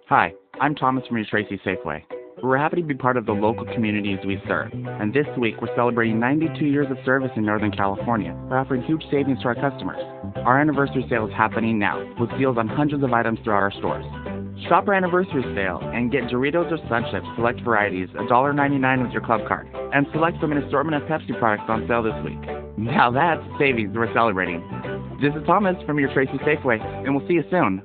Hi, I'm Thomas from your Tracy Safeway. We're happy to be part of the local communities we serve, and this week we're celebrating 92 years of service in Northern California by offering huge savings to our customers. Our anniversary sale is happening now, with deals on hundreds of items throughout our stores. Shop our anniversary sale and get Doritos or Sun Chips select varieties $1.99 with your club card, and select from an assortment of Pepsi products on sale this week. Now that's savings we're celebrating. This is Thomas from your Tracy Safeway, and we'll see you soon.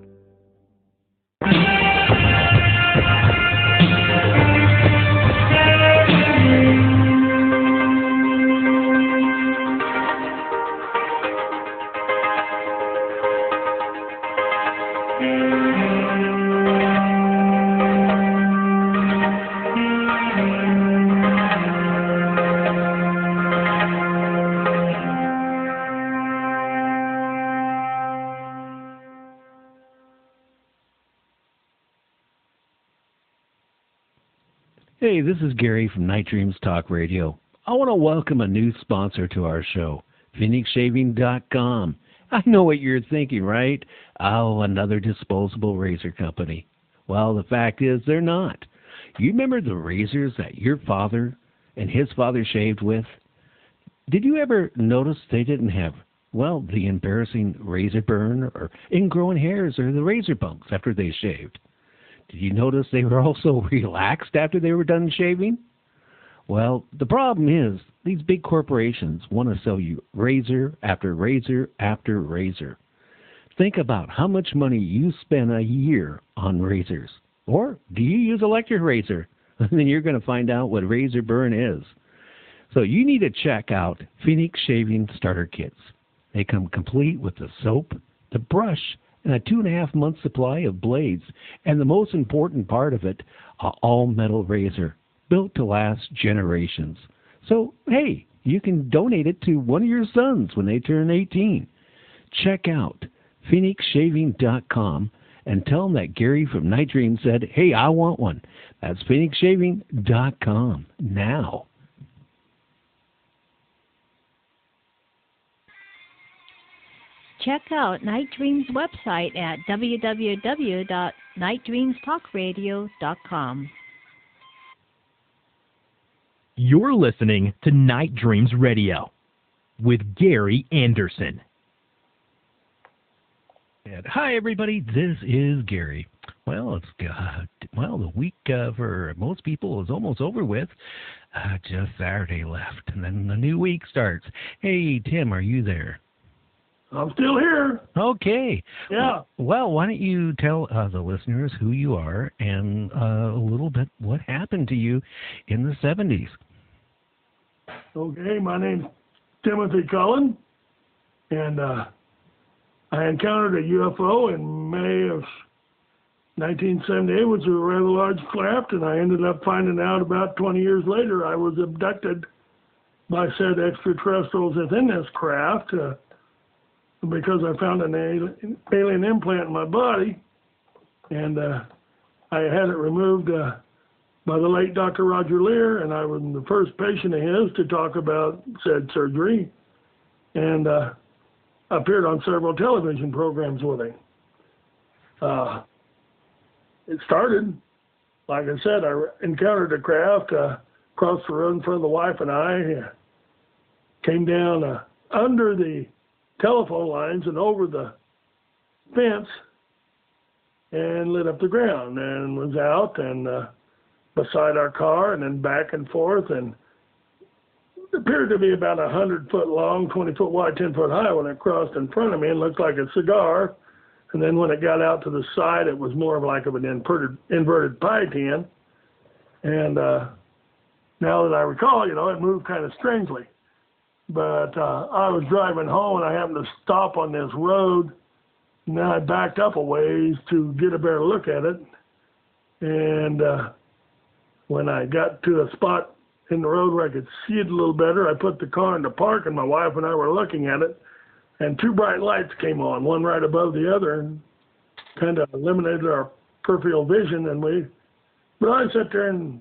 Hey, this is Gary from Night Dreams Talk Radio. I want to welcome a new sponsor to our show, PhoenixShaving.com. I know what you're thinking, right? Oh, another disposable razor company. Well, the fact is they're not. You remember the razors that your father and his father shaved with? Did you ever notice they didn't have, well, the embarrassing razor burn or ingrowing hairs or the razor bumps after they shaved? Did you notice they were also relaxed after they were done shaving? Well, the problem is these big corporations want to sell you razor after razor after razor. Think about how much money you spend a year on razors. Or do you use electric razor? Then you're going to find out what razor burn is. So you need to check out Phoenix Shaving Starter Kits. They come complete with the soap, the brush, and a 2.5-month supply of blades, and the most important part of it, an all-metal razor, built to last generations. So, hey, you can donate it to one of your sons when they turn 18. Check out PhoenixShaving.com and tell them that Gary from Night Dream said, hey, I want one. That's PhoenixShaving.com now. Check out Night Dream's website at www.nightdreamstalkradio.com. You're listening to Night Dreams Radio with Gary Anderson. And hi, everybody. This is Gary. Well, it's the week for most people is almost over with. Just Saturday left, and then the new week starts. Hey, Tim, are you there? I'm still here. Okay. Yeah. Well, why don't you tell the listeners who you are and a little bit what happened to you in the 70s. Okay, my name's Timothy Cullen, and I encountered a UFO in May of 1978, which was a rather large craft, and I ended up finding out about 20 years later I was abducted by said extraterrestrials within this craft. Because I found an alien implant in my body, and I had it removed by the late Dr. Roger Lear, and I was the first patient of his to talk about said surgery, and appeared on several television programs with him. It started, like I said, I encountered a craft across the road in front of the wife and I, came down under the telephone lines and over the fence and lit up the ground and was out and beside our car and then back and forth, and it appeared to be about 100-foot long, 20-foot wide, 10-foot high when it crossed in front of me and looked like a cigar. And then when it got out to the side, it was more of like of an inverted pie tin. And now that I recall, it moved kind of strangely. But I was driving home, and I happened to stop on this road, and then I backed up a ways to get a better look at it. And when I got to a spot in the road where I could see it a little better, I put the car into park, and my wife and I were looking at it, and two bright lights came on, one right above the other, and kind of eliminated our peripheral vision. But I sat there and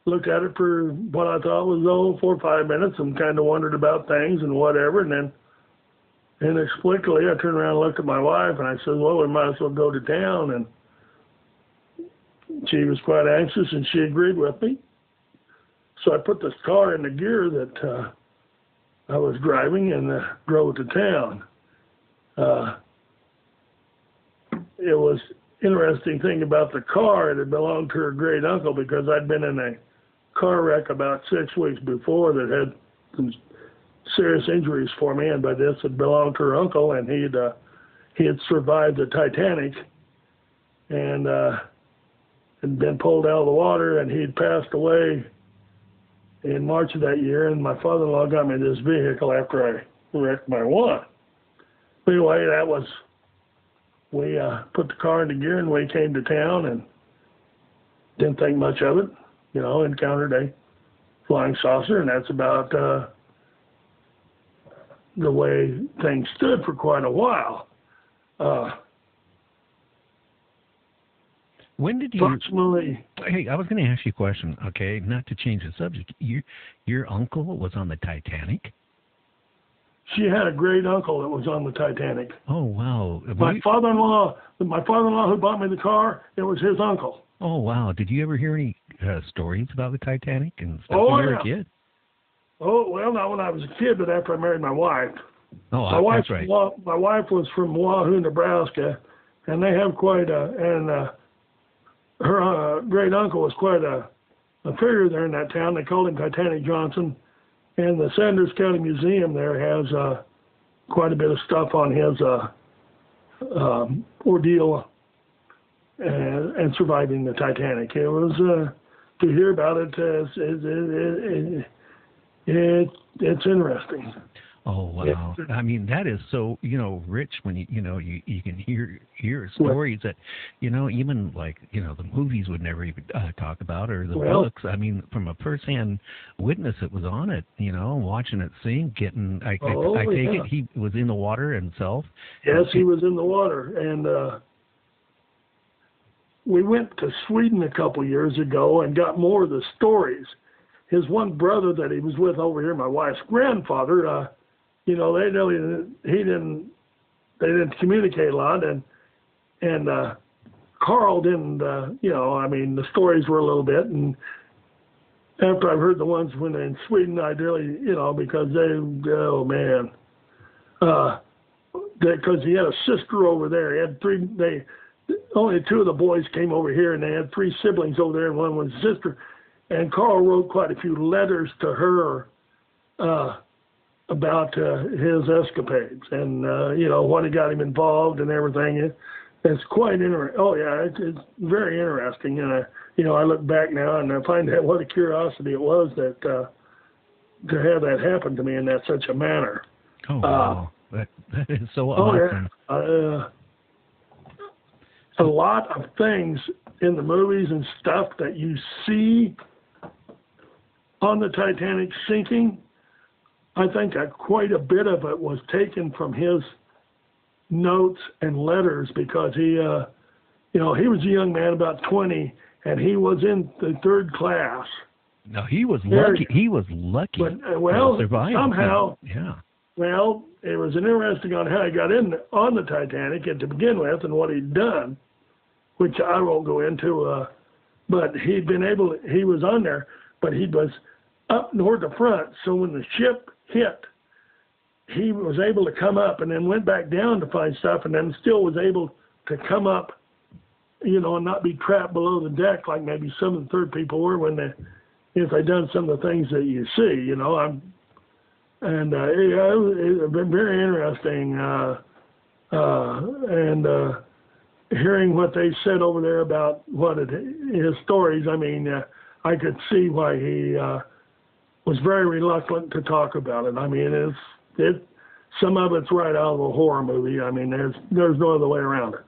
looked at it for what I thought was 4 or 5 minutes and kind of wondered about things and whatever. And then inexplicably, I turned around and looked at my wife and I said, well, we might as well go to town. And she was quite anxious, and she agreed with me. So I put this car in the gear that I was driving and drove to town. It was interesting thing about the car. It had belonged to her great uncle because I'd been in a car wreck about 6 weeks before that had some serious injuries for me, and by this had belonged to her uncle, and he had survived the Titanic and had been pulled out of the water, and he'd passed away in March of that year, and my father-in-law got me this vehicle after I wrecked my one. Anyway, we put the car into gear, and we came to town and didn't think much of it, encountered a flying saucer, and that's about the way things stood for quite a while. When did you? Approximately. Hey, I was going to ask you a question. Okay, not to change the subject. Your uncle was on the Titanic? She had a great uncle that was on the Titanic. Oh wow! My father-in-law who bought me the car, it was his uncle. Oh wow! Did you ever hear any stories about the Titanic and stuff when you were a kid? Oh well, not when I was a kid, but after I married my wife. Oh, that's right. My wife was from Wahoo, Nebraska, and they have quite her great uncle was quite a figure there in that town. They called him Titanic Johnson, and the Sanders County Museum there has quite a bit of stuff on his ordeal and surviving the Titanic. It was to hear about it. It's interesting. Oh wow! I mean, that is so rich when you can hear stories that even like the movies would never even talk about, or the books. I mean, from a first-hand witness that was on it, watching it sink, getting. I take it he was in the water himself. Yes, he was in the water, and we went to Sweden a couple years ago and got more of the stories. His one brother that he was with over here, my wife's grandfather. They didn't communicate a lot, and Carl didn't. The stories were a little bit, and after I've heard the ones when in Sweden, I really, because because he had a sister over there. He had three. Only two of the boys came over here, and they had three siblings over there, and one was his sister. And Carl wrote quite a few letters to her about his escapades and, what had got him involved and everything. It's quite interesting. Oh, yeah, it's very interesting. And, I look back now and I find out what a curiosity it was that to have that happen to me in such a manner. Oh, wow. That is so awesome. Yeah. A lot of things in the movies and stuff that you see on the Titanic sinking, I think quite a bit of it was taken from his notes and letters because he was a young man, about 20, and he was in the third class. No, he was lucky. He was lucky. But somehow, yeah. Well, it was interesting on how he got in on the Titanic and to begin with, and what he'd done, which I won't go into. But he was on there, but he was up toward the front. So when the ship hit, he was able to come up and then went back down to find stuff, and then still was able to come up, and not be trapped below the deck like maybe some of the third people were if they done some of the things that you see. It was very interesting, and hearing what they said over there about his stories. I mean, I could see why he was very reluctant to talk about it. I mean, some of it's right out of a horror movie. I mean, there's no other way around it.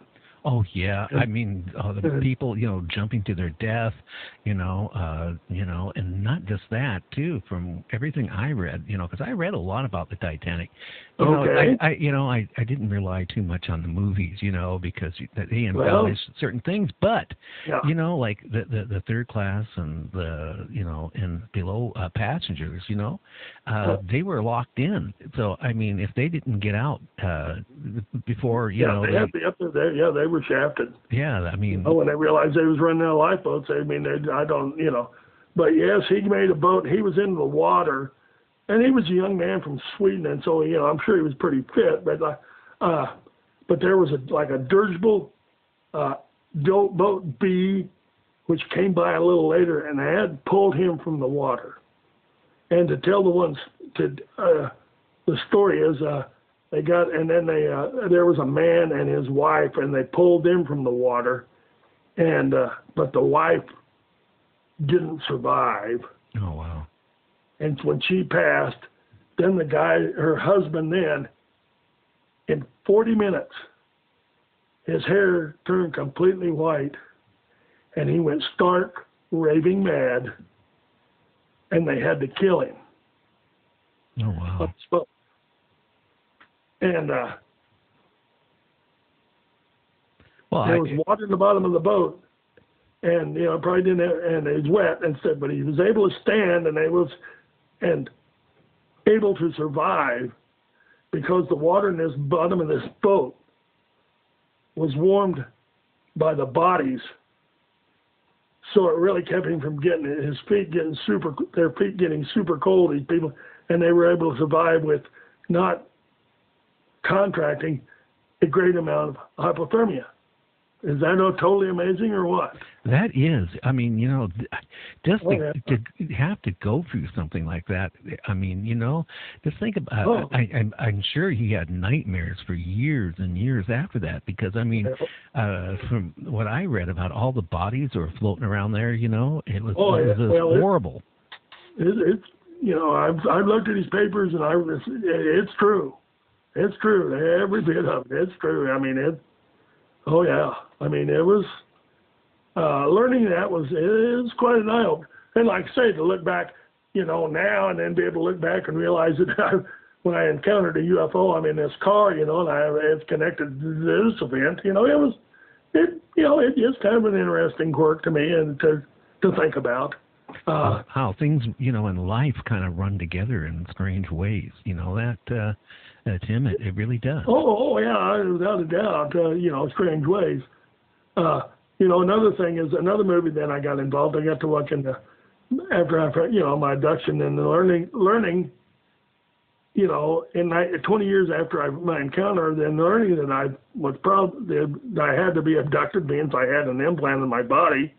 Oh yeah, I mean the people jumping to their death, and not just that too. From everything I read, because I read a lot about the Titanic. I didn't rely too much on the movies, because they embellish certain things. But like the third class and the and below passengers, they were locked in. So I mean, if they didn't get out before, they had to be up there. Yeah, they were shafted. Yeah, I mean, when they realized they was running out of lifeboats, I don't, but yes, he made a boat. He was in the water, and he was a young man from Sweden, and so I'm sure he was pretty fit. But there was a dirigible boat B, which came by a little later, and they had pulled him from the water. And to tell the story is there was a man and his wife, and they pulled them from the water, and but the wife didn't survive. Oh wow! And when she passed, then her husband, in 40 minutes, his hair turned completely white, and he went stark, raving mad, and they had to kill him. Oh wow! And there was was water in the bottom of the boat, and probably didn't have, and it was wet and stuff, but he was able to stand and able to survive because the water in this bottom of this boat was warmed by the bodies, so it really kept him from getting their feet getting super cold. These people, and they were able to survive with not contracting a great amount of hypothermia. Is that totally amazing or what? That is. I mean, just to have to go through something like that. I mean, just think about. I'm sure he had nightmares for years and years after that because I mean, from what I read about all the bodies that were floating around there, it was horrible. It's I've looked at his papers and it's true. It's true. Every bit of it. It's true. I mean it. Oh yeah, I mean it was learning that is quite an eye opener. And like I say, to look back, now and then be able to look back and realize that when I encountered a UFO, I'm in this car, and it's connected to this event. It's just kind of an interesting quirk to me and to think about. How things, in life kind of run together in strange ways. Tim, it really does. Oh yeah, without a doubt. Strange ways. Another thing is another movie. Then I got involved. I got to watch after my abduction and the learning. In 20 years after my encounter, then learning that I was proud that I had to be abducted means I had an implant in my body,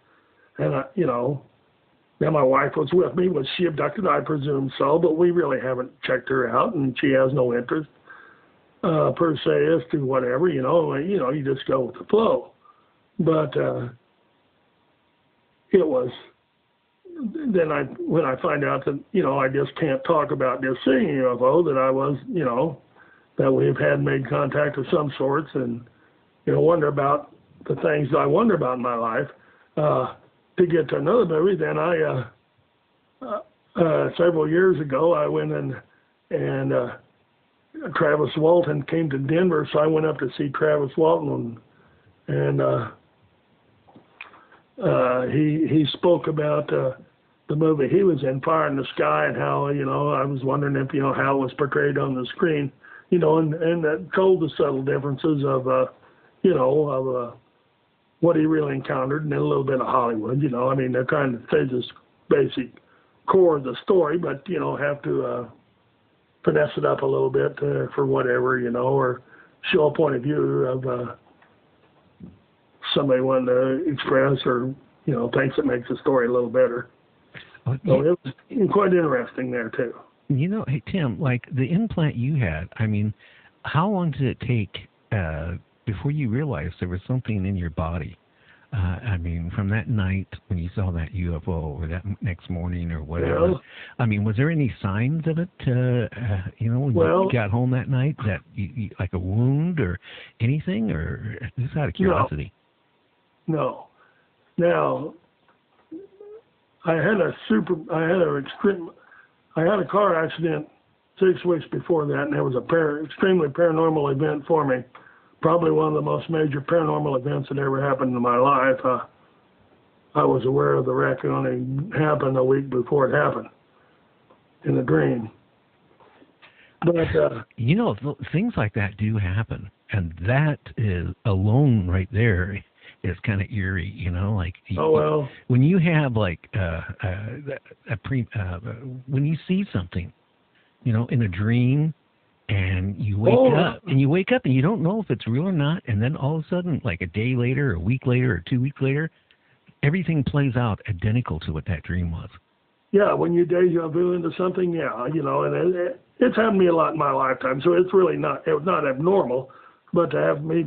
and Now my wife was with me. Was she abducted? I presume so, but we really haven't checked her out, and she has no interest per se as to whatever. You just go with the flow. But it was then when I find out that I just can't talk about this seeing UFO, that I was that we've had made contact of some sorts, and wonder about the things I wonder about in my life. To get to another movie, then I several years ago I went and Travis Walton came to Denver, so I went up to see Travis Walton, and he spoke about the movie he was in, Fire in the Sky, and how I was wondering if how it was portrayed on the screen, and that told the subtle differences of what he really encountered, and then a little bit of Hollywood. They're trying to say this basic core of the story, but have to finesse it up a little bit for whatever, or show a point of view of somebody wanting to express, or thinks it makes the story a little better. So it was quite interesting there too. Hey Tim, like the implant you had, how long did it take before you realized there was something in your body? From that night when you saw that UFO, or that next morning, or whatever. Yeah. Was there any signs of it? When you got home that night, that you like a wound or anything, or just out of curiosity? No. Now, I had a car accident 6 weeks before that, and there was a extremely paranormal event for me. Probably one of the most major paranormal events that ever happened in my life. I was aware of the wreck. It only happened a week before it happened in a dream. But things like that do happen. And that is alone right there is kind of eerie, you know, like when you have like when you see something, you know, in a dream, and you wake up and you don't know if it's real or not, and then all of a sudden, like a day later, a week later, or 2 weeks later, everything plays out identical to what that dream was. Yeah, when you deja vu into something, yeah, you know, and it's happened to me a lot in my lifetime, so it's really not abnormal, but to have me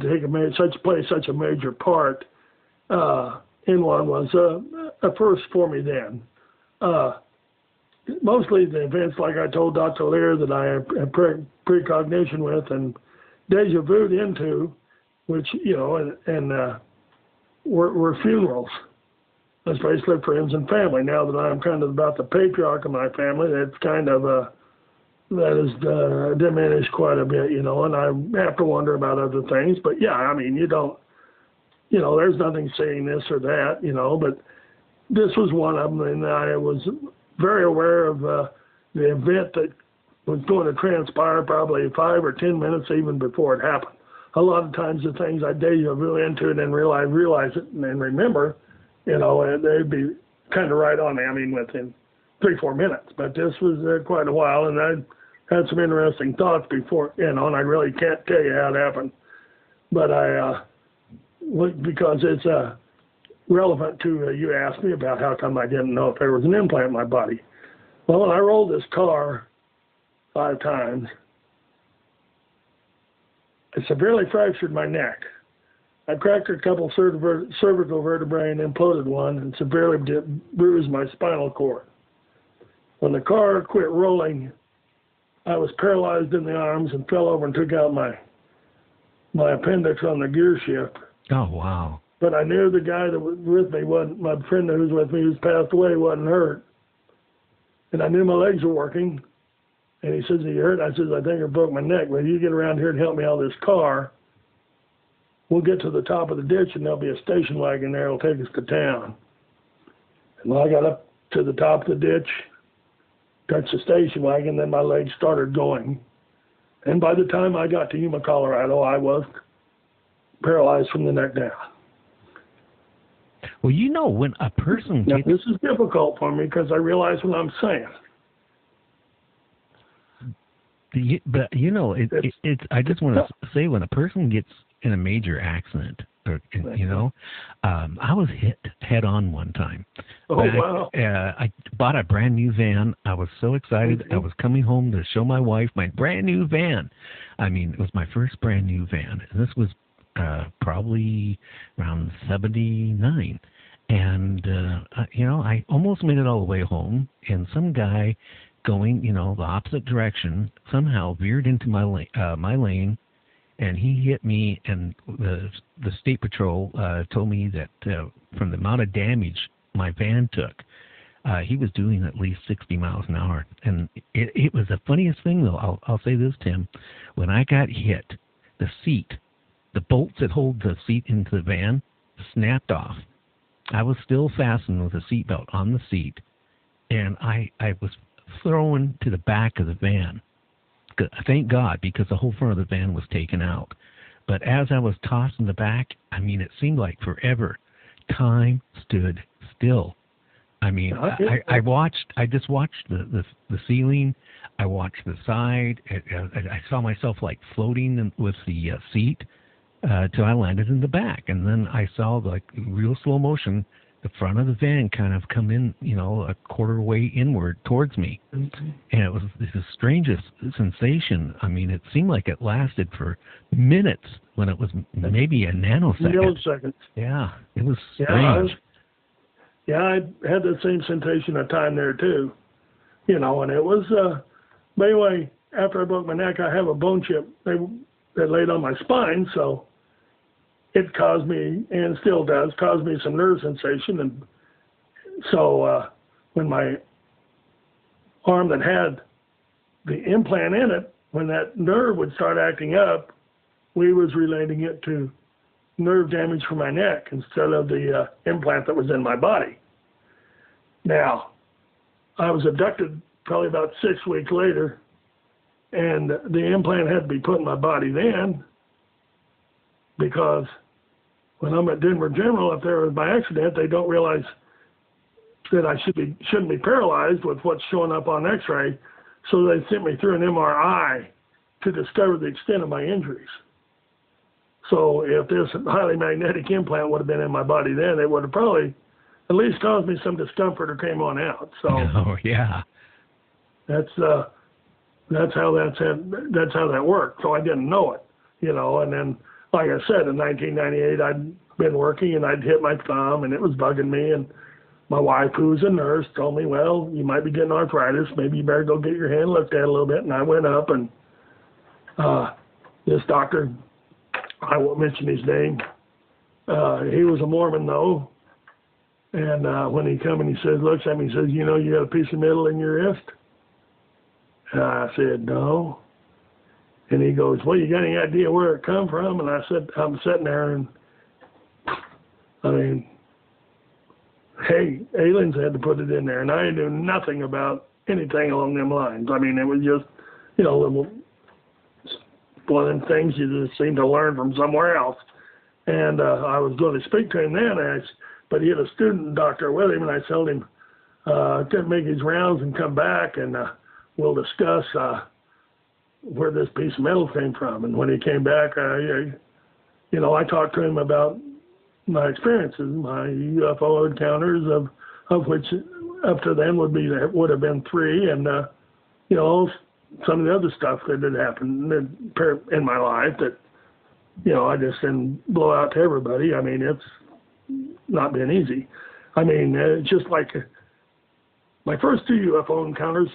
play such a major part in one was a first for me then. Mostly the events, like I told Dr. Lear, that I have precognition with and deja vu'd into, which, you know, and were funerals, especially friends and family. Now that I'm kind of about the patriarch of my family, that's kind of that is diminished quite a bit, you know, and I have to wonder about other things. But yeah, I mean, you don't, you know, there's nothing saying this or that, you know, but this was one of them, and I was very aware of the event that was going to transpire probably 5 or 10 minutes even before it happened. A lot of times the things I deja vu into and then realize it and then remember, you know, and they'd be kind of right on me, I mean, within 3-4 minutes. But this was quite a while, and I had some interesting thoughts before, you know, and I really can't tell you how it happened. But because it's relevant to you asked me about how come I didn't know if there was an implant in my body. Well, when I rolled this car 5 times, I severely fractured my neck. I cracked a couple cervical vertebrae and imploded one and severely bruised my spinal cord. When the car quit rolling, I was paralyzed in the arms and fell over and took out my appendix on the gear shift. Oh, wow. But I knew the guy that was with me wasn't, my friend who was with me who's passed away wasn't hurt. And I knew my legs were working. And he says, "Are you hurt?" I says, "I think I broke my neck. Well, you get around here and help me out of this car. We'll get to the top of the ditch and there'll be a station wagon there. It'll take us to town." And when I got up to the top of the ditch, touched the station wagon, then my legs started going. And by the time I got to Yuma, Colorado, I was paralyzed from the neck down. Well, you know, when a person now, gets... this is difficult for me because I realize what I'm saying. But, you know, it's I just want to say when a person gets in a major accident, or, you know, I was hit head on one time. Oh, wow. I bought a brand new van. I was so excited. I was coming home to show my wife my brand new van. I mean, it was my first brand new van. And this was probably around 79. And, you know, I almost made it all the way home. And some guy going, you know, the opposite direction somehow veered into my lane. And he hit me, and the state patrol told me that from the amount of damage my van took, he was doing at least 60 miles an hour. And it was the funniest thing, though. I'll say this, Tim. When I got hit, the seat, the bolts that hold the seat into the van snapped off. I was still fastened with a seatbelt on the seat, and I was thrown to the back of the van. Thank God, because the whole front of the van was taken out. But as I was tossed in the back, I mean, it seemed like forever. Time stood still. I mean, I just watched the ceiling. I watched the side. I saw myself like floating with the seat till I landed in the back. And then I saw, like, real slow motion, the front of the van kind of come in, you know, a quarter way inward towards me. Mm-hmm. And it was the strangest sensation. I mean, it seemed like it lasted for minutes when it was maybe a nanosecond. Milliseconds. Yeah, it was strange. I had the same sensation at time there too, you know, and it was, but anyway, after I broke my neck, I have a bone chip that laid on my spine, so it caused me, and still does, cause me some nerve sensation. And so when my arm that had the implant in it, when that nerve would start acting up, we was relating it to nerve damage from my neck instead of the implant that was in my body. Now, I was abducted probably about 6 weeks later, and the implant had to be put in my body then. because when I'm at Denver General, if there was by accident, they don't realize that I shouldn't be paralyzed with what's showing up on X-ray, so they sent me through an MRI to discover the extent of my injuries. So if this highly magnetic implant would have been in my body then, it would have probably at least caused me some discomfort or came on out. So Oh, yeah. that's how that worked. So I didn't know it, and then, like I said, in 1998, I'd been working and I'd hit my thumb and it was bugging me, and my wife, who's a nurse, told me, well, you might be getting arthritis. Maybe you better go get your hand looked at a little bit. And I went up, and this doctor, I won't mention his name, he was a Mormon, though. And when he come and he says, looks at me, he says, you got a piece of metal in your wrist? And I said, no. And he goes, well, you got any idea where it come from? And I said, I'm sitting there, and I mean, hey, aliens had to put it in there, and I knew nothing about anything along them lines. I mean, it was just, little one of them things you just seem to learn from somewhere else. And I was going to speak to him then, but he had a student doctor with him, and I told him to make his rounds and come back, and we'll discuss where this piece of metal came from. And when he came back, I talked to him about my experiences, my UFO encounters, of which up to then would have been 3, and some of the other stuff that had happened in my life that I just didn't blow out to everybody. I mean, it's not been easy. I mean, it's just like my first 2 UFO encounters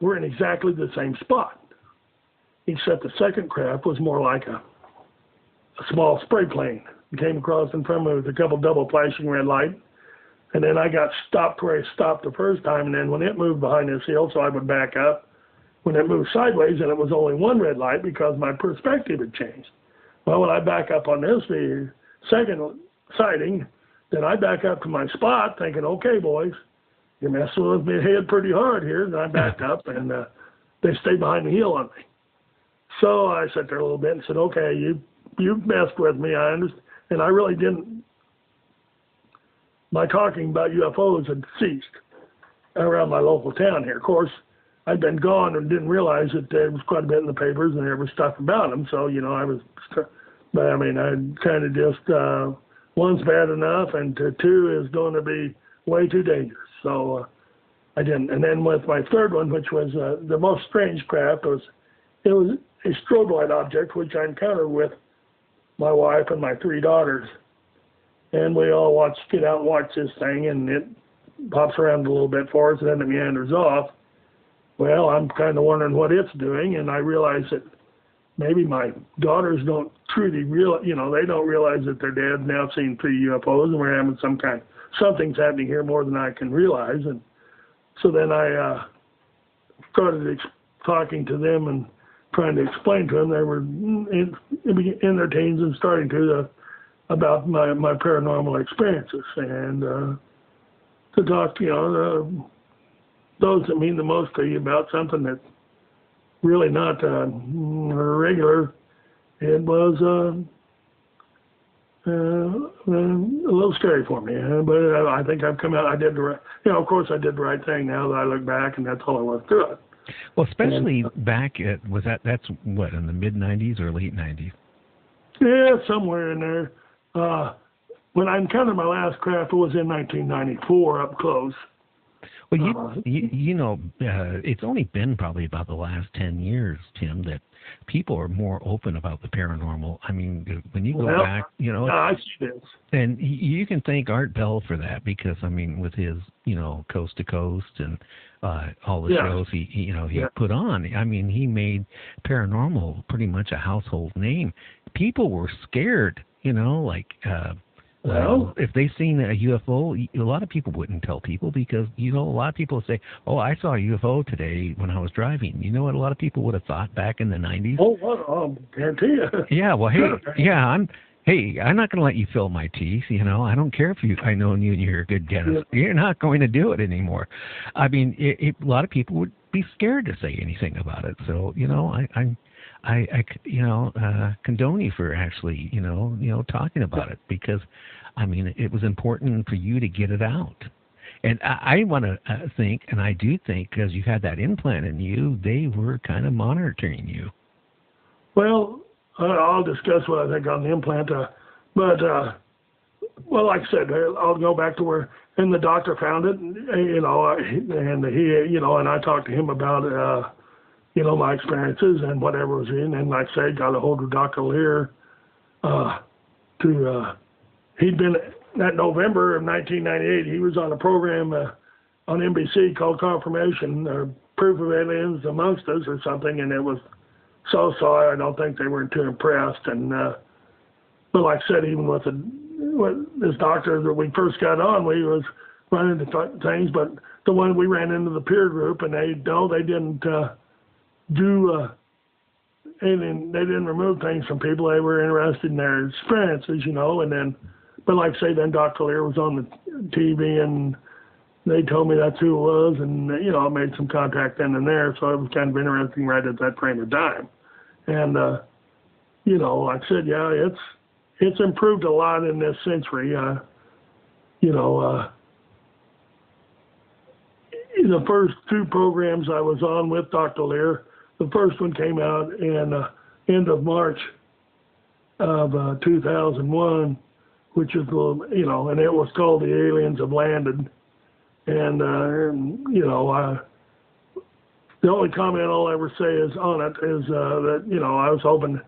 were in exactly the same spot, except the second craft was more like a small spray plane. It came across in front of me with a couple double flashing red lights, and then I got stopped where I stopped the first time, and then when it moved behind this hill, so I would back up. When it moved sideways, and it was only one red light because my perspective had changed. Well, when I back up on the second sighting, then I back up to my spot thinking, okay, boys, you're messing with me head pretty hard here. And I backed up, and they stayed behind the hill on me. So I sat there a little bit and said, okay, you messed with me, I understand. And I really didn't. My talking about UFOs had ceased around my local town here. Of course, I'd been gone and didn't realize that there was quite a bit in the papers and there was stuff about them. So, I was, but I mean, I kind of just, one's bad enough, and 2 is going to be way too dangerous. So I didn't. And then with my third one, which was the most strange craft, it was a strobe object, which I encountered with my wife and my 3 daughters. And we all get out and watch this thing, and it pops around a little bit for us, and then it meanders off. Well, I'm kind of wondering what it's doing, and I realize that maybe my daughters don't truly they don't realize that their dad's now seen 3 UFOs, and we're having something's happening here more than I can realize. And so then I started talking to them and trying to explain to them. They were in their teens and starting to about my paranormal experiences, and to talk those that mean the most to you about something that's really not regular. It was a little scary for me, but I think I've come out. I did the right, of course I did the right thing now that I look back, and that's all I want to do it. Well, especially back at, that's what, in the mid-90s or late 90s? Yeah, somewhere in there. When I encountered my last craft, it was in 1994, up close. Well, it's only been probably about the last 10 years, Tim, that people are more open about the paranormal. I mean, when you go back, I see this. And you can thank Art Bell for that, because, I mean, with his, Coast to Coast and all the shows he put on, I mean, he made paranormal pretty much a household name. People were scared, if they seen a UFO, a lot of people wouldn't tell people, because, a lot of people say, oh, I saw a UFO today when I was driving. You know what a lot of people would have thought back in the 90s? Oh, well, I guarantee you. Yeah, well, I'm not going to let you fill my teeth, I don't care if I know you and you're a good dentist. Yeah. You're not going to do it anymore. I mean, a lot of people would be scared to say anything about it. So, condone you for actually, talking about it, because, I mean, it was important for you to get it out. And I want to think, and I do think, because you had that implant in you, they were kind of monitoring you. Well, I'll discuss what I think on the implant, but like I said, I'll go back to where, and the doctor found it, and he, and I talked to him about, my experiences and whatever was in, and like I said, got a hold of Dr. Lear, he'd been, that November of 1998, he was on a program on NBC called Confirmation, or Proof of Aliens Amongst Us or something, and it was so I don't think they were too impressed. And but like I said, even with this doctor that we first got on, we was running into things, but the one we ran into the peer group, and they didn't they didn't remove things from people. They were interested in their experiences, and then, but like I say, then Dr. Lear was on the TV, and they told me that's who it was, and, I made some contact then and there, so it was kind of interesting right at that frame of time. And, like I said, yeah, it's improved a lot in this century. The first two programs I was on with Dr. Lear, the first one came out in end of March of 2001, which is, and it was called The Aliens Have Landed. And, the only comment I'll ever say is on it is that, I was hoping,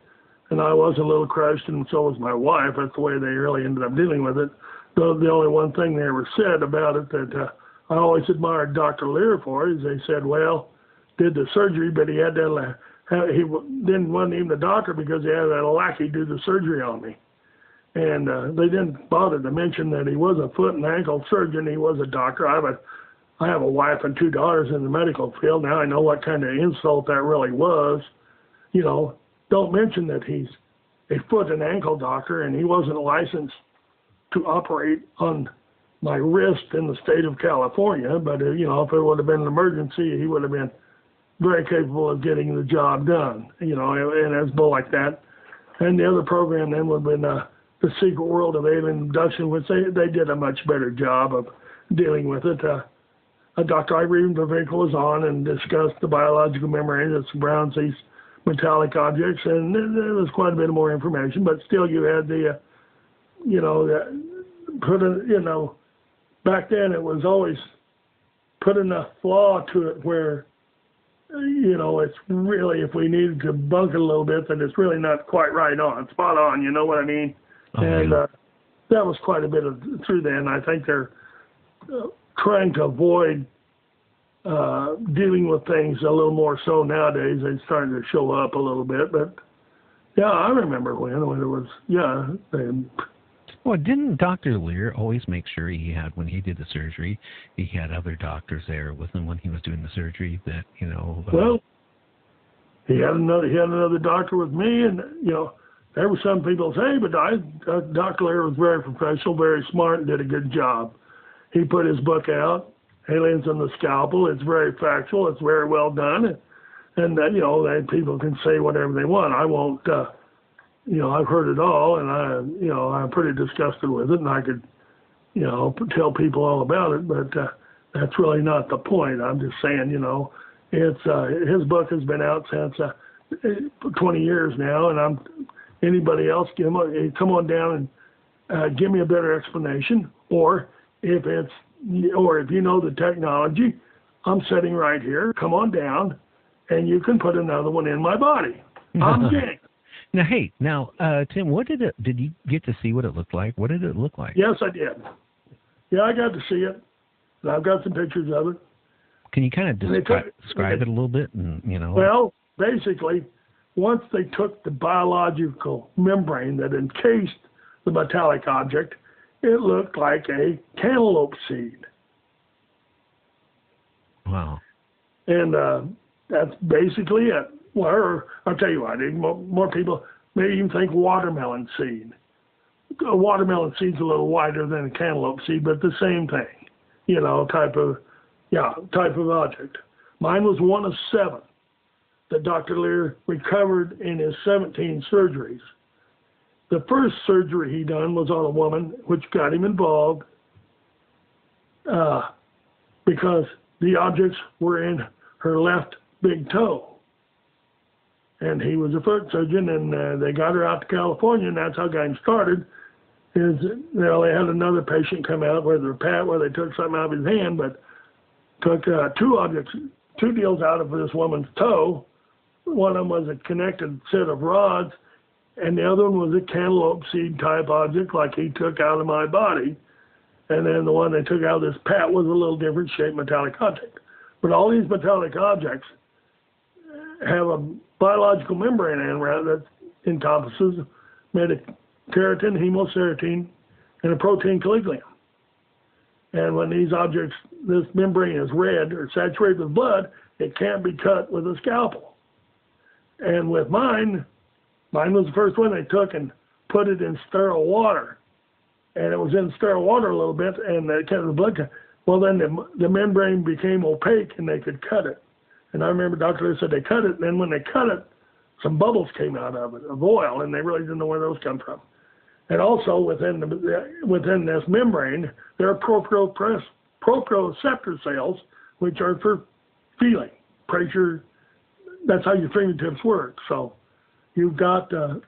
and I was a little crushed, and so was my wife. That's the way they really ended up dealing with it. The only one thing they ever said about it that I always admired Dr. Lear for is they said, well, did the surgery, but he had that, wasn't even the doctor because he had that lackey do the surgery on me. And they didn't bother to mention that he was a foot and ankle surgeon. He was a doctor. I have a wife and two daughters in the medical field. Now I know what kind of insult that really was. Don't mention that he's a foot and ankle doctor, and he wasn't licensed to operate on my wrist in the state of California. But, if it would have been an emergency, he would have been very capable of getting the job done, and it's bull like that. And the other program then would have been The Secret World of Alien Abduction, which they did a much better job of dealing with it. Dr. Irene Bavinko was on and discussed the biological memory that surrounds these metallic objects, and there was quite a bit more information, but still you had the, back then it was always put enough flaw to it where, it's really, if we needed to bunk it a little bit, then it's really not quite spot on, you know what I mean? Oh, and that was quite a bit through then. I think they're trying to avoid dealing with things a little more so nowadays. They're starting to show up a little bit, but yeah, I remember when it was, Well, didn't Dr. Lear always make sure when he did the surgery, he had other doctors there with him when he was doing the surgery that, Well, he had another doctor with me, and, there were some people say, but Dr. Lear was very professional, very smart, and did a good job. He put his book out, Aliens on the Scalpel. It's very factual. It's very well done. And people can say whatever they want. I won't, I've heard it all, and I'm pretty disgusted with it, and I could, tell people all about it, but that's really not the point. I'm just saying, it's his book has been out since 20 years now, and anybody else, come on down and give me a better explanation, or if you know the technology, I'm sitting right here. Come on down, and you can put another one in my body. I'm game. Now, Tim, did you get to see what it looked like? What did it look like? Yes, I did. Yeah, I got to see it. I've got some pictures of it. Can you kind of describe it a little bit? Well, basically, once they took the biological membrane that encased the metallic object, it looked like a cantaloupe seed. Wow. And that's basically it. Well, I'll tell you what, more people may even think watermelon seed. A watermelon seed's a little wider than a cantaloupe seed, but the same thing, type of object. Mine was one of 7. that Dr. Lear recovered in his 17 surgeries. The first surgery he done was on a woman, which got him involved because the objects were in her left big toe. And he was a foot surgeon, and they got her out to California, and that's how got him started. They had another patient come out where they took something out of his hand, but took two deals out of this woman's toe. One of them was a connected set of rods, and the other one was a cantaloupe seed type object like he took out of my body. And then the one they took out of this pat was a little different shaped metallic object. But all these metallic objects have a biological membrane around that encompasses keratin, hemoceratin, and a protein colliculum. And when these objects, this membrane is red or saturated with blood, it can't be cut with a scalpel. And with mine was the first one they took and put it in sterile water. And it was in sterile water a little bit, and it kept the blood. Well, then the membrane became opaque, and they could cut it. And I remember Dr. Lear said they cut it, and then when they cut it, some bubbles came out of it, of oil, and they really didn't know where those come from. And also within this membrane, there are proprioceptor cells, which are for feeling pressure. That's how your fingertips work. So you've got a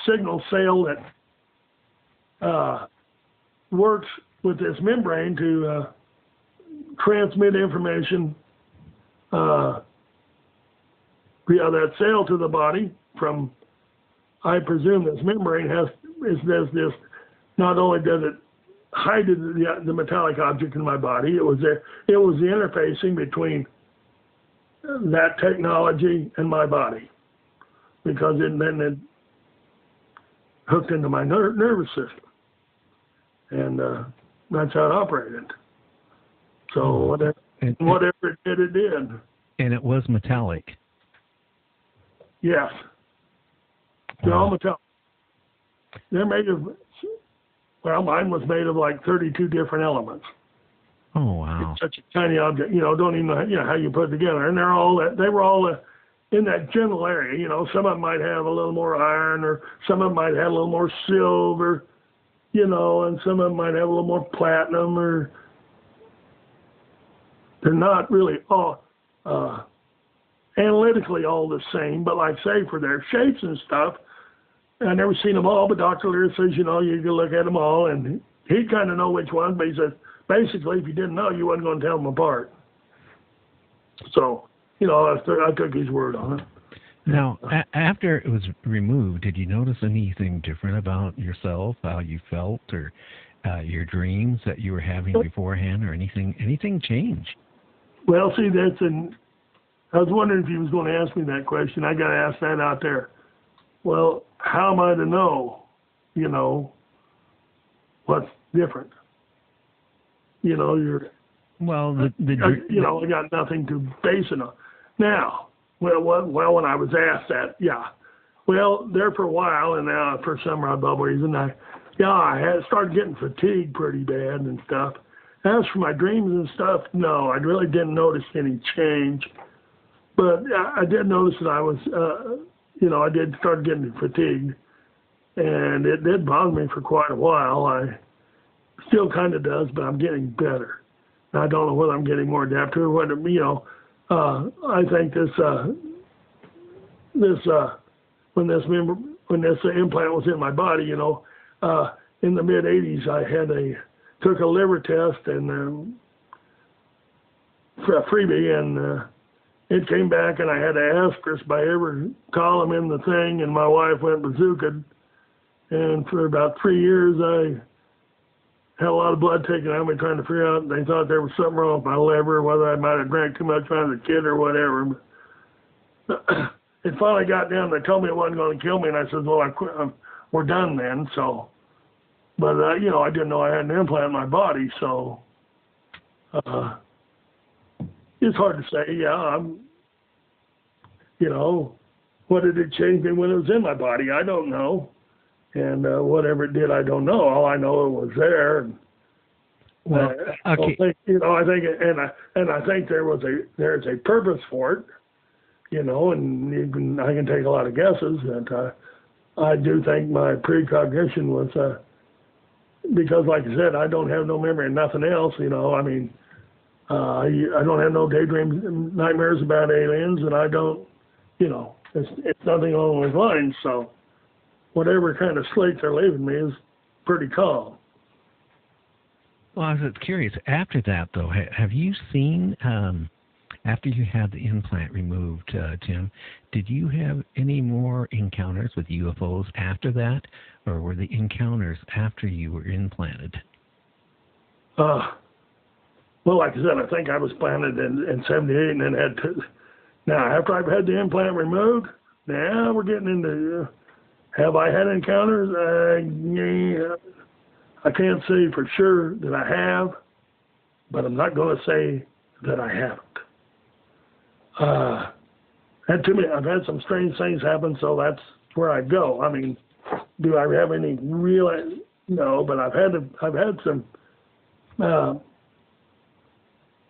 signal cell that works with this membrane to transmit information via that cell to the body from, I presume this membrane does this, not only does it hide the metallic object in my body, it was the interfacing between that technology and my body, because then it hooked into my nervous system. And that's how it operated. So whatever it did, it did. And it was metallic. Yes. They're all metallic. They're made of, mine was made of like 32 different elements. Oh, wow. It's such a tiny object, don't even know how you put it together. And they were all in that general area. Some of them might have a little more iron, or some of them might have a little more silver, and some of them might have a little more platinum, or they're not really all analytically all the same, but like say for their shapes and stuff, I never seen them all, but Dr. Lear says, you can look at them all, and he'd kind of know which ones, but he says, basically, if you didn't know, you wasn't going to tell them apart. So, I took his word on it. Now, after it was removed, did you notice anything different about yourself, how you felt, or your dreams that you were having beforehand, or anything change? Well, see, I was wondering if he was going to ask me that question. I got to ask that out there. Well, how am I to know, what's different? Well, I got nothing to base it on. Now, when I was asked that, there for a while, and now for some odd reason, I had started getting fatigued pretty bad and stuff. As for my dreams and stuff, no, I really didn't notice any change. But I did notice that I was, I did start getting fatigued, and it did bother me for quite a while. I still kind of does, but I'm getting better. And I don't know whether I'm getting more adapted or whether, I think when this implant was in my body, in the mid '80s, I took a liver test and for a freebie, and it came back, and I had to aspirate by every column in the thing, and my wife went bazooka. And for about 3 years, I had a lot of blood taken out of me trying to figure out. They thought there was something wrong with my liver, whether I might have drank too much when I was a kid or whatever. But it finally got down. They told me it wasn't going to kill me, and I said, well, we're done then. So, but, I didn't know I had an implant in my body, so it's hard to say. What did it change me when it was in my body? I don't know. And whatever it did, I don't know. All I know, it was there. And, well, okay. I think, I think there's a purpose for it. you know, and I can take a lot of guesses. And I do think my precognition was, because like I said, I don't have no memory of nothing else, you know. I mean, I don't have no daydreams, nightmares about aliens, and I don't, you know, it's nothing along those lines. So whatever kind of slate they're leaving me is pretty calm. Well, I was curious, after that, though, have you seen, after you had the implant removed, Tim, did you have any more encounters with UFOs after that, or were the encounters after you were implanted? Well, like I said, I think I was planted in 78 and then had to. Now, after I've had the implant removed, now we're getting into, have I had encounters? Yeah, I can't say for sure that I have, but I'm not going to say that I haven't. I've had some strange things happen, so that's where I go. I mean, do I have any real? No, but I've had some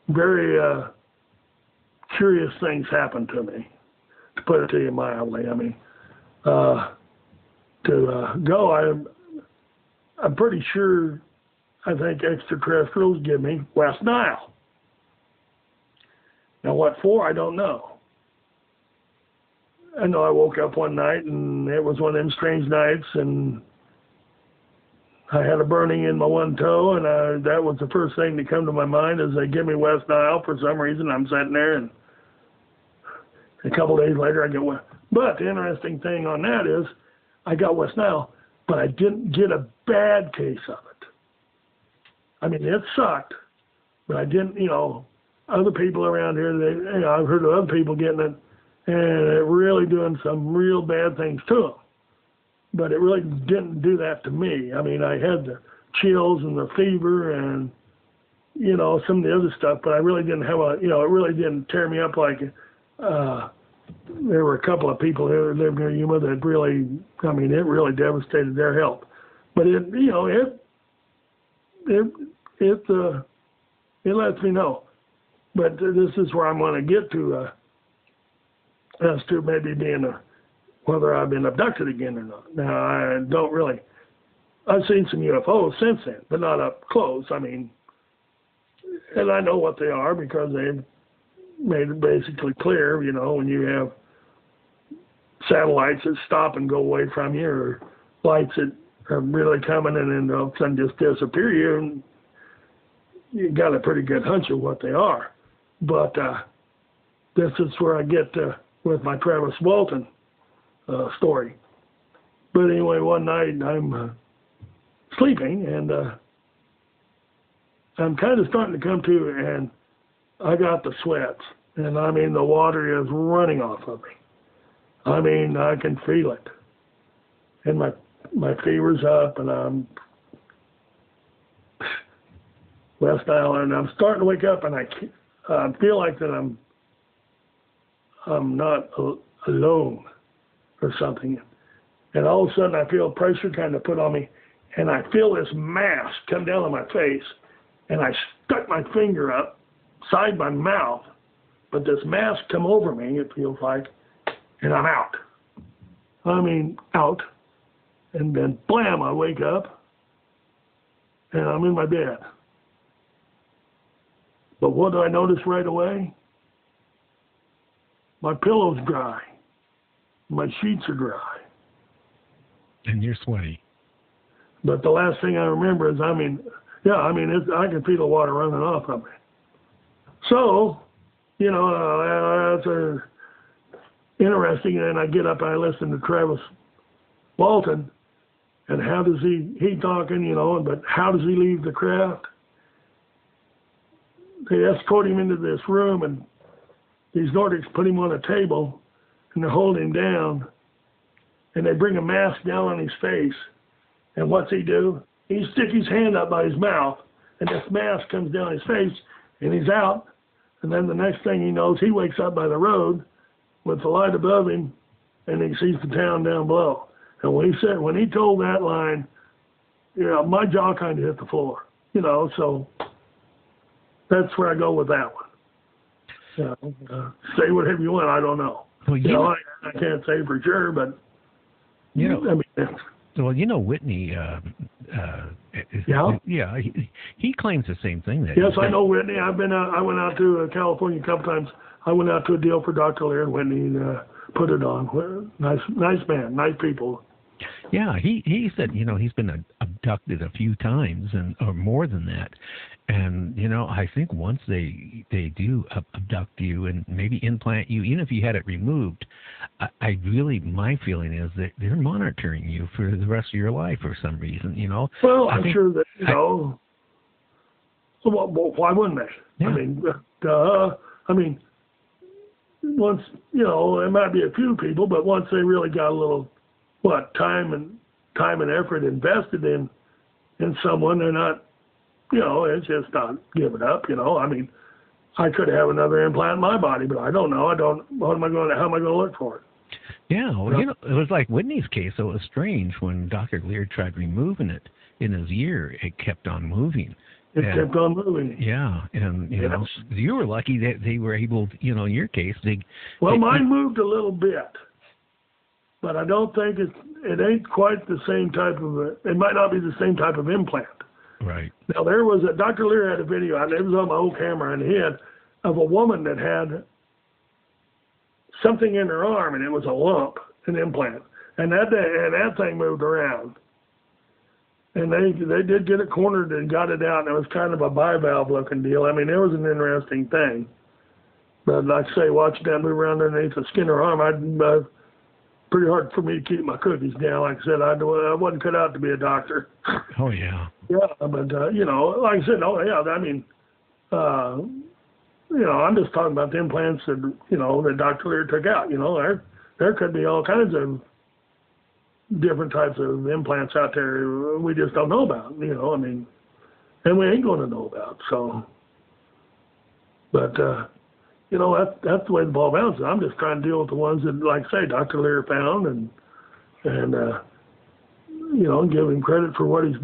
very curious things happen to me, to put it to you mildly. I mean, I'm pretty sure, I think extraterrestrials give me West Nile. Now what for, I don't know. I know I woke up one night and it was one of them strange nights, and I had a burning in my one toe, and that was the first thing to come to my mind is they give me West Nile for some reason. I'm sitting there, and a couple days later I get West. But the interesting thing on that is I got West Nile, but I didn't get a bad case of it. I mean, it sucked, but I didn't, you know, other people around here, I've heard of other people getting it, and it really doing some real bad things to them. But it really didn't do that to me. I mean, I had the chills and the fever and, you know, some of the other stuff, but I really didn't have it really didn't tear me up like, there were a couple of people who lived near Yuma that really, I mean, it really devastated their health. But it lets me know. But this is where I'm going to get to, as to maybe whether I've been abducted again or not. Now, I don't really, I've seen some UFOs since then, but not up close. I mean, and I know what they are because they've made it basically clear, you know, when you have satellites that stop and go away from you, or lights that are really coming and then all of a sudden just disappear, and you got a pretty good hunch of what they are. But this is where I get with my Travis Walton story. But anyway, one night I'm sleeping, and I'm kind of starting to come to, and I got the sweats, and I mean the water is running off of me. I mean, I can feel it, and my fever's up, and I'm West Nile, and I'm starting to wake up, and I feel like that I'm not alone or something, and all of a sudden I feel pressure kind of put on me, and I feel this mass come down on my face, and I stuck my finger up side my mouth, but this mass come over me, it feels like, and I'm out. I mean, out. And then, blam, I wake up, and I'm in my bed. But what do I notice right away? My pillow's dry. My sheets are dry. And you're sweaty. But the last thing I remember is, I can feel the water running off of me. So, you know, that's interesting. And I get up and I listen to Travis Walton, and how does he talking, you know, but how does he leave the craft? They escort him into this room, and these Nordics put him on a table, and they hold him down, and they bring a mask down on his face. And what's he do? He sticks his hand up by his mouth, and this mask comes down his face, and he's out. And then the next thing he knows, he wakes up by the road with the light above him, and he sees the town down below. And when he told that line, you know, my jaw kind of hit the floor, you know. So that's where I go with that one. Say whatever you want, I don't know. Well, I can't say for sure, but I mean, well, Whitney. He claims the same thing. Yes, I know Whitney. I went out to California a couple times. I went out to a deal for Dr. Lear and Whitney put it on. Nice man, nice people. Yeah, he said, he's been abducted a few times or more than that. And, I think once they do abduct you and maybe implant you, even if you had it removed, my feeling is that they're monitoring you for the rest of your life for some reason, Well, I'm sure that, well, why wouldn't they? Yeah. I mean, once, there might be a few people, but once they really got a little, time and effort invested in someone, they're not, it's just not giving up, I mean, I could have another implant in my body, but I don't know. How am I going to look for it? Yeah, well, it was like Whitney's case. So it was strange when Dr. Lear tried removing it in his ear. It kept on moving. It kept on moving. Yeah, and you were lucky that they were able to, in your case, mine moved a little bit, but I don't think it ain't quite the same type of. It might not be the same type of implant. Right. Now Dr. Lear had a video, and it was on my old camera in head, of a woman that had something in her arm, and it was a lump, an implant, and that thing moved around. And they did get it cornered and got it out, and it was kind of a bivalve looking deal. I mean, it was an interesting thing. But like I say, watching that move around underneath the skin of her arm, pretty hard for me to keep my cookies down. Like I said, I wasn't cut out to be a doctor. Oh, yeah. Yeah, but, like I said, I mean, I'm just talking about the implants that, that Dr. Lear took out. There could be all kinds of different types of implants out there we just don't know about, I mean, and we ain't going to know about, so. But, that's the way the ball bounces. I'm just trying to deal with the ones that, like I say, Dr. Lear found and give him credit for what he's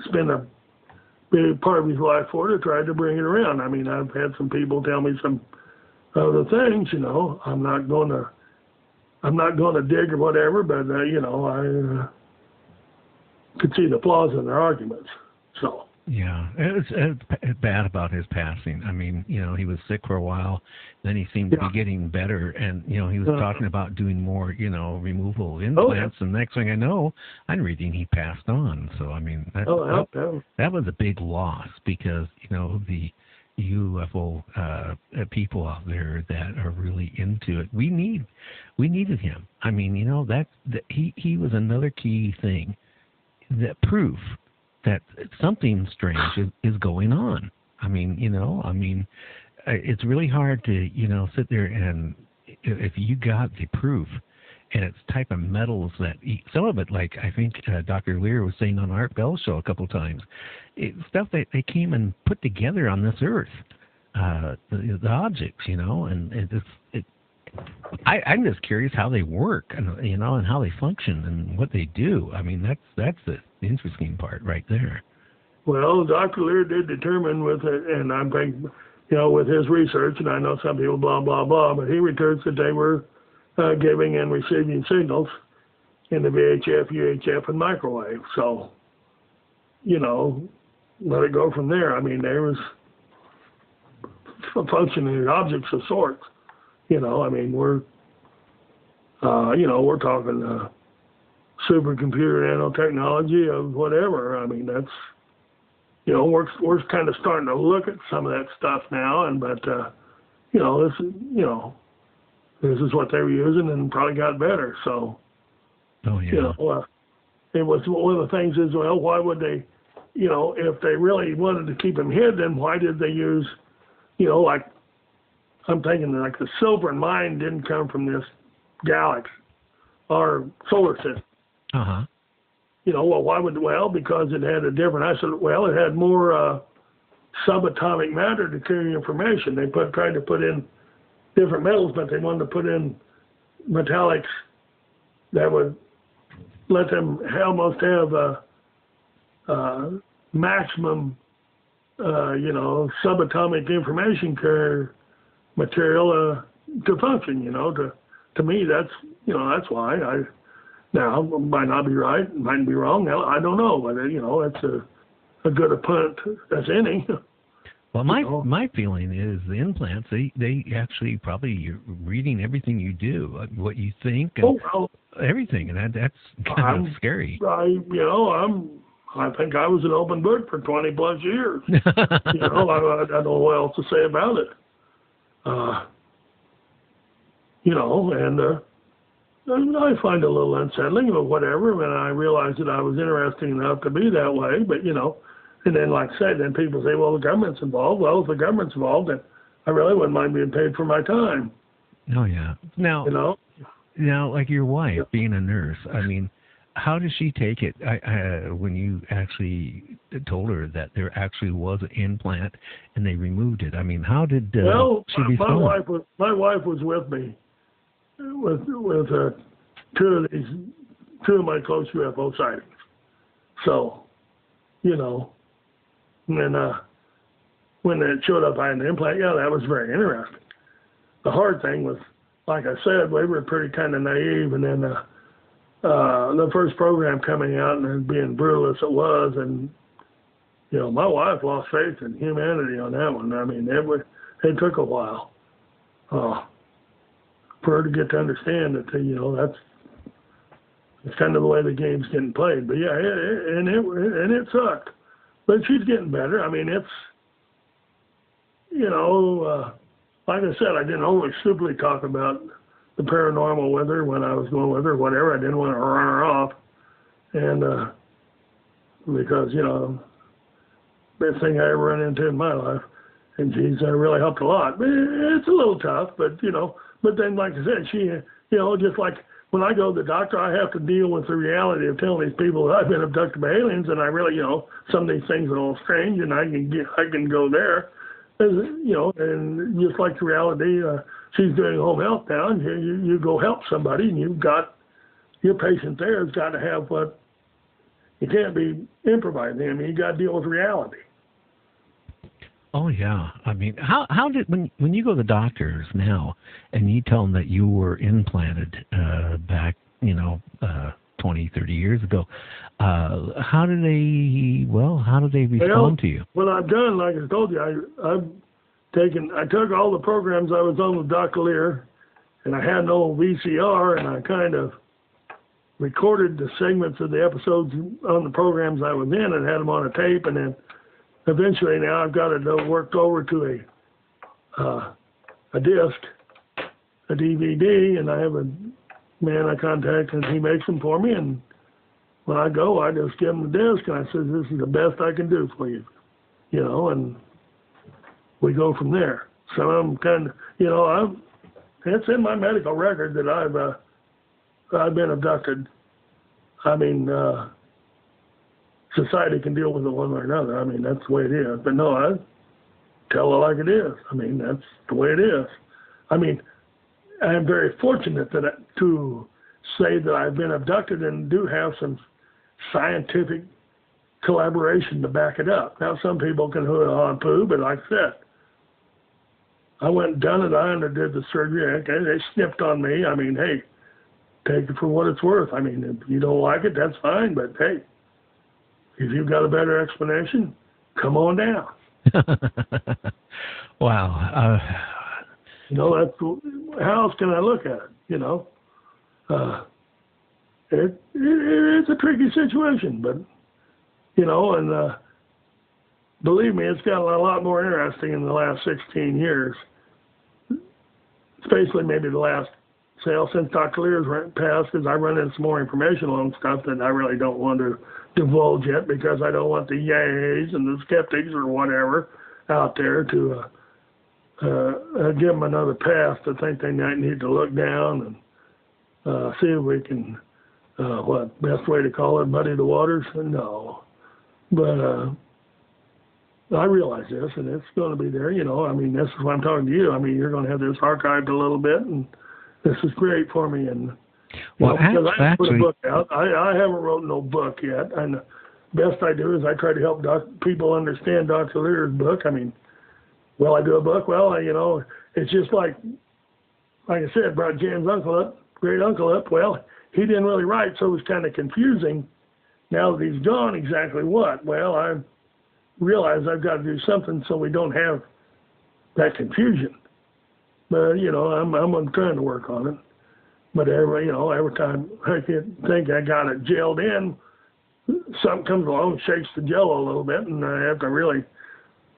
spent a big part of his life for to try to bring it around. I mean, I've had some people tell me some other things, I'm not going to dig or whatever, but, I could see the flaws in their arguments, so. Yeah, it's bad about his passing. I mean, he was sick for a while, then he seemed to be getting better, and, he was talking about doing more, removal of implants, and next thing I know, I'm reading he passed on. So, I mean, that was a big loss because, the UFO people out there that are really into it, we needed him. I mean, he was another key thing, that proof that something strange is going on. I mean, it's really hard to, sit there and if you got the proof and it's type of metals that some of it, like I think Dr. Lear was saying on Art Bell's show a couple times, stuff that they came and put together on this earth, the objects, and I'm just curious how they work, and and how they function and what they do. I mean, that's the interesting part right there. Well, Dr. Lear did determine with it, and I think, with his research, and I know some people blah blah blah, but he returns that they were giving and receiving signals in the VHF, UHF, and microwave. So, let it go from there. I mean, there was functioning objects of sorts. I mean, we're talking supercomputer nanotechnology of whatever. I mean, that's, we're kind of starting to look at some of that stuff now, but this is what they were using and probably got better. So, it was one of the things is, well, why would they, if they really wanted to keep them hid, then why did they use, like, I'm thinking like the silver in mine didn't come from this galaxy or solar system. Uh-huh. Why would, because it had a different, I said, it had more subatomic matter to carry information. They tried to put in different metals, but they wanted to put in metallics that would let them almost have a maximum, subatomic information carrier material, to function. To me, that's why Now, might not be right, might be wrong. I don't know, but it's a good a punt as any. Well, my feeling is the implants, they actually probably, you're reading everything you do, what you think, and everything, and that's kind of scary. I think I was an open book for 20 plus years. I don't know what else to say about it. And I find it a little unsettling, but whatever. And I realized that I was interesting enough to be that way. But and then like I said, then people say, well, the government's involved. Well, if the government's involved, then I really wouldn't mind being paid for my time. Oh yeah. Now, like your wife being a nurse, I mean, how does she take it when you actually told her that there actually was an implant and they removed it? I mean, how did she respond? My wife was with me with two of my close UFO sightings. So, and when it showed up I had an implant, that was very interesting. The hard thing was, like I said, we were pretty kind of naive, and then the first program coming out and it being brutal as it was, and my wife lost faith in humanity on that one. I mean, it took a while for her to get to understand that it's kind of the way the game's getting played. But it sucked. But she's getting better. I mean, it's like I said, I didn't always simply talk about the paranormal with her when I was going with her, whatever. I didn't want to run her off. And because, best thing I ever run into in my life. And she's really helped a lot. But it's a little tough, but then like I said, she, just like when I go to the doctor, I have to deal with the reality of telling these people that I've been abducted by aliens, and I really, some of these things are a little strange, and I can go there. And just like the reality, she's doing home health now, and you go help somebody, and you've got your patient there has got to have what you can't be improvising. I mean, you got to deal with reality. Oh yeah, I mean, how did when you go to the doctors now and you tell them that you were implanted back 20, 30 years ago, how do they respond to you? What I've done, like I told you, I took all the programs I was on with Dr. Lear, and I had an old VCR, and I kind of recorded the segments of the episodes on the programs I was in and had them on a tape, and then eventually now I've got it worked over to a disc, a DVD, and I have a man I contact, and he makes them for me, and when I go, I just give him the disc, and I say, this is the best I can do for you, and we go from there. So I'm kind of, it's in my medical record that I've been abducted. I mean, society can deal with it one way or another. I mean, that's the way it is. But no, I tell it like it is. I mean, that's the way it is. I mean, I am very fortunate to say that I've been abducted and do have some scientific collaboration to back it up. Now, some people can hoo-ha and poo, but like I said, I went and done it. I underdid the surgery. Okay, they snipped on me. I mean, hey, take it for what it's worth. I mean, if you don't like it, that's fine. But hey, if you've got a better explanation, come on down. Wow. That's, how else can I look at it? It's a tricky situation, but and believe me, it's gotten a lot more interesting in the last 16 years. Especially maybe the last since Dr. Lear's passed, because I run into some more information on stuff that I really don't want to divulge yet, because I don't want the yays and the skeptics or whatever out there to give them another path to think they might need to look down and see if we can, best way to call it, muddy the waters? No. But I realize this, and it's going to be there, I mean, this is why I'm talking to you. I mean, you're going to have this archived a little bit, and this is great for me. And because I haven't put a book out. I haven't wrote no book yet. And the best I do is I try to help people understand Dr. Lear's book. I mean, will I do a book? Well, it's just like like I said, brought Jan's uncle up, great uncle up. Well, he didn't really write, so it was kind of confusing. Now that he's gone, exactly what? Well, I realize I've got to do something so we don't have that confusion. But, I'm trying to work on it. But every time I think I got it gelled in, something comes along, shakes the jello a little bit, and I have to really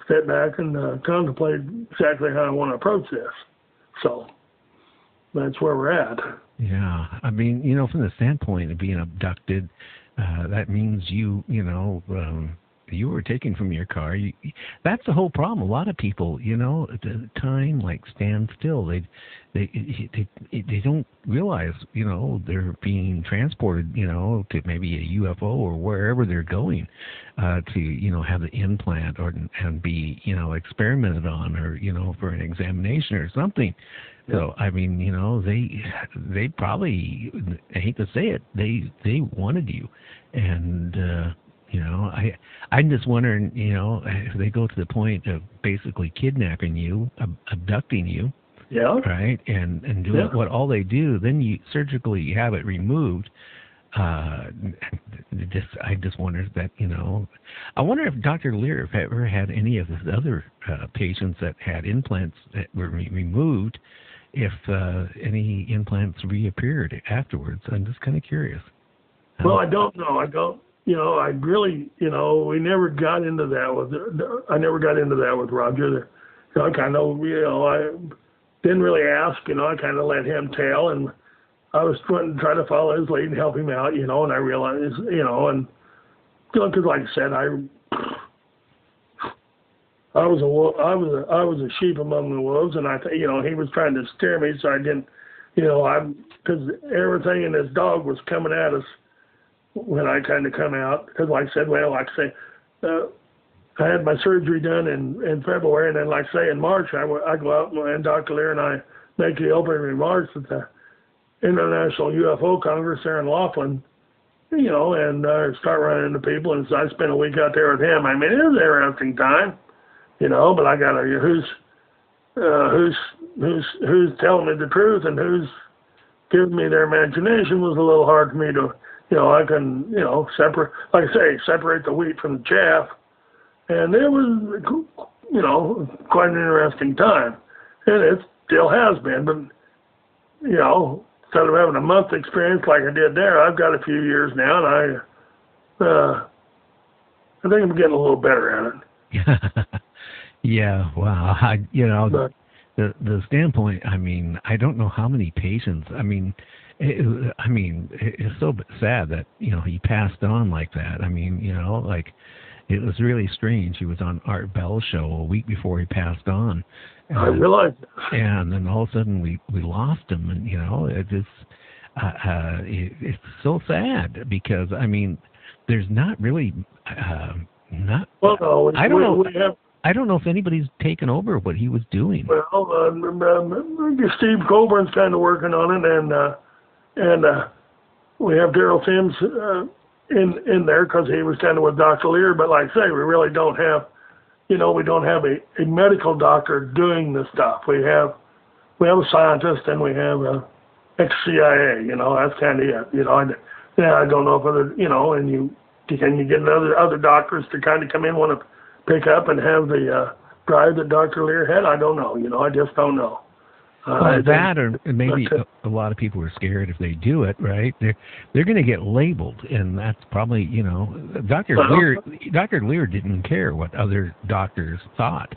sit back and contemplate exactly how I want to approach this. So that's where we're at. Yeah, I mean, from the standpoint of being abducted, that means you were taken from your car. That's the whole problem. A lot of people, at the time, stand still. They don't realize, they're being transported, to maybe a UFO or wherever they're going, to have the implant and be, experimented on, or for an examination or something. So I mean, they probably, I hate to say it, they wanted you, and I'm just wondering, if they go to the point of basically kidnapping you, abducting you, right, and doing what all they do, then you surgically have it removed. I just wonder that, I wonder if Dr. Lear have ever had any of his other patients that had implants that were removed, if any implants reappeared afterwards. I'm just kind of curious. Well, I don't know. I really, we never got into that I never got into that with Roger. I kind of, I didn't really ask, I kind of let him tell, and I was trying to follow his lead and help him out, and I realized, and, because like I said, I was a sheep among the wolves, and he was trying to steer me, so I didn't, because everything in this dog was coming at us when I kind of come out. Because like I said, I had my surgery done in February, and then like I say, in March, I go out and Dr. Lear and I make the opening remarks at the International UFO Congress there in Laughlin, and start running into people, and so I spent a week out there with him. I mean, it was an interesting time. But I got who's telling me the truth and who's giving me their imagination was a little hard for me to, I can, separate, like I say, separate the wheat from the chaff. And it was, quite an interesting time. And it still has been, but, instead of having a month experience like I did there, I've got a few years now, and I think I'm getting a little better at it. Yeah, wow. The standpoint, I mean, I don't know how many patients, it's so sad that, he passed on like that. I mean, it was really strange. He was on Art Bell's show a week before he passed on. I realized. And then all of a sudden we lost him, and, it just, it's so sad because, there's not really, well, no, I don't know if anybody's taken over what he was doing. Well, Steve Colburn's kind of working on it, and we have Daryl Sims in there because he was kind of with Dr. Lear. But like I say, we really don't have, we don't have a medical doctor doing the stuff. We have a scientist, and we have a ex-CIA. That's kind of it. I don't know if other, and can you get other doctors to kind of come in, want to pick up and have the drive that Dr. Lear had? I don't know. I just don't know. That, or maybe a lot of people are scared if they do it, right? They're going to get labeled, and that's probably, Dr. Lear didn't care what other doctors thought.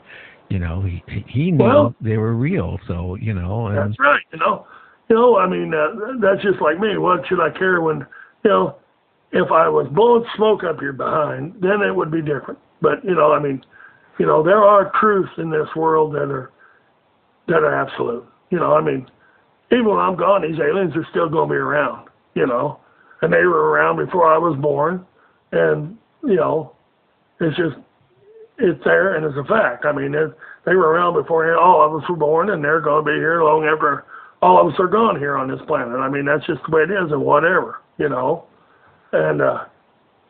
He knew they were real, so, And, that's right. That's just like me. What should I care when, if I was blowing smoke up your behind, then it would be different. But, there are truths in this world that are absolute. Even when I'm gone, these aliens are still going to be around, and they were around before I was born. And, it's there and it's a fact. They were around before all of us were born, and they're going to be here long after all of us are gone here on this planet. That's just the way it is, and whatever, And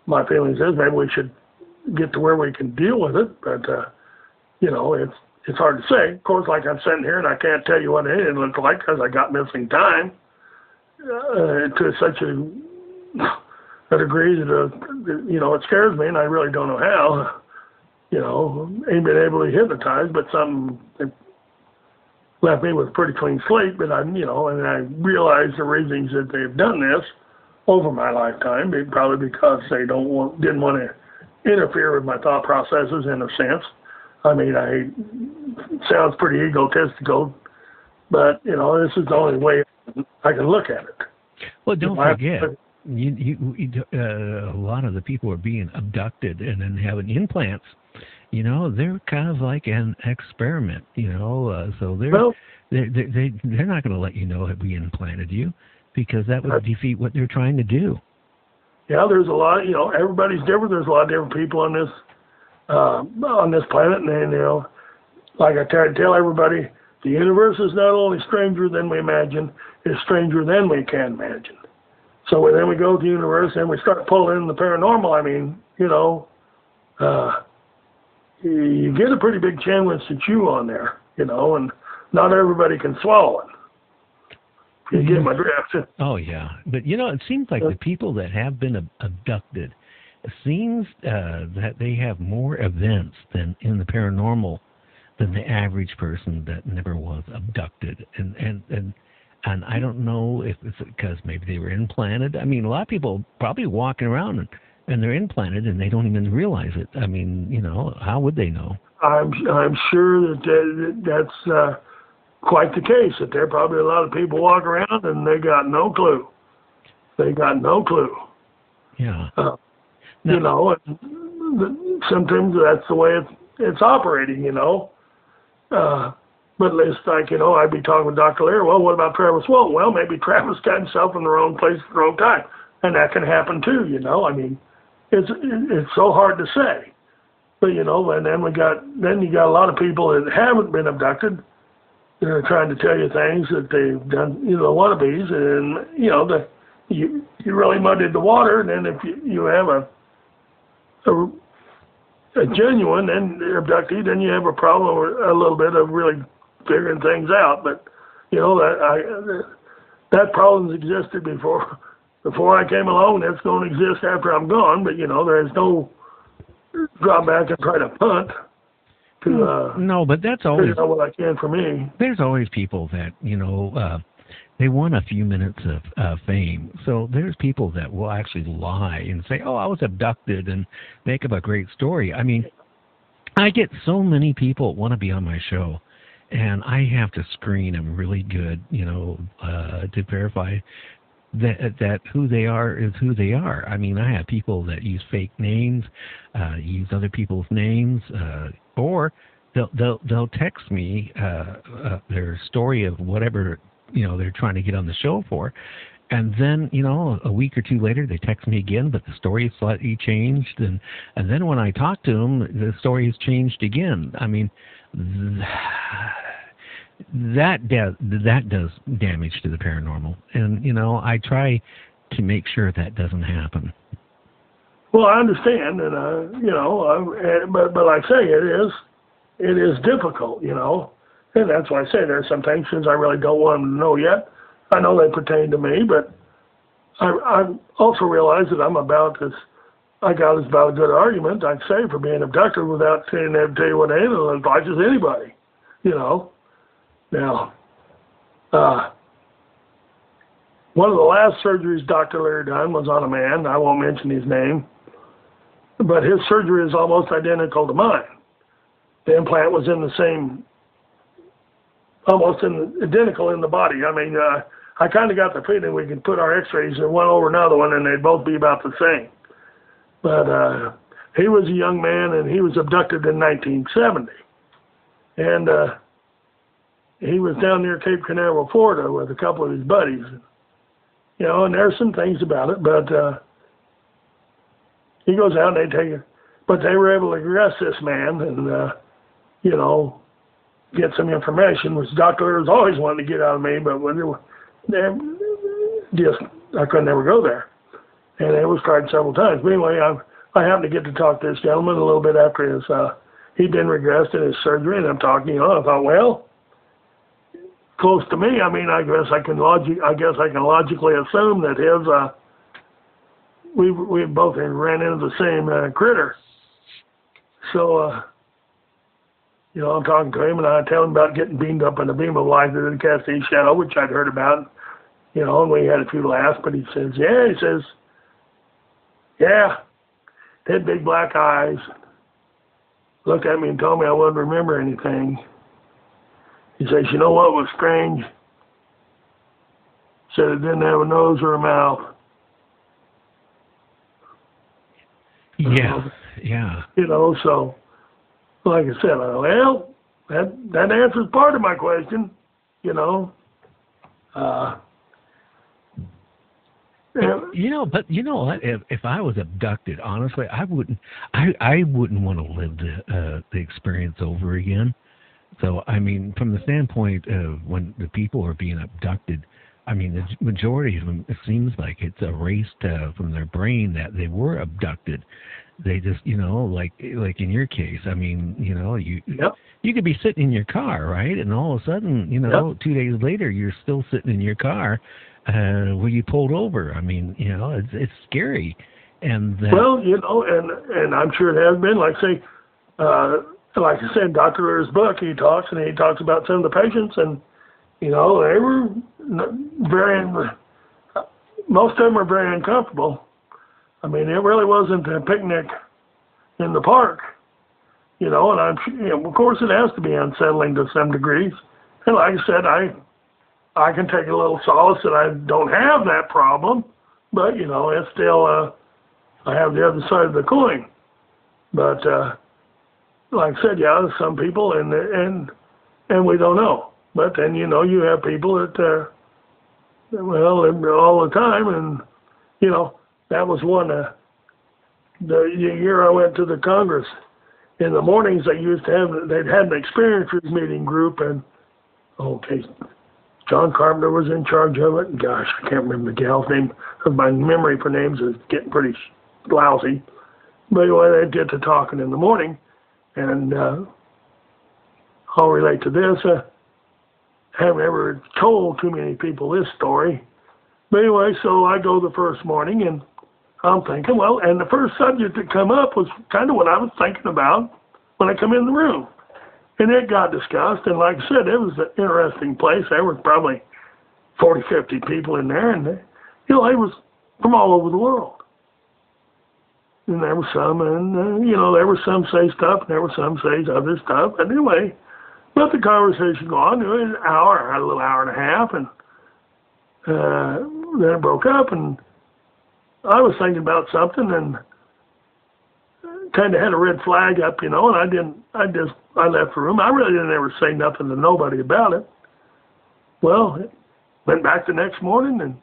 my feelings is maybe we should get to where we can deal with it, but it's hard to say. Of course, like I'm sitting here and I can't tell you what it looked like because I got missing time to such a degree that, it scares me, and I really don't know how. Ain't been able to hypnotize, but something that left me with a pretty clean slate. But and I realize the reasons that they've done this over my lifetime, probably because they didn't want to interfere with my thought processes in a sense. I mean, it sounds pretty egotistical, but this is the only way I can look at it. Well, don't forget, a lot of the people are being abducted and then having implants. They're kind of like an experiment. So they're not going to let you know that we implanted you, because that would defeat what they're trying to do. Yeah, there's a lot. Everybody's different. There's a lot of different people on this planet, and like I try to tell everybody, the universe is not only stranger than we imagine, it's stranger than we can imagine. So then we go to the universe and we start pulling in the paranormal. I mean, you get a pretty big sandwich to chew on there, and not everybody can swallow it. You get my drift. Oh, yeah. But, it seems like the people that have been abducted, it seems that they have more events than in the paranormal than the average person that never was abducted. And I don't know if it's because maybe they were implanted. I mean, a lot of people probably walking around and they're implanted and they don't even realize it. I mean, how would they know? I'm sure that's quite the case, that there are probably a lot of people walk around and they got no clue. Yeah. Sometimes that's the way it's operating, But at least, I'd be talking with Dr. Lear, well, what about Travis Walton? Well, maybe Travis got himself in the wrong place at the wrong time. And that can happen too, I mean, it's so hard to say. But, and then you got a lot of people that haven't been abducted. They're trying to tell you things that they've done, wannabes, and, you really muddied the water, and then if you have a genuine and abductee, then you have a problem with a little bit of really figuring things out. But, that problem's existed before I came along. That's going to exist after I'm gone, but, there's no drop back and try to punt. No, but that's always what I can for me. There's always people that they want a few minutes of fame. So there's people that will actually lie and say, "Oh, I was abducted," and make up a great story. I mean, I get so many people want to be on my show, and I have to screen them really good, to verify that who they are is who they are. I mean, I have people that use fake names, use other people's names, or they'll text me their story of whatever they're trying to get on the show for, and then a week or two later they text me again, but the story is slightly changed, and then when I talk to them, the story has changed again. I mean, that does damage to the paranormal, and I try to make sure that doesn't happen. Well, I understand, and but like I say, it is difficult, and that's why I say there's some things I really don't want them to know yet. I know they pertain to me, but I also realize that I got about a good argument, I'd say, for being abducted without saying that to tell you what I am as much as anybody, Now, one of the last surgeries Dr. Lear done was on a man. I won't mention his name, but his surgery is almost identical to mine. The implant was in the same, identical in the body. I mean, I kind of got the feeling we could put our x-rays one over another one and they'd both be about the same. But he was a young man and he was abducted in 1970. And he was down near Cape Canaveral, Florida with a couple of his buddies. And there's some things about it, but he goes out and they take it. But they were able to arrest this man and, get some information, which Dr. Lear was always wanting to get out of me, but when I could never go there. And it was tried several times. But anyway, I happened to get to talk to this gentleman a little bit after he'd been regressed in his surgery, and I'm talking, I thought, well, close to me. I mean, I guess I can logically assume that we both ran into the same critter. So, I'm talking to him, and I tell him about getting beamed up in a beam of light that didn't cast any shadow, which I'd heard about, and we had a few laughs. But he says, had big black eyes, looked at me and told me I wouldn't remember anything. He says, you know what was strange? Said it didn't have a nose or a mouth. Yeah. So, like I said, well, that answers part of my question, But you know what? If I was abducted, honestly, I wouldn't want to live the experience over again. So, I mean, from the standpoint of when the people are being abducted, I mean, the majority of them, it seems like it's erased from their brain that they were abducted. They just, like in your case, I mean, you could be sitting in your car, right? And all of a sudden, 2 days later, you're still sitting in your car where you pulled over. I mean, it's scary. And and I'm sure it has been. Like I said, Dr. Lear's book, he talks about some of the patients, and they were most of them were very uncomfortable. I mean, it really wasn't a picnic in the park, and of course it has to be unsettling to some degrees. And like I said, I can take a little solace that I don't have that problem, but it's still I have the other side of the coin. But like I said, some people and we don't know. But then you have people that all the time, and that was one. The year I went to the Congress, in the mornings they'd had an experiencers meeting group, and John Carpenter was in charge of it. And gosh, I can't remember the gal's name. My memory for names is getting pretty lousy. But anyway, they did the talking in the morning, and I'll relate to this. I haven't ever told too many people this story. But anyway, so I go the first morning, and I'm thinking, and the first subject that come up was kind of what I was thinking about when I come in the room. And it got discussed, and like I said, it was an interesting place. There were probably 40, 50 people in there, and they was from all over the world. And there were some, and there were some say stuff, and there were some say other stuff. But anyway, let the conversation go on. It was an hour, a little hour and a half, and then it broke up, and I was thinking about something, and kind of had a red flag up, and I left the room. I really didn't ever say nothing to nobody about it. Well, went back the next morning and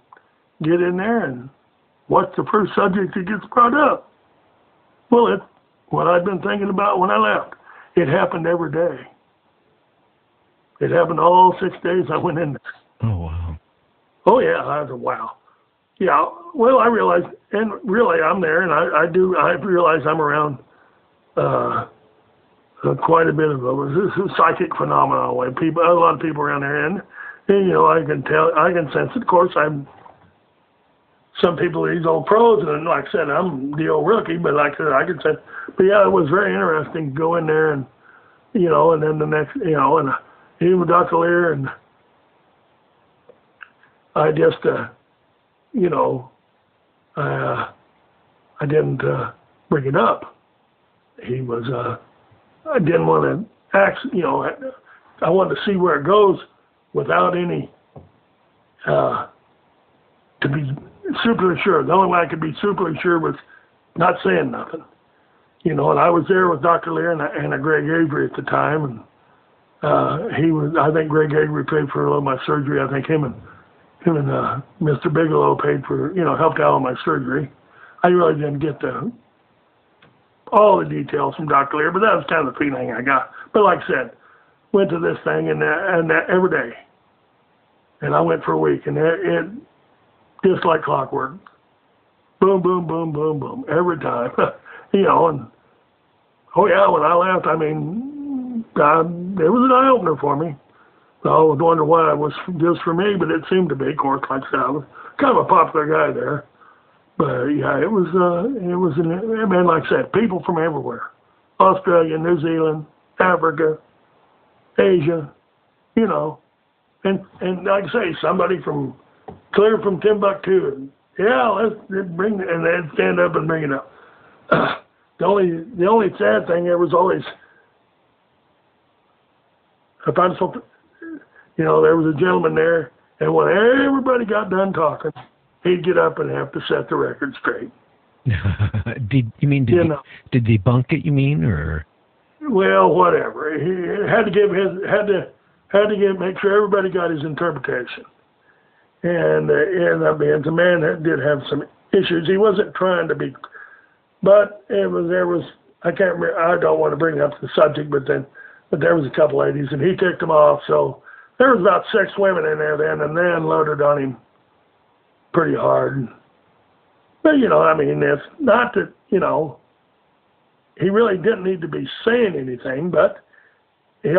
get in there, and what's the first subject that gets brought up? Well, it's what I'd been thinking about when I left. It happened every day. It happened all 6 days I went in there. Oh, wow. Oh, yeah, I said, wow. Yeah, well, I realized, and really I'm there, and I realize I'm around quite a bit of a psychic phenomenon. A lot of people around there, and I can sense it. Of course, some people, these old pros, and like I said, I'm the old rookie, but like I said, I can sense. But yeah, it was very interesting to go in there, and and then the next, and even with Dr. Lear, and I just, I didn't bring it up. He was, I didn't want to act, I wanted to see where it goes without any, to be super sure. The only way I could be super sure was not saying nothing. And I was there with Dr. Lear and Greg Avery at the time, and I think Greg Avery paid for a little of my surgery. I think him and Mr. Bigelow paid for, helped out on my surgery. I really didn't get all the details from Dr. Lear, but that was kind of the feeling I got. But like I said, went to this thing and every day. And I went for a week, and it just like clockwork. Boom, boom, boom, boom, boom, every time. And Oh yeah, when I left, I mean, it was an eye opener for me. I always wondered why it was just for me, but it seemed to be. Of course, like I said, I was kind of a popular guy there. But yeah, it was I mean, like I said, people from everywhere. Australia, New Zealand, Africa, Asia, you know. And like I say, somebody clear from Timbuktu, and yeah, let's bring, and they'd stand up and bring it up. The only sad thing, there was always, if I'm so, you know, there was a gentleman there, and when everybody got done talking, he'd get up and have to set the record straight. Did debunk it? You mean, or? Well, whatever. He had to make sure everybody got his interpretation. And the man that did have some issues. He wasn't trying to be, but there was I can't remember. I don't want to bring up the subject, but there was a couple ladies, and he ticked them off. So there was about 6 women in there then, and they unloaded on him pretty hard. But, you know, I mean, it's not that, you know, he really didn't need to be saying anything, but he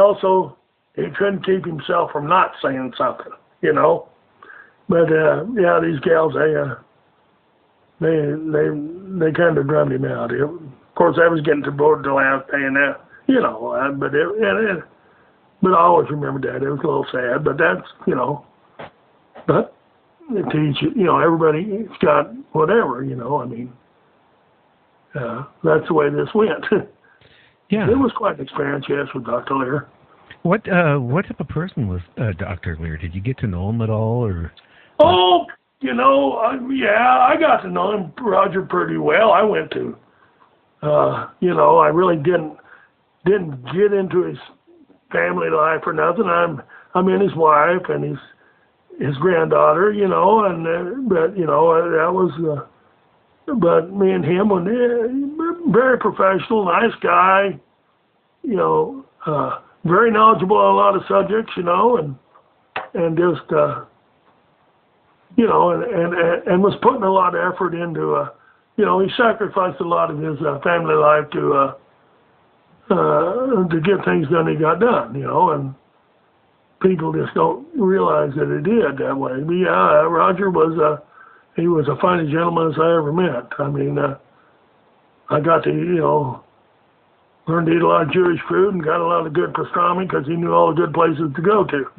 couldn't keep himself from not saying something, you know. But, yeah, these gals, they kind of drummed him out. Of course, I was getting to board the last day, and that, you know, but I always remember that. It was a little sad, but that's, you know, but to each, you know, everybody's got whatever, you know, I mean, that's the way this went. Yeah. It was quite an experience, yes, with Dr. Lear. What type of person was Dr. Lear? Did you get to know him at all, or? Oh, you know, I got to know him, Roger, pretty well. I went to, you know, I really didn't get into his family life or nothing. I'm in his wife and his granddaughter, you know, and but you know that was, but me and him were very professional, nice guy, you know, very knowledgeable on a lot of subjects, you know, and just, you know, and was putting a lot of effort into, you know, he sacrificed a lot of his family life to get things done he got done, you know, and people just don't realize that it did that way. But yeah, Roger he was the finest gentleman as I ever met. I mean, I got to, you know, learn to eat a lot of Jewish food and got a lot of good pastrami because he knew all the good places to go to.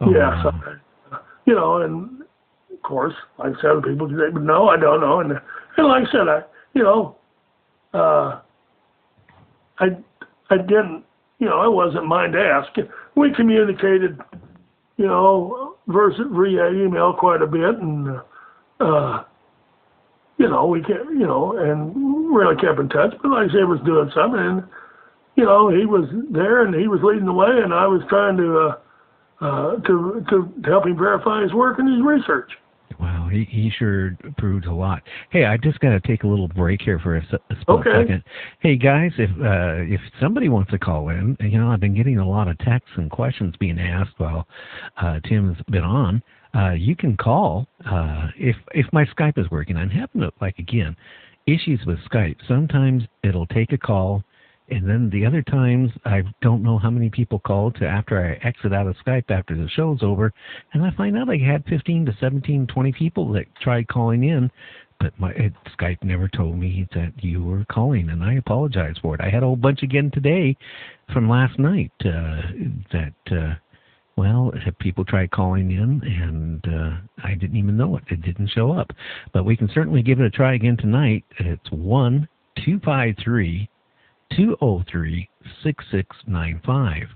Yeah, so, you know, and of course, like I said, other people say, but no, I don't know. And like I said, I didn't, you know, I wasn't mind to ask. We communicated, you know, via email quite a bit, and you know, we kept, you know, and really kept in touch. But like I said, was doing something, and you know, he was there and he was leading the way, and I was trying to help him verify his work and his research. Wow, he sure proved a lot. Hey, I just got to take a little break here for a split second. Hey, guys, if somebody wants to call in, you know, I've been getting a lot of texts and questions being asked while Tim's been on. You can call if my Skype is working. I'm having, again, issues with Skype. Sometimes it'll take a call, and then the other times I don't know how many people called to after I exit out of Skype after the show's over, and I find out I had 15 to 17, 20 people that tried calling in, but Skype never told me that you were calling, and I apologize for it. I had a whole bunch again today from last night people tried calling in, and I didn't even know it. It didn't show up. But we can certainly give it a try again tonight. It's 1-253 203-6695.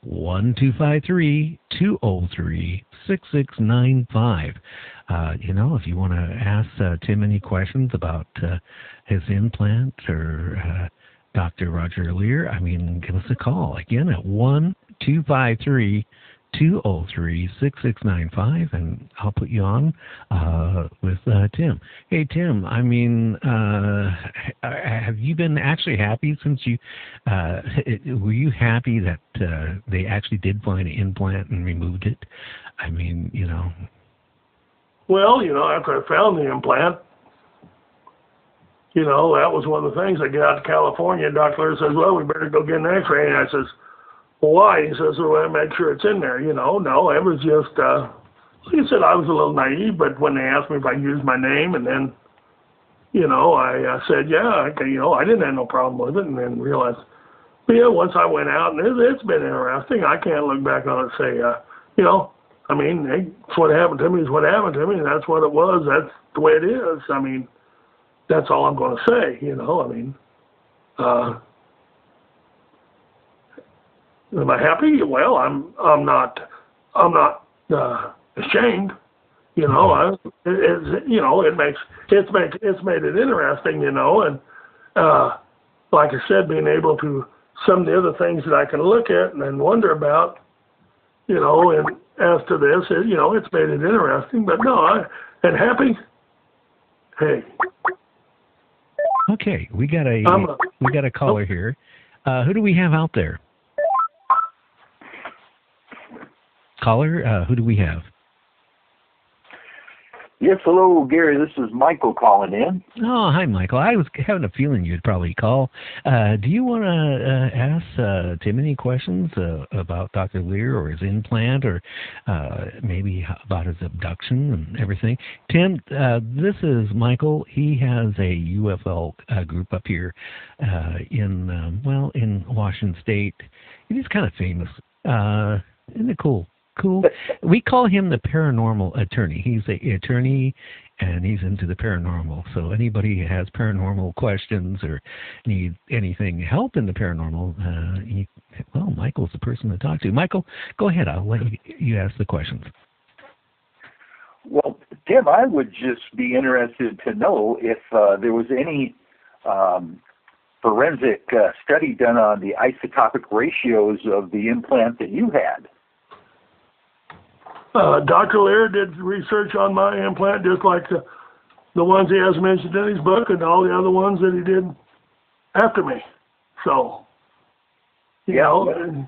1-253-203-6695. You know, if you want to ask Tim any questions about his implant or Dr. Roger Lear, I mean, give us a call. Again, at 1-253-203-6695, and I'll put you on with Tim. Hey, Tim, I mean, have you been actually happy since you, were you happy that they actually did find an implant and removed it? I mean, you know. Well, you know, after I found the implant, you know, that was one of the things. I get out to California, and Dr. Lear says, well, we better go get an x-ray. And I says, well, why? He says, well, I make sure it's in there. You know, no, it was just, like I said, I was a little naive, but when they asked me if I used my name, and then, you know, I said, yeah, you know, I didn't have no problem with it, and then realized, but yeah, once I went out, and it's been interesting. I can't look back on it and say, you know, I mean, hey, what happened to me is what happened to me, and that's what it was. That's the way it is. I mean, that's all I'm going to say, you know. I mean, am I happy? Well, I'm not ashamed. You know, you know, it's made it interesting, you know, and like I said, being able to some of the other things that I can look at and wonder about, you know, and as to this, you know, it's made it interesting. But no, and happy. Hey. Okay, we got a caller here. Who do we have out there? Caller, who do we have? Yes, hello, Gary. This is Michael calling in. Oh, hi, Michael. I was having a feeling you'd probably call. Do you want to ask Tim any questions about Dr. Lear or his implant, or maybe about his abduction and everything? Tim, this is Michael. He has a UFO group up here in Washington State. He's kind of famous. Isn't it cool? Cool. We call him the paranormal attorney. He's the attorney, and he's into the paranormal. So anybody who has paranormal questions or need anything help in the paranormal, Michael's the person to talk to. Michael, go ahead. I'll let you ask the questions. Well, Tim, I would just be interested to know if there was any forensic study done on the isotopic ratios of the implant that you had. Dr. Lear did research on my implant, just like the ones he has mentioned in his book and all the other ones that he did after me. So, you know,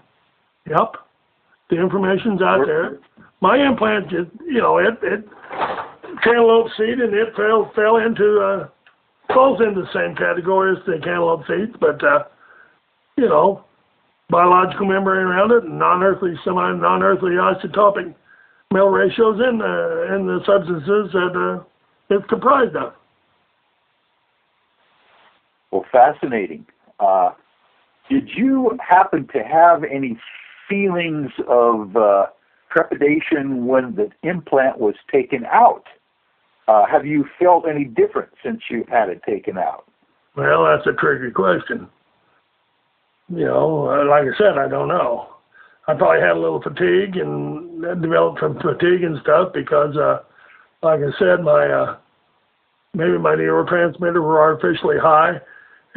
yep, the information's out there. My implant just, you know, it cantaloupe seed, and it fell into, falls into the same category as the cantaloupe seeds, but, you know, biological membrane around it, and non-earthly, semi-non-earthly isotopic mel ratios in the substances that it's comprised of. Well, fascinating. Did you happen to have any feelings of trepidation when the implant was taken out? Have you felt any different since you had it taken out? Well, that's a tricky question. You know, like I said, I don't know. I probably had a little fatigue and developed some fatigue and stuff because, like I said, maybe my neurotransmitters were artificially high.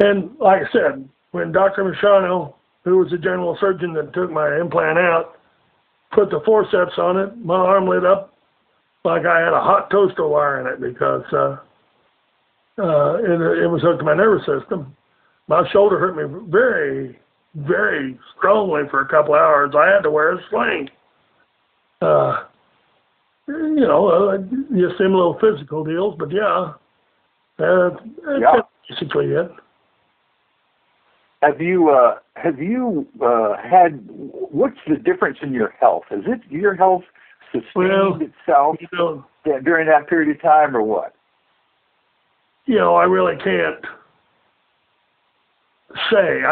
And like I said, when Dr. Machado, who was the general surgeon that took my implant out, put the forceps on it, my arm lit up like I had a hot toaster wire in it because it was hooked to my nervous system. My shoulder hurt me very, very strongly for a couple hours. I had to wear a sling. You know, just some little physical deals, but that's basically it. Have you had, what's the difference in your health? Is it your health sustained itself during that period of time, or what? You know, I really can't say,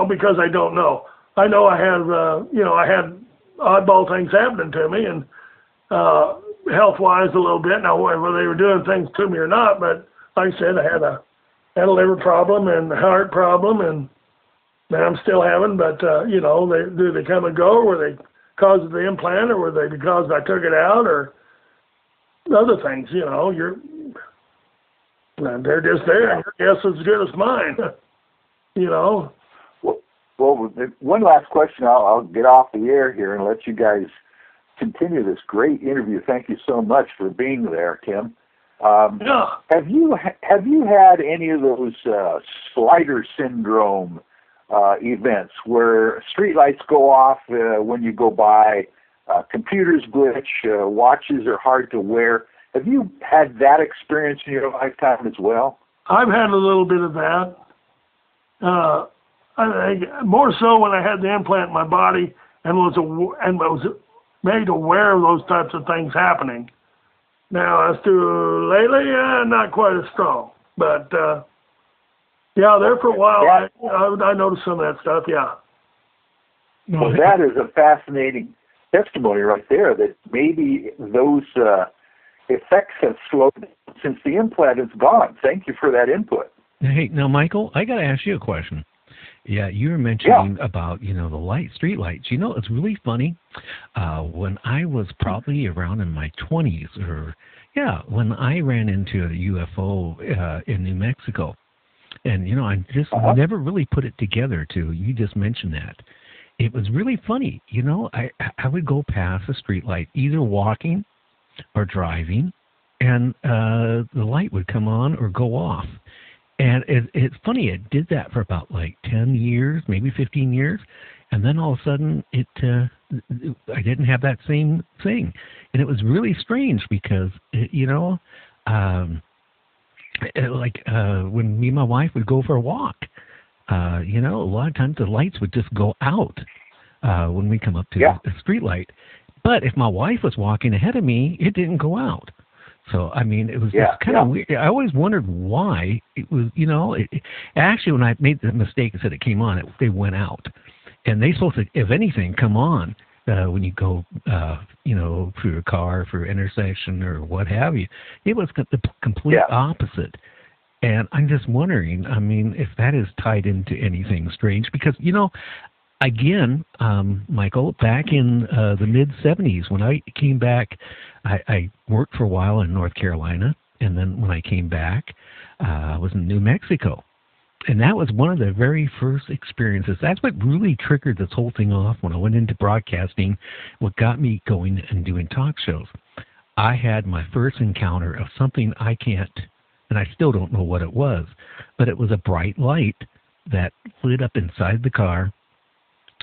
because I don't know. I know I have, I had oddball things happening to me, and health-wise a little bit. Now, whether they were doing things to me or not, but like I said, I had a liver problem and a heart problem, and that I'm still having. But do they come and go? Or were they because of the implant, or were they because I took it out, or other things? You know, they're just there. And your guess is as good as mine. You know. Well, one last question. I'll get off the air here and let you guys continue this great interview. Thank you so much for being there, Tim. Have you had any of those slider syndrome events where streetlights go off when you go by, computers glitch, watches are hard to wear? Have you had that experience in your lifetime as well? I've had a little bit of that. I think more so when I had the implant in my body and was made aware of those types of things happening. Now, as to lately, not quite as strong. But, yeah, there for a while, I noticed some of that stuff, yeah. Well, that is a fascinating testimony right there, that maybe those effects have slowed down since the implant is gone. Thank you for that input. Hey, now, Michael, I got to ask you a question. Yeah, you were mentioning about, the street lights. It's really funny. When I was probably around in my 20s, when I ran into a UFO in New Mexico, and, I just never really put it together you just mentioned that. It was really funny. I would go past a street light, either walking or driving, and the light would come on or go off. And it's funny, it did that for about 10 years, maybe 15 years, and then all of a sudden I didn't have that same thing. And it was really strange because, when me and my wife would go for a walk, a lot of times the lights would just go out when we come up to the street light. But if my wife was walking ahead of me, it didn't go out. So, it was just kind of weird. I always wondered why it was, actually, when I made the mistake and said it came on, they went out. And they supposed to, if anything, come on when you go, through a car, through an intersection or what have you. It was the complete opposite. And I'm just wondering, if that is tied into anything strange. Because, again, Michael, back in the mid-'70s, when I came back, I worked for a while in North Carolina, and then when I came back, I was in New Mexico. And that was one of the very first experiences. That's what really triggered this whole thing off when I went into broadcasting, what got me going and doing talk shows. I had my first encounter of something I can't, and I still don't know what it was, but it was a bright light that lit up inside the car.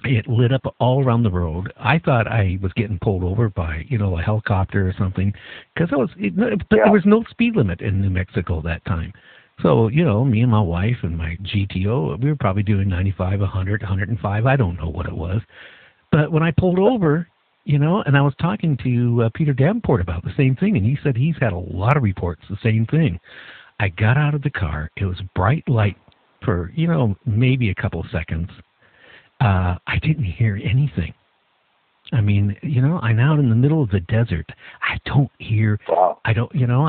It lit up all around the road. I thought I was getting pulled over by, a helicopter or something, because there was no speed limit in New Mexico that time. So, me and my wife and my GTO, we were probably doing 95, 100, 105. I don't know what it was. But when I pulled over, and I was talking to Peter Davenport about the same thing, and he said he's had a lot of reports, the same thing. I got out of the car. It was bright light for, maybe a couple of seconds. I didn't hear anything. I'm out in the middle of the desert. I don't hear. Wow. I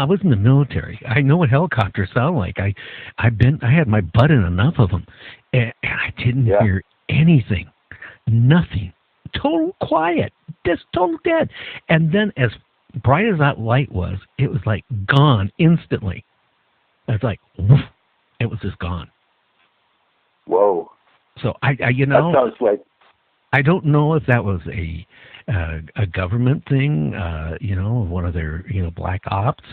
was in the military. I know what helicopters sound like. I had my butt in enough of them, and I didn't hear anything. Nothing. Total quiet. Just total dead. And then, as bright as that light was, it was gone instantly. It was woof, it was just gone. Whoa. So I that sounds like. I don't know if that was a government thing, one of their black ops,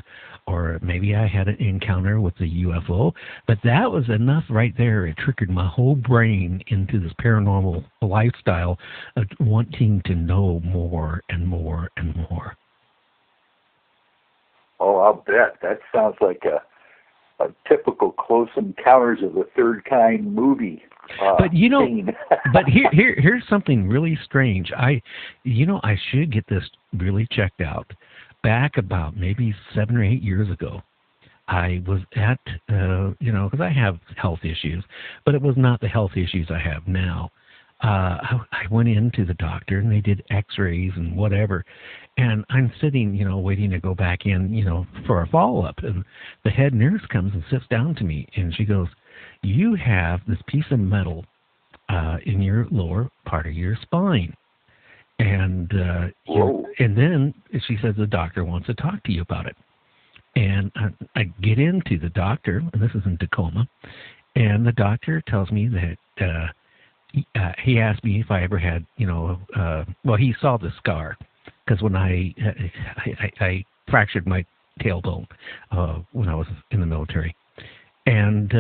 or maybe I had an encounter with the UFO. But that was enough right there. It triggered my whole brain into this paranormal lifestyle of wanting to know more and more and more. Oh, I'll bet. That sounds like a typical Close Encounters of the Third Kind movie. But but here's something really strange. I should get this really checked out. Back about maybe 7 or 8 years ago, I was at because I have health issues, but it was not the health issues I have now. I went into the doctor and they did X-rays and whatever, and I'm sitting, waiting to go back in, for a follow-up, and the head nurse comes and sits down to me, and she goes, "You have this piece of metal in your lower part of your spine," and and then she says the doctor wants to talk to you about it, and I get into the doctor, and this is in Tacoma, and the doctor tells me that. He asked me if I ever had, he saw the scar, because when I fractured my tailbone when I was in the military, and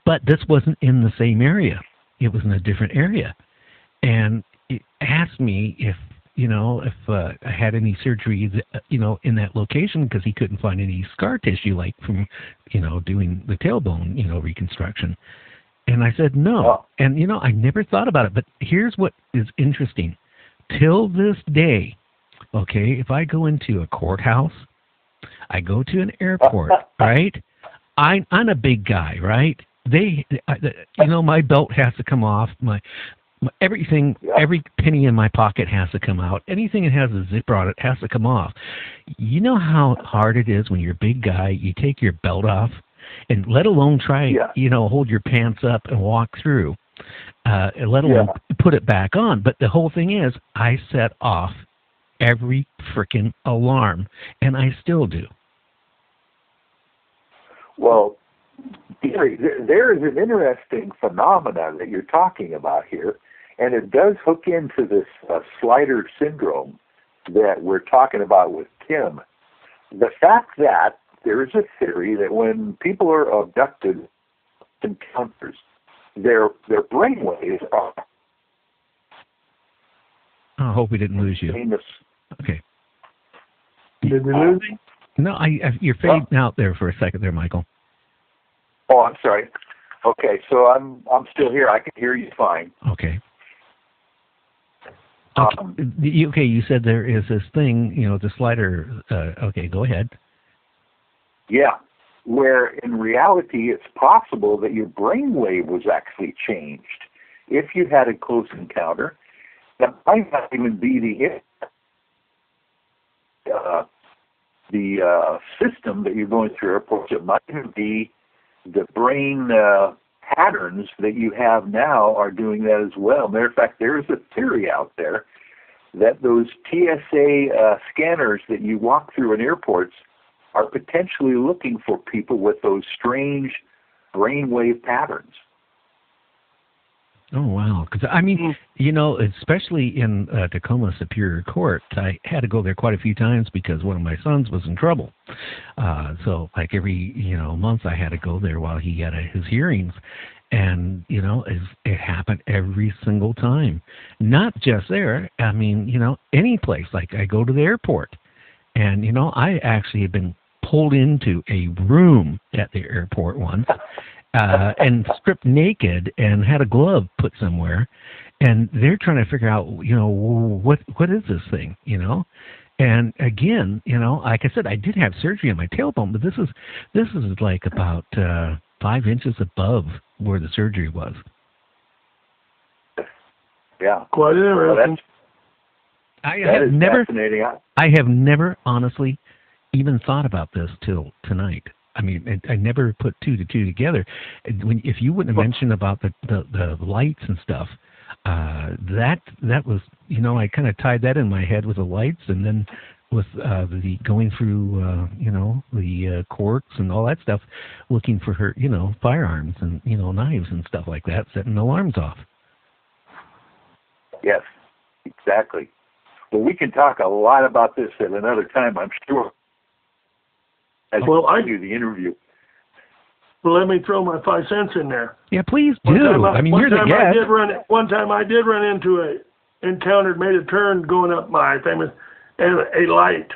but this wasn't in the same area; it was in a different area, and it asked me if if I had any surgery, in that location, because he couldn't find any scar tissue, like from, doing the tailbone, reconstruction. And I said no. Oh. And, I never thought about it. But here's what is interesting. Till this day, okay, if I go into a courthouse, I go to an airport, right? I'm a big guy, right? My belt has to come off. My everything, every penny in my pocket has to come out. Anything that has a zipper on it has to come off. You know how hard it is when you're a big guy, you take your belt off, and let alone try, hold your pants up and walk through, and let alone put it back on. But the whole thing is, I set off every frickin' alarm, and I still do. Well, Gary, there is an interesting phenomenon that you're talking about here, and it does hook into this slider syndrome that we're talking about with Tim. The fact that there is a theory that when people are abducted encounters, their brainwaves are... I hope we didn't lose you. Famous. Okay. Did we lose him? No, you're fading out there for a second there, Michael. Oh, I'm sorry. Okay, so I'm still here. I can hear you fine. Okay. Okay, you said there is this thing, the slider. Okay, go ahead. Yeah, where in reality it's possible that your brainwave was actually changed if you had a close encounter. That might not even be the system that you're going through airports. It might even be the brain patterns that you have now are doing that as well. Matter of fact, there is a theory out there that those TSA scanners that you walk through in airports are potentially looking for people with those strange brainwave patterns. Oh, wow. Because, especially in Tacoma Superior Court, I had to go there quite a few times because one of my sons was in trouble. So, like every, month I had to go there while he had his hearings. And, it happened every single time. Not just there. I mean, any place. Like I go to the airport. And, I actually have been pulled into a room at the airport once. And stripped naked and had a glove put somewhere, and they're trying to figure out, what is this thing, And again, like I said, I did have surgery on my tailbone, but this is like about 5 inches above where the surgery was. Yeah, quite interesting. I have never honestly even thought about this till tonight. I mean, I never put two to two together. If you wouldn't have mentioned about the lights and stuff, that was, I kind of tied that in my head with the lights, and then with the going through, the courts and all that stuff, looking for her, firearms and knives and stuff like that, setting alarms off. Yes, exactly. Well, we can talk a lot about this at another time, I'm sure. I do the interview. Well, let me throw my 5 cents in there. Yeah, please do. You're the guest. One time I did run into made a turn going up my famous, and a light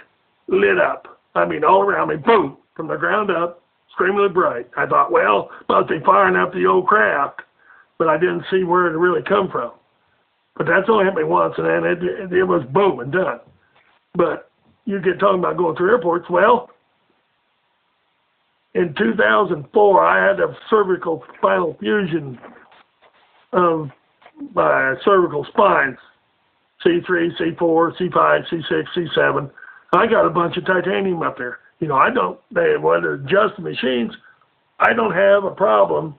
lit up. I mean, all around me, boom, from the ground up, extremely bright. I thought, well, must be firing up the old craft, but I didn't see where it really come from. But that's only happened me once, and then it was boom and done. But you get talking about going through airports, well, in 2004, I had a cervical spinal fusion of my cervical spines, C3, C4, C5, C6, C7. I got a bunch of titanium up there. They want to adjust the machines. I don't have a problem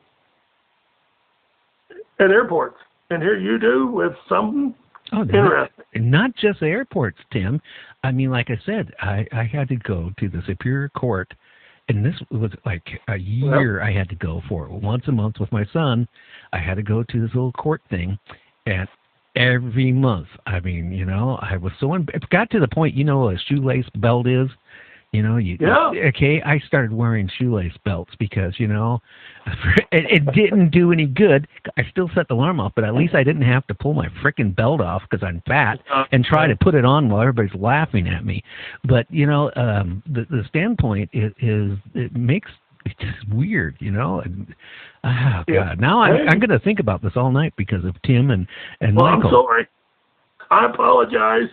at airports. And here you do with something interesting. Not just airports, Tim. I mean, like I said, I had to go to the Superior Court. And this was like a year I had to go for. Once a month with my son, I had to go to this little court thing. And every month, I mean, I was so... It got to the point, a shoelace belt is, You know, okay, I started wearing shoelace belts because, you know, it didn't do any good. I still set the alarm off, but at least I didn't have to pull my frickin' belt off because I'm fat and try to put it on while everybody's laughing at me. But, you know, the standpoint is it makes it's just weird, you know. Oh, God. Now I'm going to think about this all night because of Tim and Michael. I'm sorry. I apologize.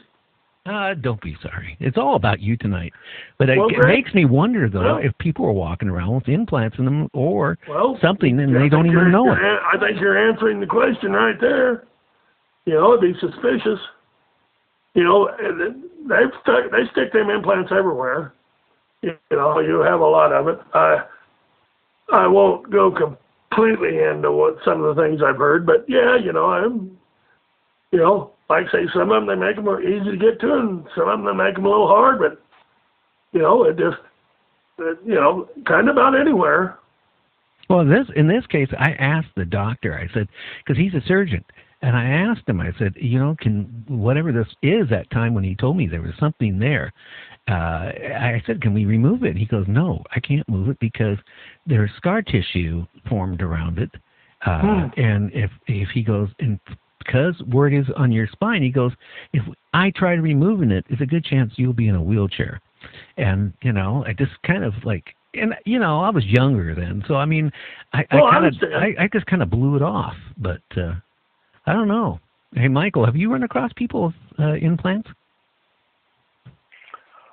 Don't be sorry. It's all about you tonight. But it makes me wonder, though, if people are walking around with implants in them or something and they don't even know it. I think you're answering the question right there. You know, it'd be suspicious. You know, they stick them implants everywhere. You know, you have a lot of it. I won't go completely into what some of the things I've heard, but yeah, you know, like I say, some of them, they make them easy to get to, and some of them, they make them a little hard, but, you know, you know, kind of about anywhere. Well, in this case, I asked the doctor, I said, because he's a surgeon, and I asked him, I said, you know, can whatever this is that time when he told me there was something there, I said, can we remove it? He goes, no, I can't move it because there's scar tissue formed around it. And if he goes, and because where it is on your spine, he goes, if I try removing it, it's a good chance you'll be in a wheelchair. And, you know, I just kind of like, and, you know, I was younger then. So, I mean, I just kind of blew it off. But I don't know. Hey, Michael, have you run across people with implants?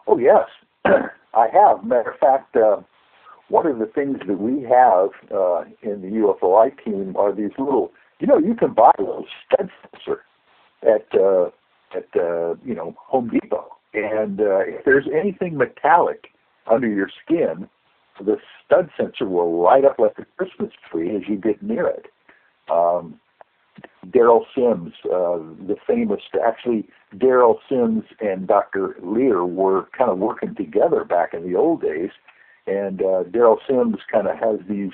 Oh, yes, I have. Matter of fact, one of the things that we have in the UFOI team are these little, you know, you can buy a little stud sensor at you know, Home Depot. And if there's anything metallic under your skin, the stud sensor will light up like a Christmas tree as you get near it. Daryl Sims, the famous, actually, Daryl Sims and Dr. Lear were kind of working together back in the old days, and Daryl Sims kind of has these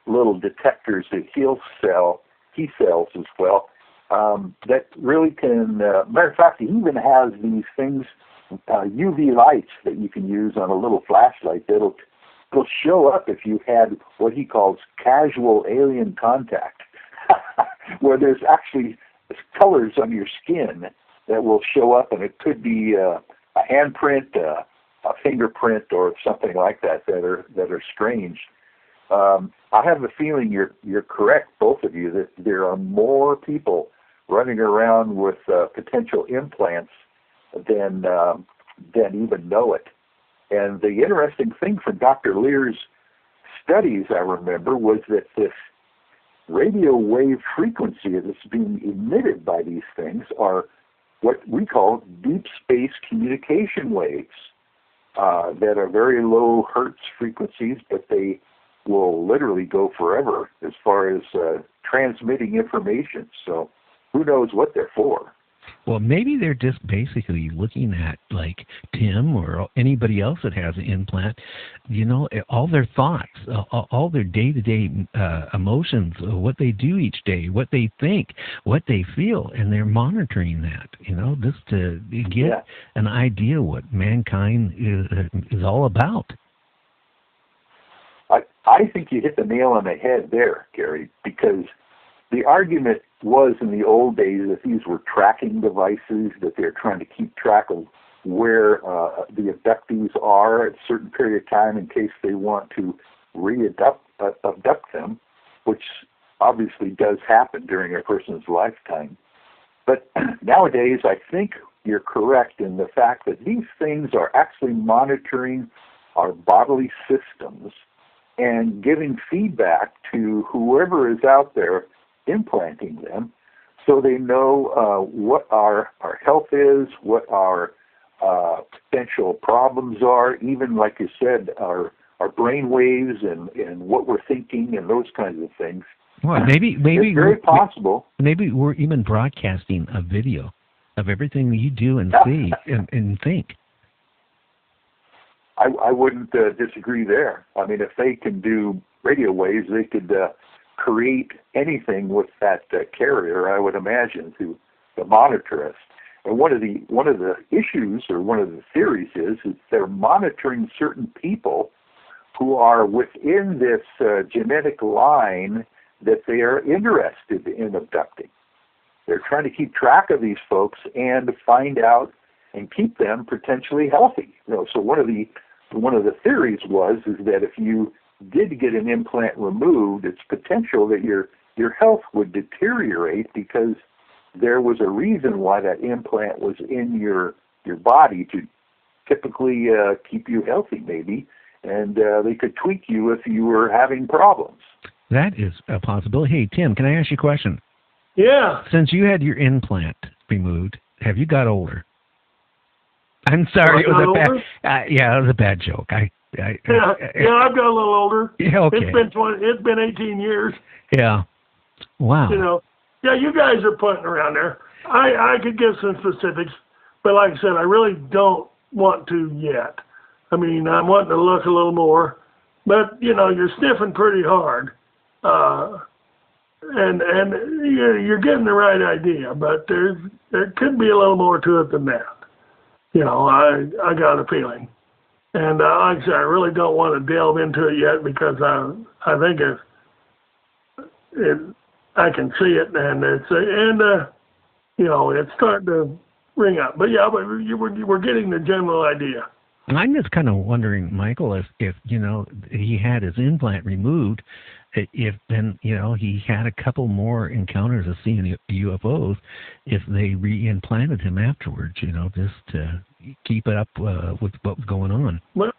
little detectors that he sells as well, that really can, matter of fact, he even has these things, UV lights that you can use on a little flashlight that'll show up if you had what he calls casual alien contact. Where there's actually colors on your skin that will show up, and it could be a handprint, a fingerprint, or something like that are strange. I have a feeling you're correct, both of you, that there are more people running around with potential implants than even know it. And the interesting thing from Dr. Lear's studies, I remember, was that this radio wave frequency that's being emitted by these things are what we call deep space communication waves that are very low hertz frequencies, but they will literally go forever as far as transmitting information. So who knows what they're for? Well, maybe they're just basically looking at, like, Tim or anybody else that has an implant, you know, all their thoughts, all their day-to-day emotions, what they do each day, what they think, what they feel, and they're monitoring that, you know, just to get an idea what mankind is all about. I think you hit the nail on the head there, Gary, because the argument was in the old days that these were tracking devices, that they're trying to keep track of where the abductees are at a certain period of time in case they want to abduct them, which obviously does happen during a person's lifetime. But nowadays, I think you're correct in the fact that these things are actually monitoring our bodily systems and giving feedback to whoever is out there implanting them, so they know what our health is, what our potential problems are, even, like you said, our brain waves and what we're thinking and those kinds of things. Well, maybe it's very possible. Maybe we're even broadcasting a video of everything you do and see and think. I wouldn't disagree there. I mean, if they can do radio waves, they could create anything with that carrier, I would imagine, to monitor us. And one of the issues, or one of the theories, is they're monitoring certain people who are within this genetic line that they are interested in abducting. They're trying to keep track of these folks and find out and keep them potentially healthy. So one of the theories is that if you did get an implant removed, it's potential that your health would deteriorate because there was a reason why that implant was in your body, to typically keep you healthy, maybe, and they could tweak you if you were having problems. That is a possibility. Hey, Tim, can I ask you a question? Yeah. Since you had your implant removed, have you got older? I'm sorry, it was a bad. It was a bad joke. I've got a little older. Yeah, okay. It's been 18 years. Yeah. Wow. You guys are punting around there. I could give some specifics, but like I said, I really don't want to yet. I mean, I'm wanting to look a little more, but you're sniffing pretty hard, and you're getting the right idea, but there could be a little more to it than that. I got a feeling, and like I said, I really don't want to delve into it yet because I think I can see it, and it's starting to ring up. But we're getting the general idea. I'm just kind of wondering, Michael, if he had his implant removed, if then he had a couple more encounters of seeing UFOs, if they reimplanted him afterwards, just to keep it up with what was going on. Well,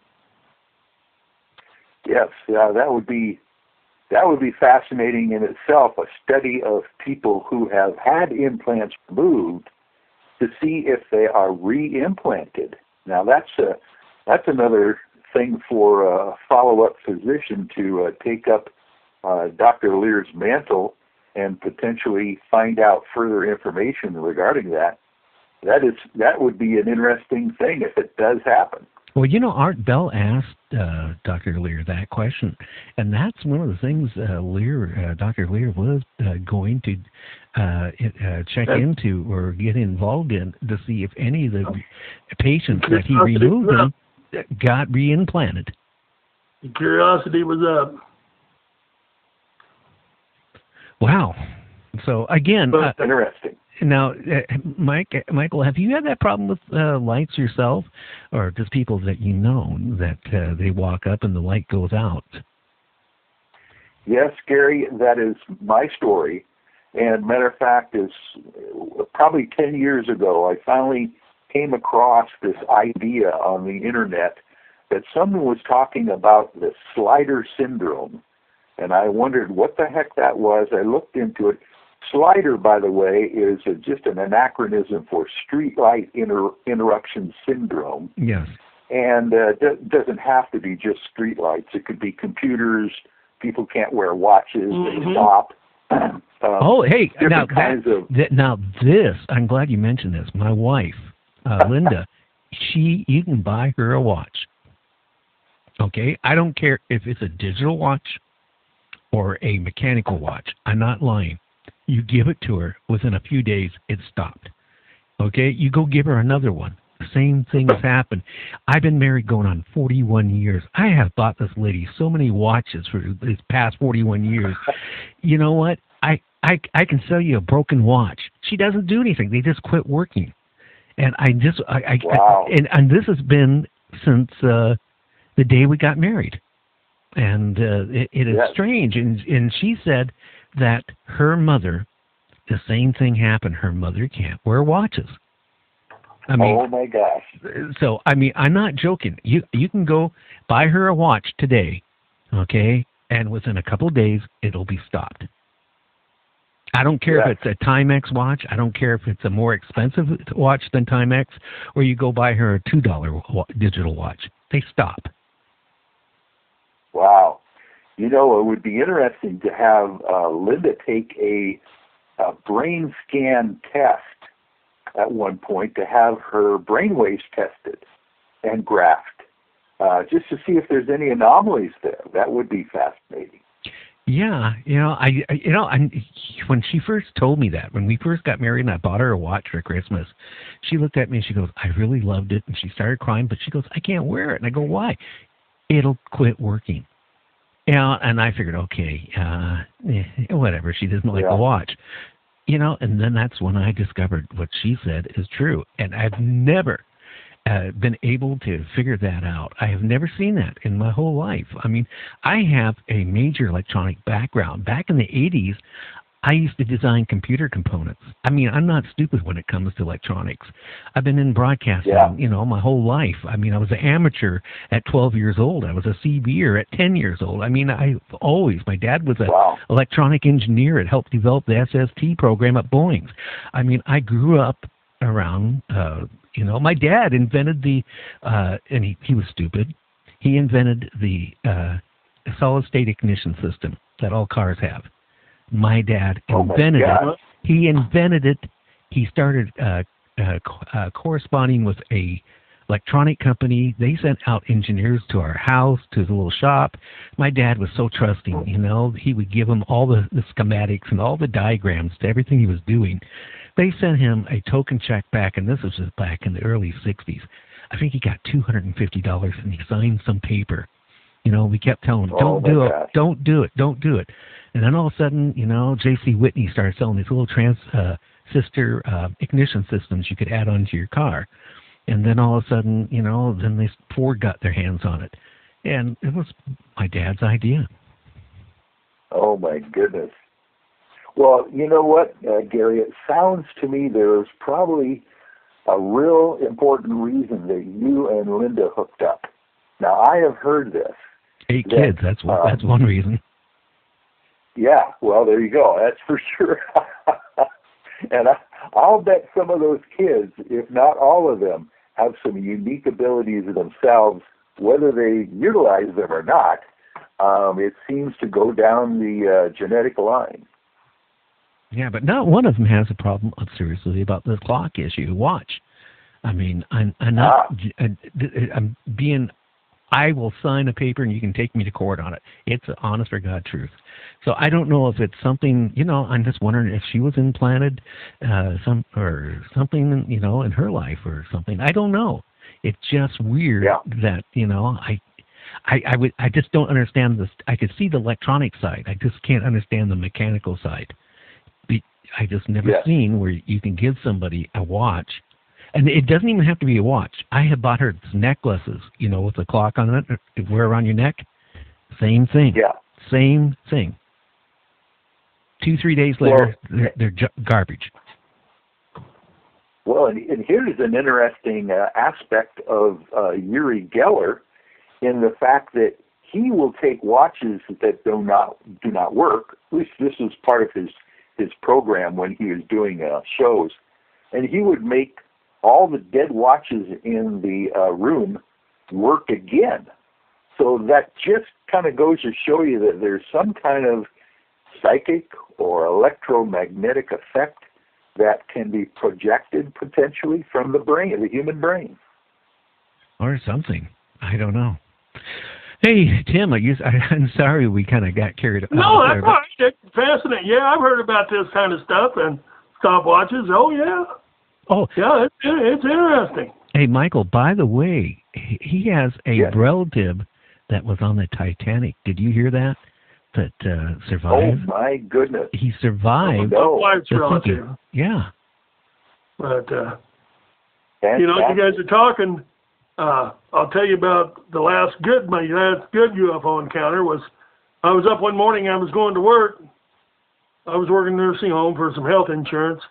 yes, that would be fascinating in itself, a study of people who have had implants removed to see if they are reimplanted. Now that's another thing for a follow-up physician to take up Dr. Lear's mantle and potentially find out further information regarding that. That would be an interesting thing if it does happen. Well, Art Bell asked Dr. Lear that question, and that's one of the things Dr. Lear was going to check into or get involved in to see if any of the patients that he removed them got reimplanted. The curiosity was up. Wow. So again, interesting. Now, Michael, have you had that problem with lights yourself, or just people that that they walk up and the light goes out? Yes, Gary, that is my story. And matter of fact, is probably 10 years ago, I finally came across this idea on the internet that someone was talking about the slider syndrome. And I wondered what the heck that was. I looked into it. Slider, by the way, is just an anachronism for streetlight interruption syndrome. Yes. And it doesn't have to be just streetlights. It could be computers. People can't wear watches. Mm-hmm. They stop. Hey, now this, I'm glad you mentioned this. My wife, Linda, you can buy her a watch. Okay? I don't care if it's a digital watch or a mechanical watch. I'm not lying. You give it to her, within a few days, it stopped. Okay? You go give her another one. The same thing has happened. I've been married going on 41 years. I have bought this lady so many watches for these past 41 years. You know what? I can sell you a broken watch. She doesn't do anything. They just quit working. And Wow. And this has been since the day we got married. And it is strange. And she said that her mother, the same thing happened. Her mother can't wear watches. I mean, oh my gosh. So, I mean, I'm not joking. You can go buy her a watch today, okay, and within a couple of days, it'll be stopped. I don't care if it's a Timex watch. I don't care if it's a more expensive watch than Timex, or you go buy her a $2 digital watch. They stop. Wow. You know, it would be interesting to have Linda take a brain scan test at one point to have her brainwaves tested and graphed, just to see if there's any anomalies there. That would be fascinating. Yeah, when she first told me that, when we first got married and I bought her a watch for Christmas, she looked at me and she goes, I really loved it. And she started crying, but she goes, I can't wear it. And I go, why? It'll quit working. And I figured, okay, whatever. She doesn't like the watch. And then that's when I discovered what she said is true. And I've never been able to figure that out. I have never seen that in my whole life. I mean, I have a major electronic background. Back in the 80s, I used to design computer components. I mean, I'm not stupid when it comes to electronics. I've been in broadcasting, my whole life. I mean, I was an amateur at 12 years old. I was a CB'er at 10 years old. I mean, my dad was an electronic engineer. It helped develop the SST program at Boeing's. I mean, I grew up around, my dad invented and he was stupid. He invented the solid state ignition system that all cars have. My dad invented it. He invented it. He started corresponding with a electronic company. They sent out engineers to our house, to the little shop. My dad was so trusting, He would give them all the schematics and all the diagrams to everything he was doing. They sent him a token check back, and this was just back in the early 60s. I think he got $250, and he signed some paper. We kept telling him, don't do it. And then all of a sudden, J.C. Whitney started selling these little transistor ignition systems you could add onto your car. And then all of a sudden, then Ford got their hands on it. And it was my dad's idea. Oh, my goodness. Well, you know what, Gary, it sounds to me there's probably a real important reason that you and Linda hooked up. Now, I have heard this. 8 kids, that's one reason. Yeah, well, there you go. That's for sure. And I'll bet some of those kids, if not all of them, have some unique abilities themselves, whether they utilize them or not. It seems to go down the genetic line. Yeah, but not one of them has a problem, seriously, about the clock issue. Watch. I mean, I will sign a paper and you can take me to court on it. It's an honest for God truth. So I don't know if it's something, I'm just wondering if she was implanted something, in her life or something. I don't know. It's just weird that, I just don't understand this. I could see the electronic side. I just can't understand the mechanical side. I just never seen where you can give somebody a watch. And it doesn't even have to be a watch. I have bought her necklaces, with a clock on it, wear around your neck. Same thing. Yeah. Same thing. 2-3 days later, they're garbage. Well, and here's an interesting aspect of Uri Geller in the fact that he will take watches that do not work. At least this is part of his program when he was doing shows, and he would make all the dead watches in the room work again. So that just kind of goes to show you that there's some kind of psychic or electromagnetic effect that can be projected potentially from the brain, the human brain. Or something. I don't know. Hey, Tim, I'm sorry we kind of got carried away. No, that's all right. It's fascinating. Yeah, I've heard about this kind of stuff and stopwatches. Oh, yeah. Oh. Yeah, it's interesting. Hey, Michael, by the way, he has a relative that was on the Titanic. Did you hear that? That survived? Oh, my goodness. He survived. Oh, my wife's relative. Yeah. But, you guys are talking. I'll tell you about my last good UFO encounter was, I was up one morning, I was going to work. I was working in a nursing home for some health insurance.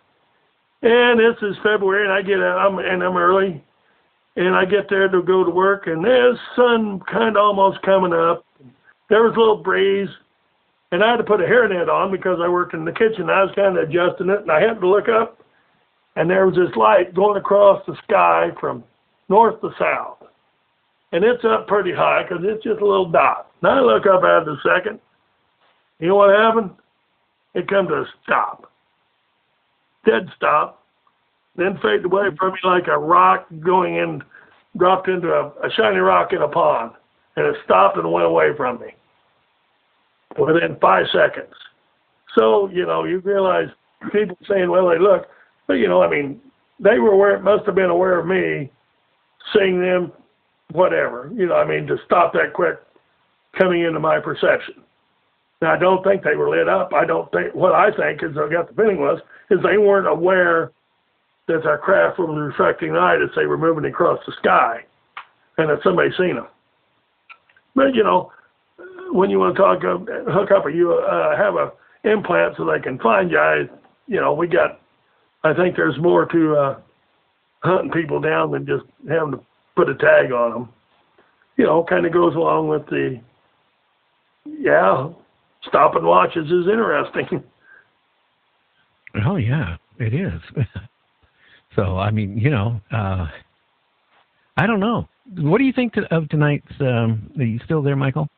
And this is February, and I'm early. And I get there to go to work, and there's sun kind of almost coming up. There was a little breeze, and I had to put a hairnet on because I worked in the kitchen. I was kind of adjusting it, and I happened to look up, and there was this light going across the sky from north to south. And it's up pretty high because it's just a little dot. Now I look up after a second. You know what happened? It come to a stop. Dead stop. Then faded away from me like a rock dropped into a shiny rock in a pond. And it stopped and went away from me. within 5 seconds. So, you realize people saying, well, they look, but, they were aware, must have been aware of me, seeing them, whatever, to stop that quick coming into my perception. Now, I don't think they were lit up. What I think is, I got the feeling was, is they weren't aware that their craft was reflecting light as they were moving across the sky, and that somebody seen them. But, when you want to hook up have a implant so they can find you, I think there's more to hunting people down than just having to put a tag on them. Kind of goes along with stop and watches is interesting. Oh, yeah, it is. So, I don't know. What do you think of tonight's, are you still there, Michael?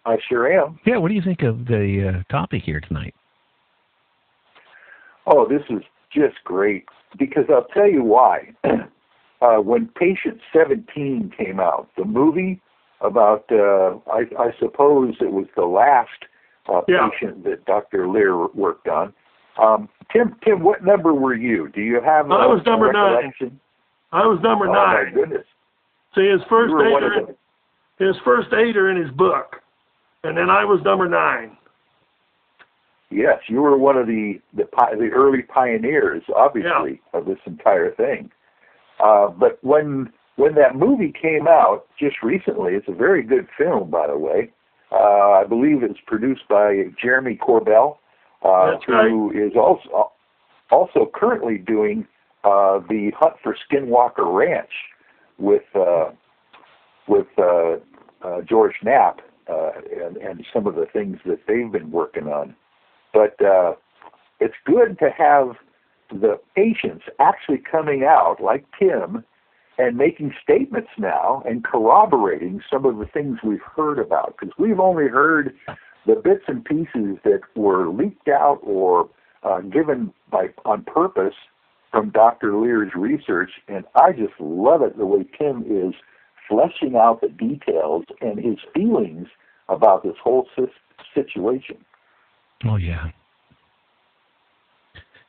I sure am. Yeah, what do you think of the topic here tonight? Oh, this is just great, because I'll tell you why. When Patient 17 came out, the movie about, I suppose it was the last patient that Dr. Lear worked on. Tim, what number were you? Do you have I was number 9. I was number 9. Oh, my goodness. See, his first 8 are in his book, and then I was number 9. Yes, you were one of the early pioneers, obviously, of this entire thing. But when that movie came out just recently, it's a very good film, by the way. I believe it's produced by Jeremy Corbell, who is also currently doing the Hunt for Skinwalker Ranch with George Knapp and some of the things that they've been working on. But it's good to have the patients actually coming out, like Tim, and making statements now and corroborating some of the things we've heard about. Because we've only heard the bits and pieces that were leaked out or given on purpose from Dr. Lear's research, and I just love it the way Tim is fleshing out the details and his feelings about this whole situation. Oh, yeah.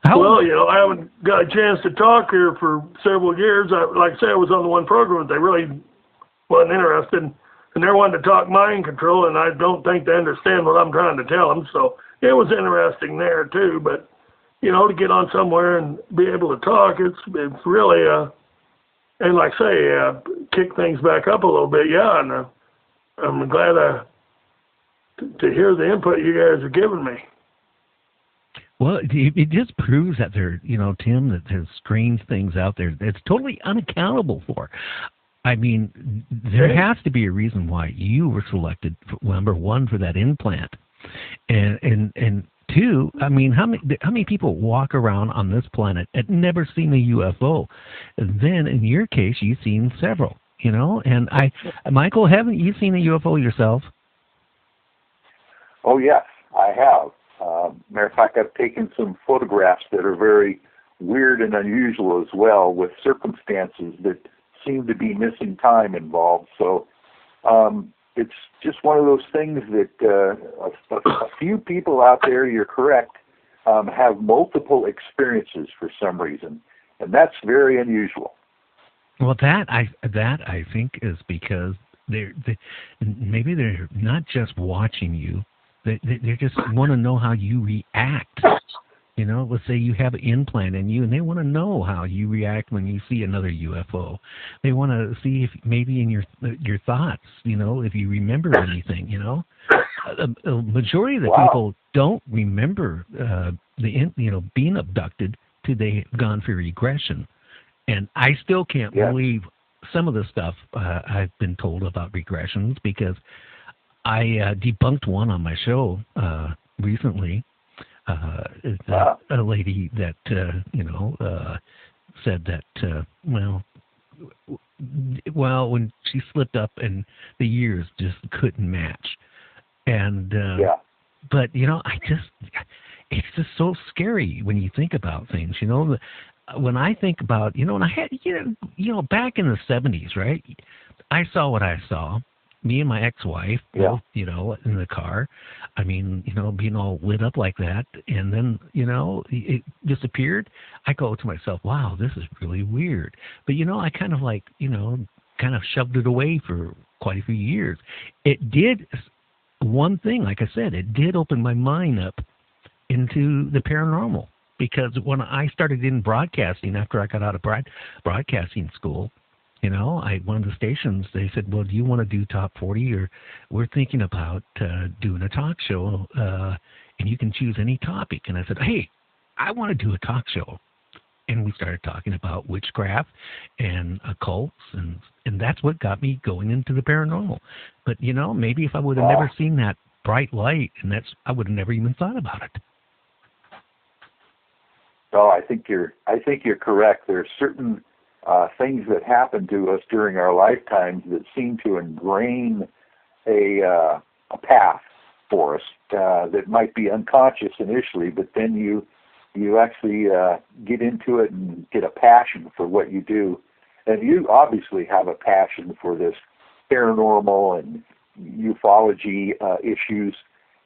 Well, I haven't got a chance to talk here for several years. Like I said, I was on the one program that they really wasn't interested in, and they're wanting to talk mind control, and I don't think they understand what I'm trying to tell them. So it was interesting there, too. But, to get on somewhere and be able to talk, it's really, and like I say, kick things back up a little bit, and I'm glad to hear the input you guys are giving me. Well, it just proves that Tim, that there's strange things out there that's totally unaccountable for. I mean, there has to be a reason why you were selected, number one, for that implant. And two, I mean, how many people walk around on this planet and never seen a UFO? And then, in your case, you've seen several, And Michael, haven't you seen a UFO yourself? Oh, yes, I have. Matter of fact, I've taken some photographs that are very weird and unusual as well, with circumstances that seem to be missing time involved. So it's just one of those things that a few people out there, you're correct, have multiple experiences for some reason, and that's very unusual. Well, that I think is because maybe they're not just watching you. They just want to know how you react. Let's say you have an implant in you, and they want to know how you react when you see another UFO. They want to see if maybe in your thoughts, if you remember anything. A majority of the people don't remember being abducted till they've gone for regression, and I still can't believe some of the stuff I've been told about regressions, because I debunked one on my show recently. A lady that said that when she slipped up and the years just couldn't match, and but it's just so scary when you think about things. When I think about and I had back in the 70s, right? I saw what I saw. me and my ex-wife, both, you know, in the car. I mean, you know, being all lit up like that, and then, you know, it disappeared. I go to myself, wow, this is really weird. But, you know, I kind of like, you know, kind of shoved it away for quite a few years. It did one thing, like I said, it did open my mind up into the paranormal, because when I started in broadcasting, after I got out of broadcasting school, you know, one of the stations, they said, well, do you want to do Top 40, or we're thinking about doing a talk show, and you can choose any topic. And I said, hey, I want to do a talk show. And we started talking about witchcraft and occults, and that's what got me going into the paranormal. But, you know, maybe if I would have never seen that bright light, I would have never even thought about it. No, I think you're correct. There are certain things that happen to us during our lifetimes that seem to ingrain a path for us that might be unconscious initially, but then you actually get into it and get a passion for what you do. And you obviously have a passion for this paranormal and ufology issues.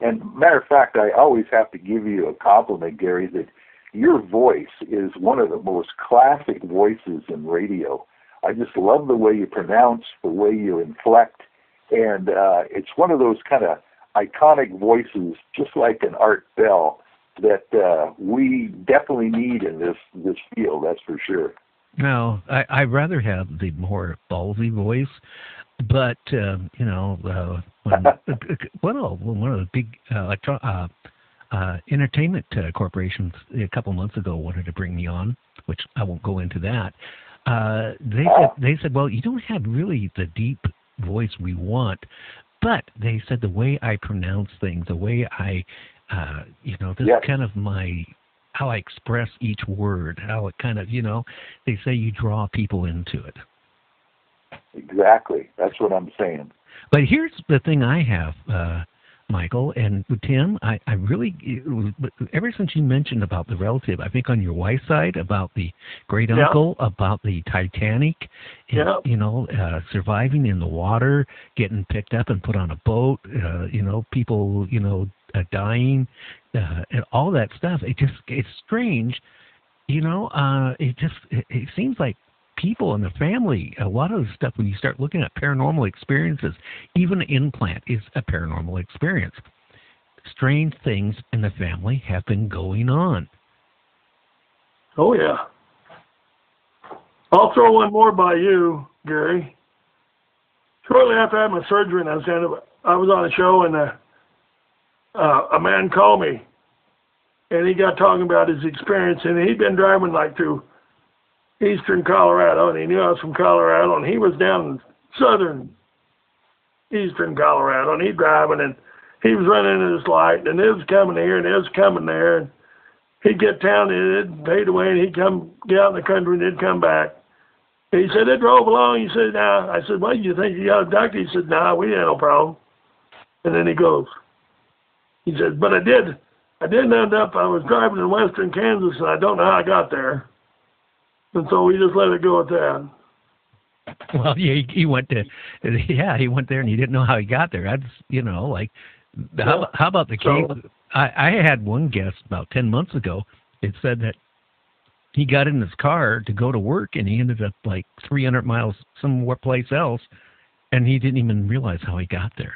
And matter of fact, I always have to give you a compliment, Gary, that your voice is one of the most classic voices in radio. I just love the way you pronounce, the way you inflect, and it's one of those kind of iconic voices, just like an Art Bell, that we definitely need in this field, that's for sure. No, I'd rather have the more ballsy voice, but, you know, one of the big entertainment corporations a couple months ago wanted to bring me on, which I won't go into that. They said, well, you don't have really the deep voice we want, but they said the way I pronounce things, the way I, you know, this is kind of how I express each word, how it kind of, you know, they say you draw people into it. Exactly. That's what I'm saying. But here's the thing I have, Michael and Tim, I really, ever since you mentioned about the relative, I think on your wife's side, about the great uncle, about the Titanic, you know, surviving in the water, getting picked up and put on a boat, you know, people, you know, dying, and all that stuff. It's strange, you know. It seems like people in the family, a lot of the stuff, when you start looking at paranormal experiences, even an implant is a paranormal experience. Strange things in the family have been going on. Oh, yeah. I'll throw one more by you, Gary. Shortly after I had my surgery, and I was on a show, and a man called me, and he got talking about his experience, and he'd been driving like through eastern Colorado, and he knew I was from Colorado, and he was down in southern eastern Colorado, and he'd driving, and he was running into this light, and it was coming here, and it was coming there, and he'd get down, and it'd fade away, and he'd get out in the country, and it'd come back. And he said, it drove along. He said, nah. I said, what, you think you got a doctor? He said, nah, we had no problem. And then he goes, he said, but I did end up, I was driving in western Kansas, and I don't know how I got there. And so we just let it go at that. Well, yeah, he went there, and he didn't know how he got there. That's, you know, like, how about the case? I had one guest about 10 months ago. It said that he got in his car to go to work, and he ended up like 300 miles somewhere place else, and he didn't even realize how he got there.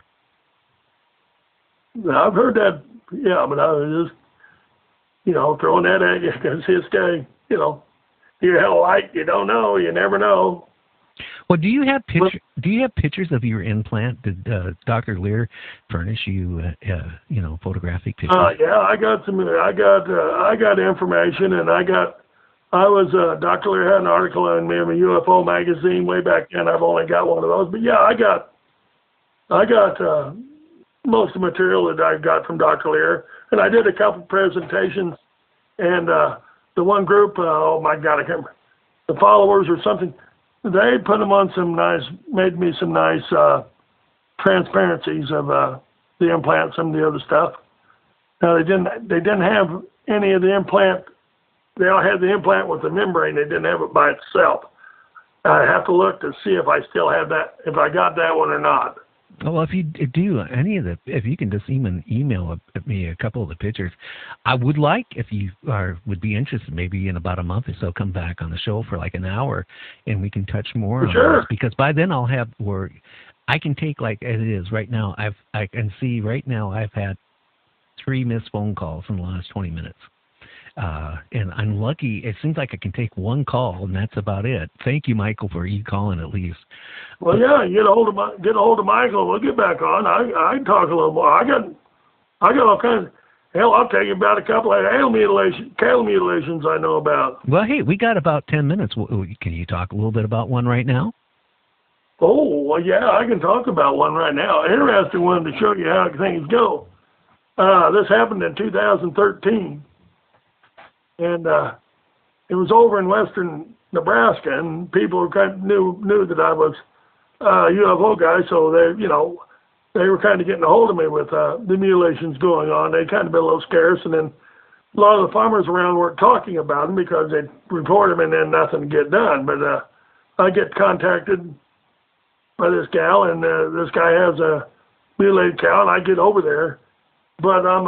I've heard that, yeah, but I was just, you know, throwing that at you because his guy, you know, you have a light, you don't know, you never know. Well, do you have pictures of your implant? Did Dr. Lear furnish you, you know, photographic pictures? Yeah, I got information, and Dr. Lear had an article in me in a UFO magazine way back then. I've only got one of those, but yeah, I got most of the material that I got from Dr. Lear, and I did a couple presentations, and the one group, oh my God, I can't remember, the followers or something, they put them on made me some nice transparencies of the implant, some of the other stuff. Now they didn't have any of the implant. They all had the implant with the membrane. They didn't have it by itself. I have to look to see if I still have that, if I got that one or not. Well, if you do any of if you can just email me a couple of the pictures, I would like, if you would be interested, maybe in about a month or so, come back on the show for like an hour, and we can touch more on this, because by then I'll have where I can take, like as it is right now. I can see right now I've had 3 missed phone calls in the last 20 minutes. And I'm lucky. It seems like I can take one call, and that's about it. Thank you, Michael, for you calling at least. Well, yeah, get a hold of Michael. We'll get back on. I can talk a little more. I got all kinds. Hell, I'll tell you about a couple of cattle mutilations I know about. Well, hey, we got about 10 minutes. Can you talk a little bit about one right now? Oh, well, yeah, I can talk about one right now. Interesting one to show you how things go. This happened in 2013. And it was over in western Nebraska, and people kind of knew that I was a UFO guy, so they were kind of getting a hold of me with the mutilations going on. They kind of been a little scarce, and then a lot of the farmers around weren't talking about them because they'd report them and then nothing would get done. But I get contacted by this gal, and this guy has a mutilated cow, and I get over there, but I'm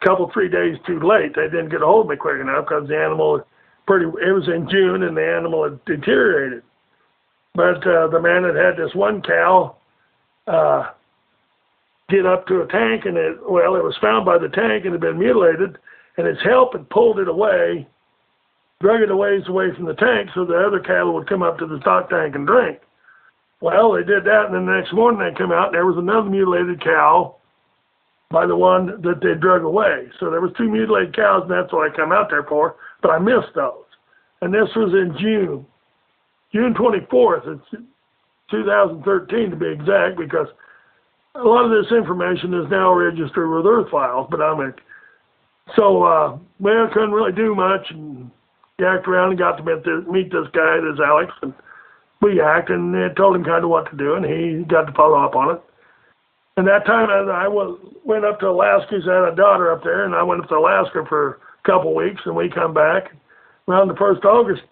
couple 3 days too late. They didn't get a hold of me quick enough because the animal it was in June and the animal had deteriorated. But the man had this one cow get up to a tank, and it was found by the tank and had been mutilated, and his help had pulled it away, drug it a ways away from the tank so the other cattle would come up to the stock tank and drink. Well, they did that, and then the next morning they come out and there was another mutilated cow by the one that they drug away. So there was 2 mutilated cows, and that's what I come out there for, but I missed those. And this was in June 24th, it's 2013 to be exact, because a lot of this information is now registered with Earth Files, but I couldn't really do much, and yacked around and got to meet this guy, this Alex, and we yacked, and they told him kind of what to do, and he got to follow up on it. And that time I went up to Alaska. He's had a daughter up there, and I went up to Alaska for a couple of weeks, and we come back. Around the 1st of August,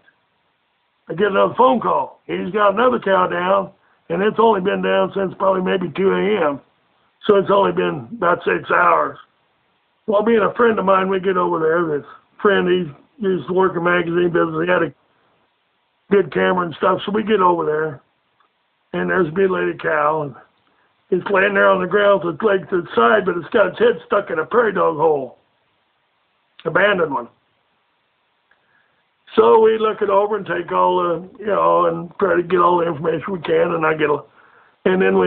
I get another phone call. He's got another cow down, and it's only been down since probably maybe 2 a.m. So it's only been about 6 hours. Well, being a friend of mine, we get over there. This friend, he used to work in magazine business. He had a good camera and stuff, so we get over there, and there's a mutilated cow, and it's laying there on the ground with its legs to the side, but it's got its head stuck in a prairie dog hole. Abandoned one. So we look it over and take all the, and try to get all the information we can, and then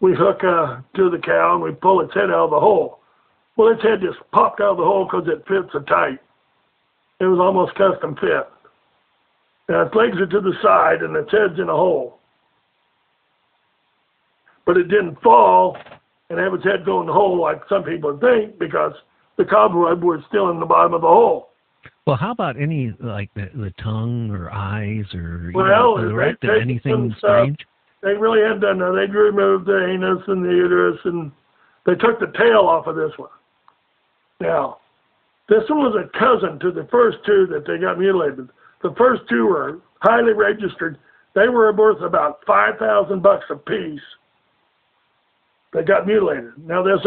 we hook to the cow and we pull its head out of the hole. Well, its head just popped out of the hole because it fits so tight. It was almost custom fit. Now its legs are to the side and its head's in a hole. But it didn't fall and have its head go in the hole like some people think, because the cobweb was still in the bottom of the hole. Well, how about any, like the tongue or eyes or anything strange? They really hadn't done that. They'd removed the anus and the uterus, and they took the tail off of this one. Now, this one was a cousin to the first 2 that they got mutilated. The first 2 were highly registered. They were worth about $5,000 a piece. They got mutilated. Now this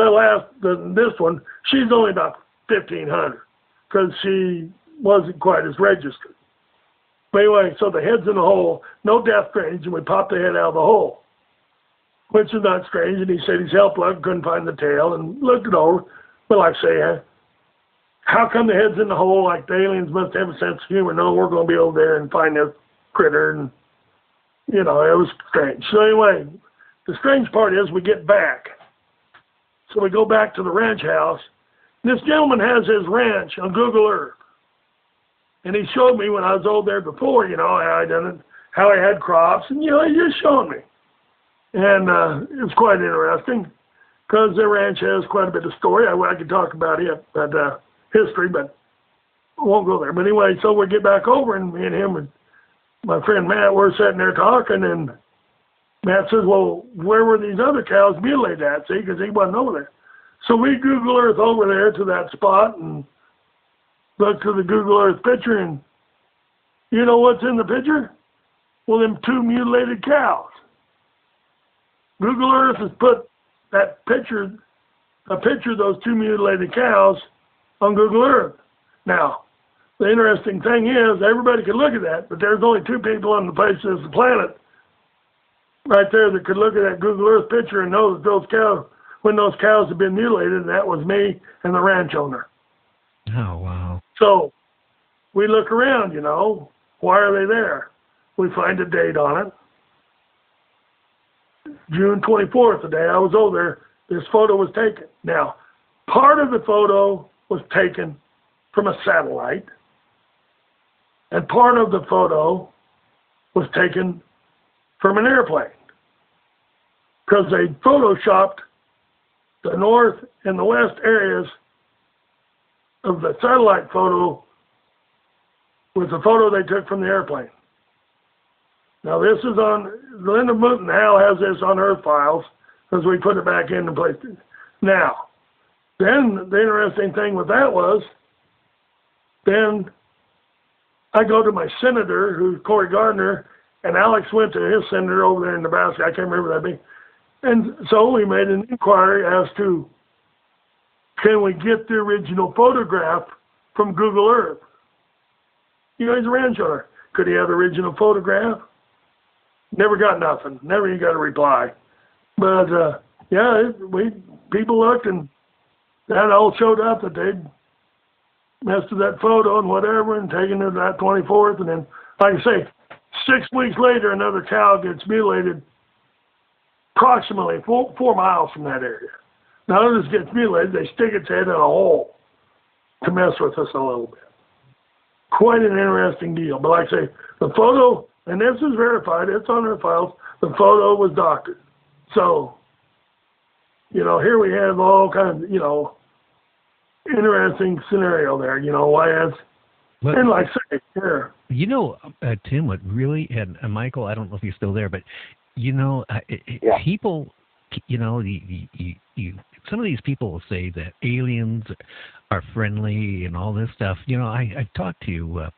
one, she's only about $1,500 because she wasn't quite as registered. But anyway, so the head's in the hole, no death strange, and we popped the head out of the hole, which is not strange. And he said he's helped luck, couldn't find the tail, and looked it over. But like I say, how come the head's in the hole? Like the aliens must have a sense of humor. No, we're going to be over there and find this critter, and it was strange. So anyway. The strange part is we get back. So we go back to the ranch house. This gentleman has his ranch on Google Earth. And he showed me when I was over there before, how I done it, how I had crops, and, he just showed me. And it was quite interesting because the ranch has quite a bit of story. I could talk about it, but history, but I won't go there. But anyway, so we get back over, and me and him and my friend Matt, we're sitting there talking, and Matt says, well, where were these other cows mutilated at? See, because he wasn't over there. So we Google Earth over there to that spot and look to the Google Earth picture, and you know what's in the picture? Well, them 2 mutilated cows. Google Earth has put a picture of those 2 mutilated cows on Google Earth. Now, the interesting thing is everybody could look at that, but there's only 2 people on the face of the planet right there that could look at that Google Earth picture and know that those cows, when those cows have been mutilated, that was me and the ranch owner. Oh, wow. So we look around, why are they there? We find a date on it. June 24th, the day I was over there, this photo was taken. Now, part of the photo was taken from a satellite, and part of the photo was taken from an airplane, because they photoshopped the north and the west areas of the satellite photo with the photo they took from the airplane. Now this is on, Linda Moot and Hal has this on Earth Files, because we put it back into place. Now, then the interesting thing with that was, then I go to my senator, who's Cory Gardner, and Alex went to his senator over there in Nebraska. I can't remember that being. And so we made an inquiry as to, can we get the original photograph from Google Earth? He's a ranch owner. Could he have the original photograph? Never got nothing. Never even got a reply. But, people looked, and that all showed up that they'd messed with that photo and whatever and taken it that 24th. And then, like I say, 6 weeks later, another cow gets mutilated approximately 4 miles from that area. Now, this gets mutilated, they stick its head in a hole to mess with us a little bit. Quite an interesting deal. But like I say, the photo, and this is verified, it's on our files, the photo was doctored. So, here we have all kinds of, interesting scenario there, why it's, and like I say, here. Tim, what really, and Michael, I don't know if you're still there, but, people, some of these people will say that aliens are friendly and all this stuff. I talked to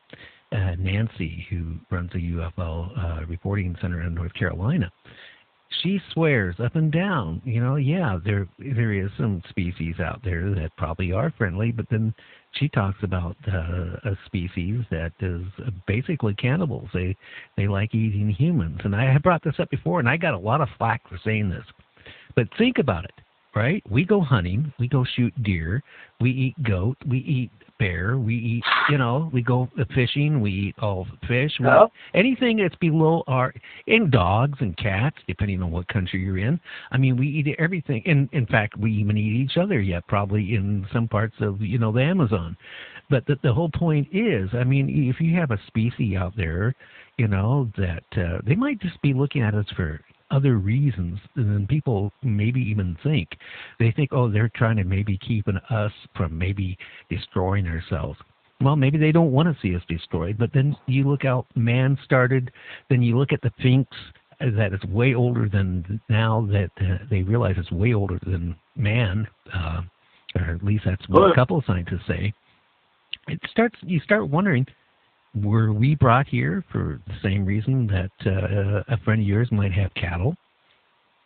Nancy, who runs a UFO reporting center in North Carolina. She swears up and down, there is some species out there that probably are friendly, but then she talks about a species that is basically cannibals. They like eating humans. And I have brought this up before, and I got a lot of flack for saying this. But think about it, right? We go hunting, we go shoot deer, we eat goat, we eat bear, we eat, we go fishing, we eat all fish, anything that's below and dogs and cats, depending on what country you're in. I mean, we eat everything. In fact, we even eat each other yet, probably in some parts of, the Amazon. But the whole point is, I mean, if you have a species out there, that they might just be looking at us for other reasons than people maybe even think. They think, they're trying to maybe keep us from maybe destroying ourselves. Well, maybe they don't want to see us destroyed, but then you look out, man started, then you look at the Sphinx that is way older than now, that they realize it's way older than man, or at least that's what a couple of scientists say. You start wondering, were we brought here for the same reason that a friend of yours might have cattle?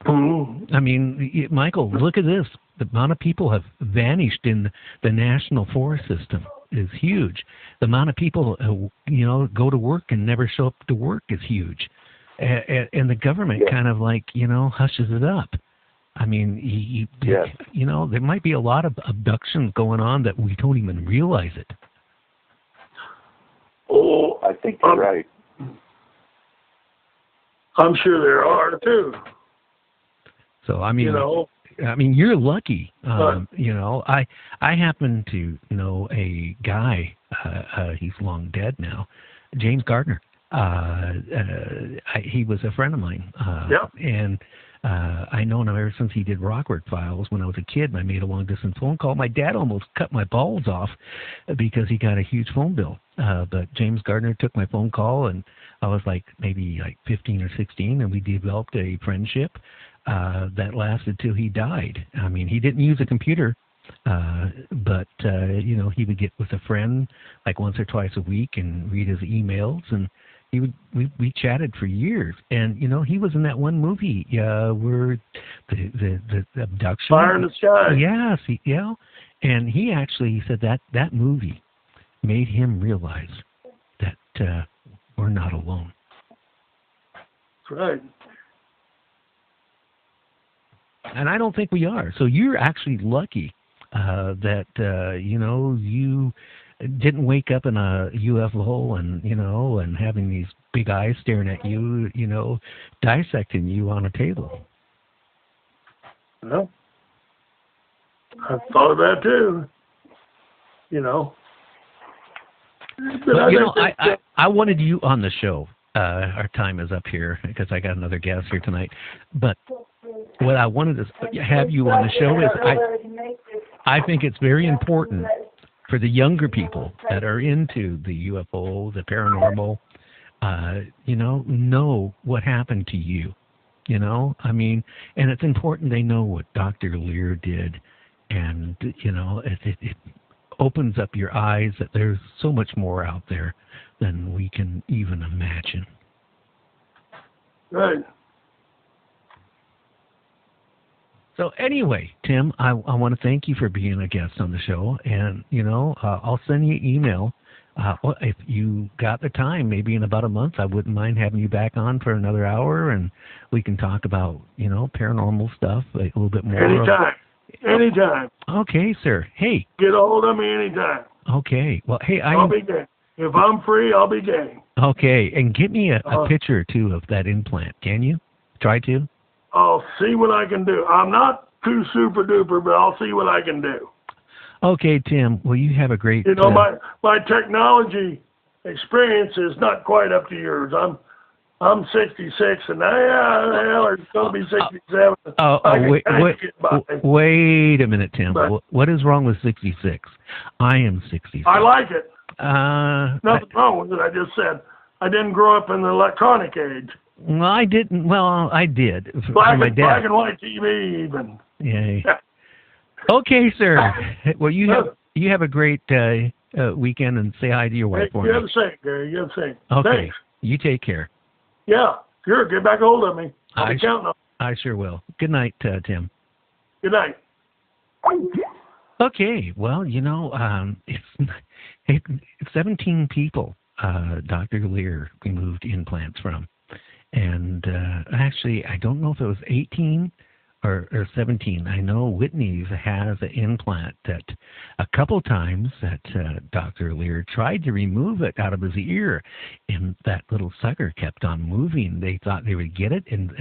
I mean, Michael, look at this. The amount of people have vanished in the national forest system is huge. The amount of people, go to work and never show up to work is huge. And the government kind of hushes it up. I mean, there might be a lot of abductions going on that we don't even realize it. Oh, I think you're right. I'm sure there are too. So I mean, you're lucky. I happen to know a guy. He's long dead now, James Gardner. He was a friend of mine. And I known him ever since he did Rockford Files when I was a kid, and I made a long-distance phone call. My dad almost cut my balls off because he got a huge phone bill. But James Gardner took my phone call, and I was maybe 15 or 16, and we developed a friendship that lasted till he died. I mean, he didn't use a computer, but he would get with a friend once or twice a week and read his emails, and we chatted for years, and he was in that one movie where the abduction. Fire in the Sky. Yes, and he actually said that movie made him realize that we're not alone. That's right. And I don't think we are. So you're actually lucky that you didn't wake up in a UFO and having these big eyes staring at you, dissecting you on a table. Well, I thought of that too. But, I wanted you on the show. Our time is up here because I got another guest here tonight. But what I wanted to have you on the show is I think it's very important for the younger people that are into the UFO, the paranormal, know what happened to you. And it's important they know what Dr. Lear did. And, it opens up your eyes that there's so much more out there than we can even imagine. Right. So anyway, Tim, I want to thank you for being a guest on the show. And, I'll send you an email. If you got the time, maybe in about a month, I wouldn't mind having you back on for another hour, and we can talk about, paranormal stuff a little bit more. Anytime. Okay, sir. Hey. Get a hold of me anytime. Okay. Well, hey, I'll be game. If I'm free, I'll be game. Okay, and get me a picture, too, of that implant. Can you? Try to? I'll see what I can do. I'm not too super duper, but I'll see what I can do. Okay, Tim. Well, you have a great... my technology experience is not quite up to yours. I'm 66, and it's going to be 67. Wait a minute, Tim. What is wrong with 66? I am 66. I like it. Nothing wrong with it. I just said I didn't grow up in the electronic age. Well, I didn't. Well, I did. Black and white TV, even. Yeah. Okay, sir. Well, you have a great weekend, and say hi to your wife for me. You have the same, Gary. You have the same. Okay. Thanks. You take care. Yeah, sure. Get back a hold of me. I'll be counting on. I sure will. Good night, Tim. Good night. Okay. Well, it's 17 people Dr. Lear removed implants from. And actually, I don't know if it was 18 or 17. I know Whitney's has an implant that a couple times that Dr. Lear tried to remove it out of his ear, and that little sucker kept on moving. They thought they would get it, and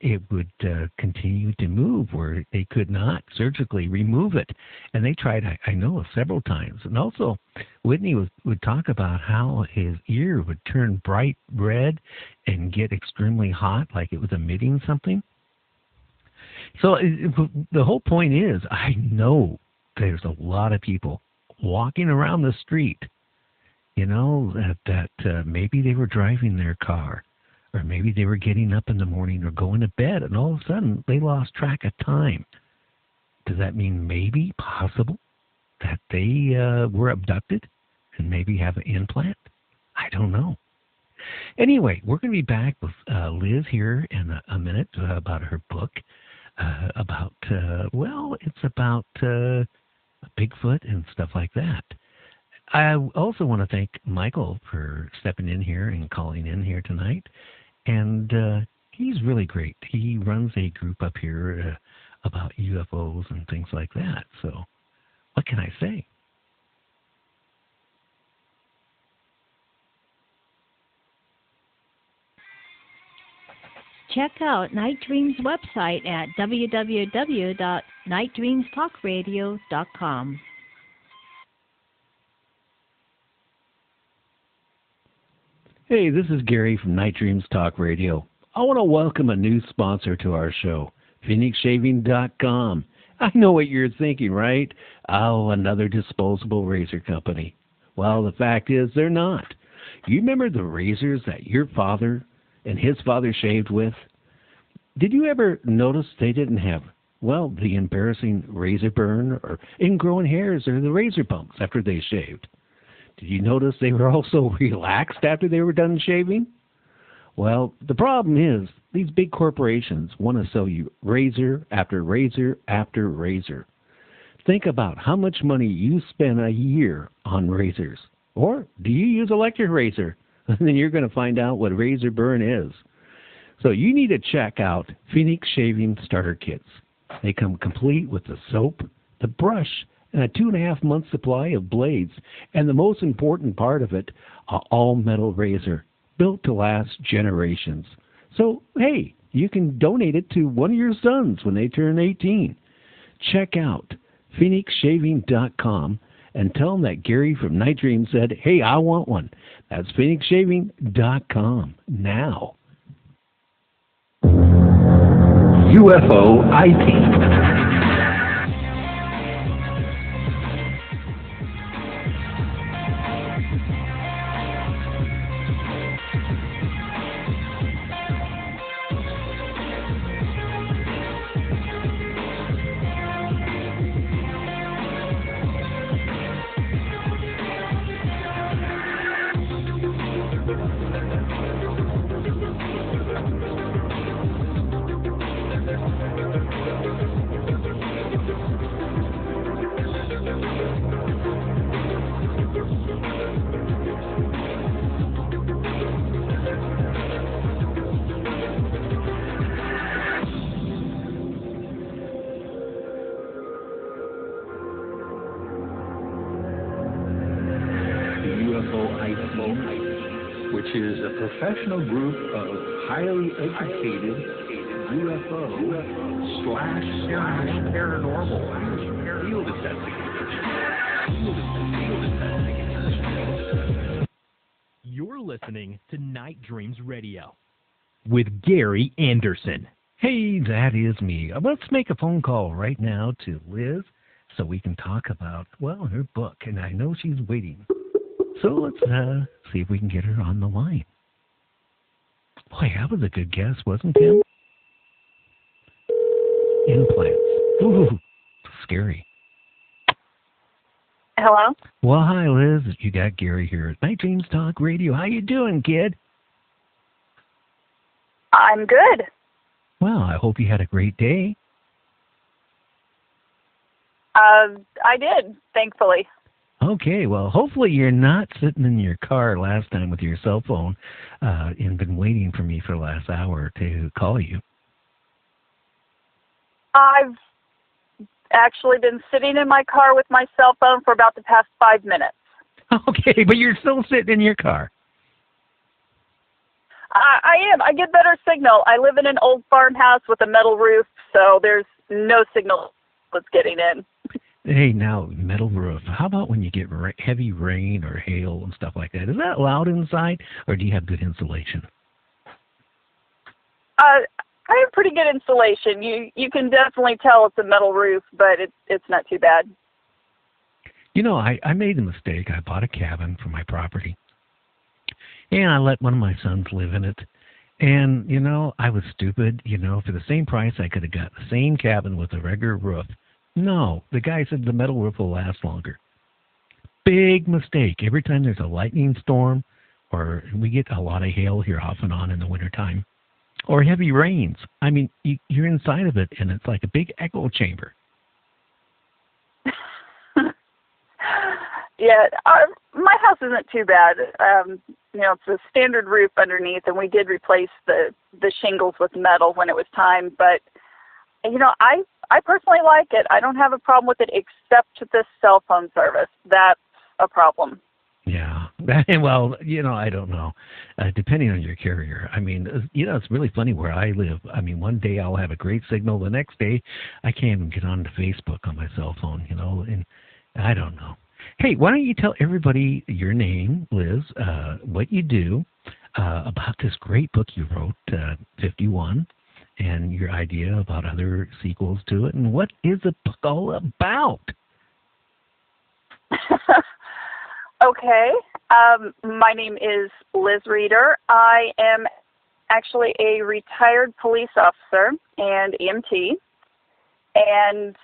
it would continue to move where they could not surgically remove it. And they tried, I know, several times. And also, Whitney would talk about how his ear would turn bright red and get extremely hot, like it was emitting something. So the whole point is, I know there's a lot of people walking around the street, that maybe they were driving their car, or maybe they were getting up in the morning or going to bed, and all of a sudden they lost track of time. Does that mean maybe, possible, that they were abducted and maybe have an implant? I don't know. Anyway, we're going to be back with Liz here in a minute about her book. It's about Bigfoot and stuff like that. I also want to thank Michael for stepping in here and calling in here tonight. And he's really great. He runs a group up here about UFOs and things like that. So what can I say? Check out Night Dream's website at www.nightdreamstalkradio.com. Hey, this is Gary from Night Dreams Talk Radio. I want to welcome a new sponsor to our show, PhoenixShaving.com. I know what you're thinking, right? Oh, another disposable razor company. Well, the fact is they're not. You remember the razors that your father and his father shaved with? Did you ever notice they didn't have, the embarrassing razor burn or ingrowing hairs or the razor bumps after they shaved? Did you notice they were also relaxed after they were done shaving? Well, the problem is these big corporations want to sell you razor after razor after razor. Think about how much money you spend a year on razors. Or do you use electric razor? And then you're going to find out what razor burn is. So you need to check out Phoenix Shaving Starter Kits. They come complete with the soap, the brush, and a 2.5-month supply of blades. And the most important part of it, an all-metal razor built to last generations. So, hey, you can donate it to one of your sons when they turn 18. Check out PhoenixShaving.com and tell them that Gary from Night Dream said, hey, I want one. That's PhoenixShaving.com now. UFO IT. Which is a professional group of highly educated UFO / paranormal field investigators. You're listening to Night Dreams Radio with Gary Anderson. Hey, that is me. Let's make a phone call right now to Liz so we can talk about, well, her book. And I know she's waiting. So let's see if we can get her on the line. Boy, that was a good guess, wasn't it? Implants. Ooh, scary. Hello? Well, hi, Liz. You got Gary here at Night Dreams Talk Radio. How you doing, kid? I'm good. Well, I hope you had a great day. I did, thankfully. Okay, well, hopefully you're not sitting in your car last time with your cell phone and been waiting for me for the last hour to call you. I've actually been sitting in my car with my cell phone for about the past 5 minutes. Okay, but you're still sitting in your car. I am. I get better signal. I live in an old farmhouse with a metal roof, so there's no signal that's getting in. Hey, now, metal roof. How about when you get heavy rain or hail and stuff like that? Is that loud inside, or do you have good insulation? I have pretty good insulation. You can definitely tell it's a metal roof, but it's not too bad. You know, I made a mistake. I bought a cabin for my property, and I let one of my sons live in it. And, you know, I was stupid. You know, for the same price, I could have got the same cabin with a regular roof. No, the guy said the metal roof will last longer. Big mistake. Every time there's a lightning storm, or we get a lot of hail here off and on in the wintertime, or heavy rains, I mean, you're inside of it, and it's like a big echo chamber. Yeah, my house isn't too bad. You know, it's a standard roof underneath, and we did replace the shingles with metal when it was time. But, you know, I personally like it. I don't have a problem with it except the cell phone service. That's a problem. Yeah. Well, you know, I don't know. Depending on your carrier. I mean, you know, it's really funny where I live. I mean, one day I'll have a great signal. The next day I can't even get onto Facebook on my cell phone, you know, and I don't know. Hey, why don't you tell everybody your name, Liz, what you do, about this great book you wrote, 51, and your idea about other sequels to it, and what is the book all about? Okay. My name is Liz Reeder. I am actually a retired police officer and EMT, and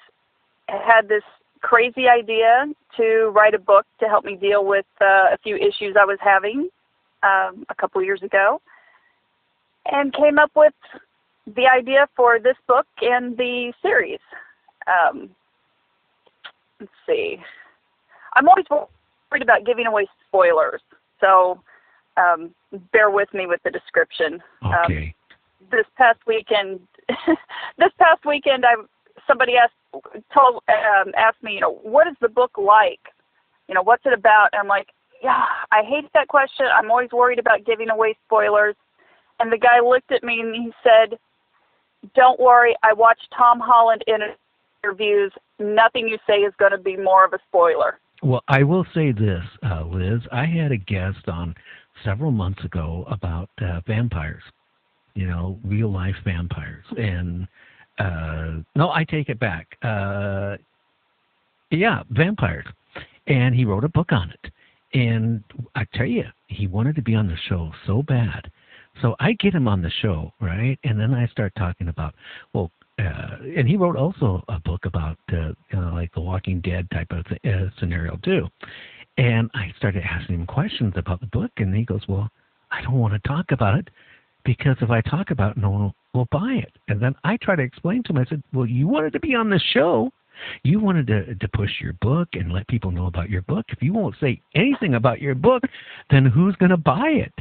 had this crazy idea to write a book to help me deal with a few issues I was having a couple years ago, and came up with the idea for this book and the series. Let's see. I'm always worried about giving away spoilers, so bear with me with the description. Okay. This past weekend, somebody asked me, what is the book like? What's it about? And I'm like, yeah, I hate that question. I'm always worried about giving away spoilers. And the guy looked at me and he said, don't worry, I watched Tom Holland interviews. Nothing you say is going to be more of a spoiler. Well, I will say this, Liz. I had a guest on several months ago about vampires, real life vampires. And no, I take it back. Yeah, vampires. And he wrote a book on it. And I tell you, he wanted to be on the show so bad. So I get him on the show, right? And then I start talking about, and he wrote also a book about, like the Walking Dead type of scenario too. And I started asking him questions about the book, and he goes, well, I don't want to talk about it because if I talk about it, no one will buy it. And then I try to explain to him, I said, well, you wanted to be on the show. You wanted to push your book and let people know about your book. If you won't say anything about your book, then who's going to buy it?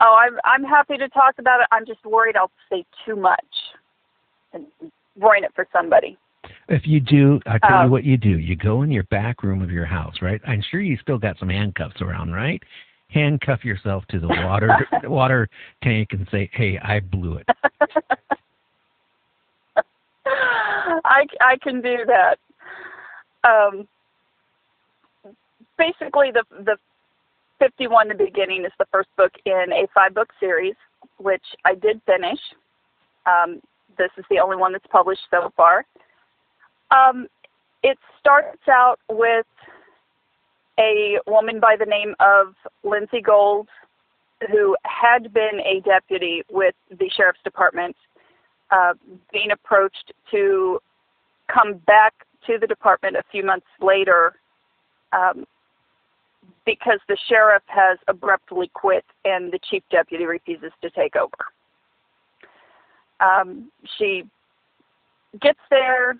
Oh, I'm happy to talk about it. I'm just worried I'll say too much and ruin it for somebody. If you do, I tell you what you do. You go in your back room of your house, right? I'm sure you still got some handcuffs around, right? Handcuff yourself to the water tank and say, hey, I blew it. I can do that. Basically, the 51, The Beginning, is the first book in a 5-book series, which I did finish. This is the only one that's published so far. It starts out with a woman by the name of Lindsay Gold, who had been a deputy with the Sheriff's Department, being approached to come back to the department a few months later because the sheriff has abruptly quit and the chief deputy refuses to take over. She gets there.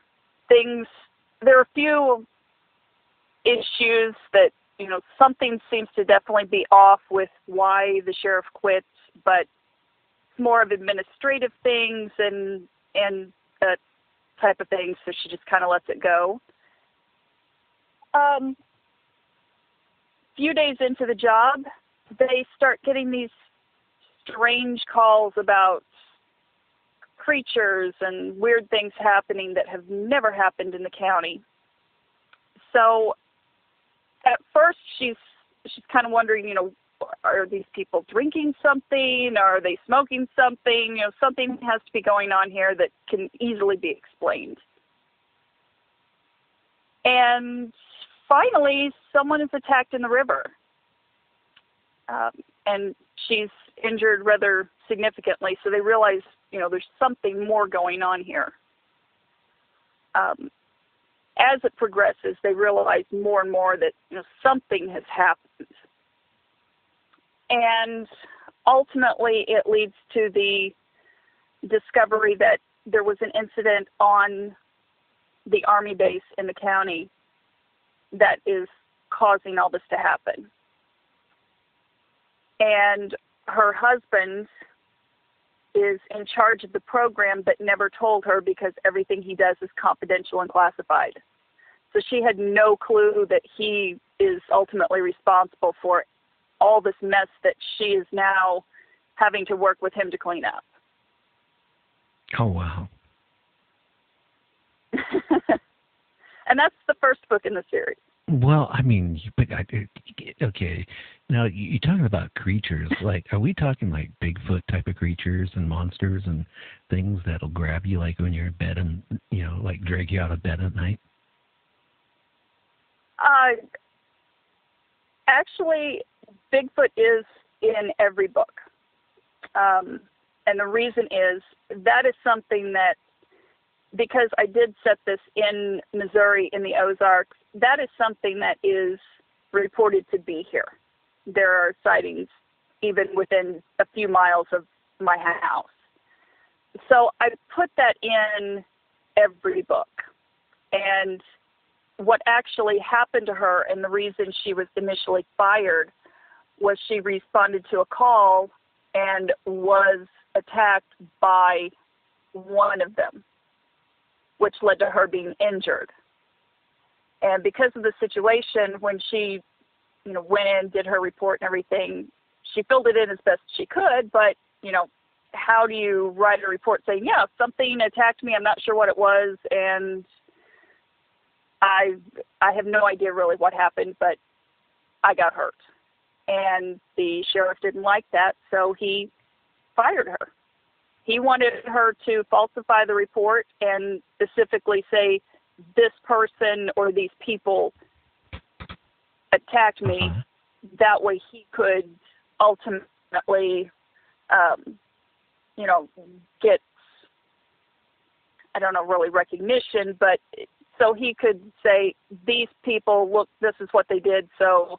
There are a few issues that, something seems to definitely be off with why the sheriff quit, but it's more of administrative things and that type of thing, so she just kind of lets it go. Few days into the job, they start getting these strange calls about creatures and weird things happening that have never happened in the county. So at first she's kind of wondering, are these people drinking something? Are they smoking something? Something has to be going on here that can easily be explained. And finally, someone is attacked in the river. And she's injured rather significantly, so they realize, there's something more going on here. As it progresses, they realize more and more that, something has happened. And ultimately, it leads to the discovery that there was an incident on the Army base in the county that is causing all this to happen. And her husband is in charge of the program but never told her because everything he does is confidential and classified. So she had no clue that he is ultimately responsible for all this mess that she is now having to work with him to clean up. Oh, wow. And that's the first book in the series. Well, I mean, okay. Now, you're talking about creatures. Like, are we talking like Bigfoot type of creatures and monsters and things that'll grab you like when you're in bed and, like drag you out of bed at night? Actually, Bigfoot is in every book. And the reason is that is something that because I did set this in Missouri in the Ozarks, that is something that is reported to be here. There are sightings even within a few miles of my house. So I put that in every book. And what actually happened to her and the reason she was initially fired was she responded to a call and was attacked by one of them, which led to her being injured. And because of the situation, when she, went in, did her report and everything, she filled it in as best she could, but, how do you write a report saying, yeah, something attacked me, I'm not sure what it was, and I have no idea really what happened, but I got hurt. And the sheriff didn't like that, so he fired her. He wanted her to falsify the report and specifically say, this person or these people attacked me. That way he could ultimately, get, I don't know, really recognition, but so he could say, these people, look, this is what they did, so,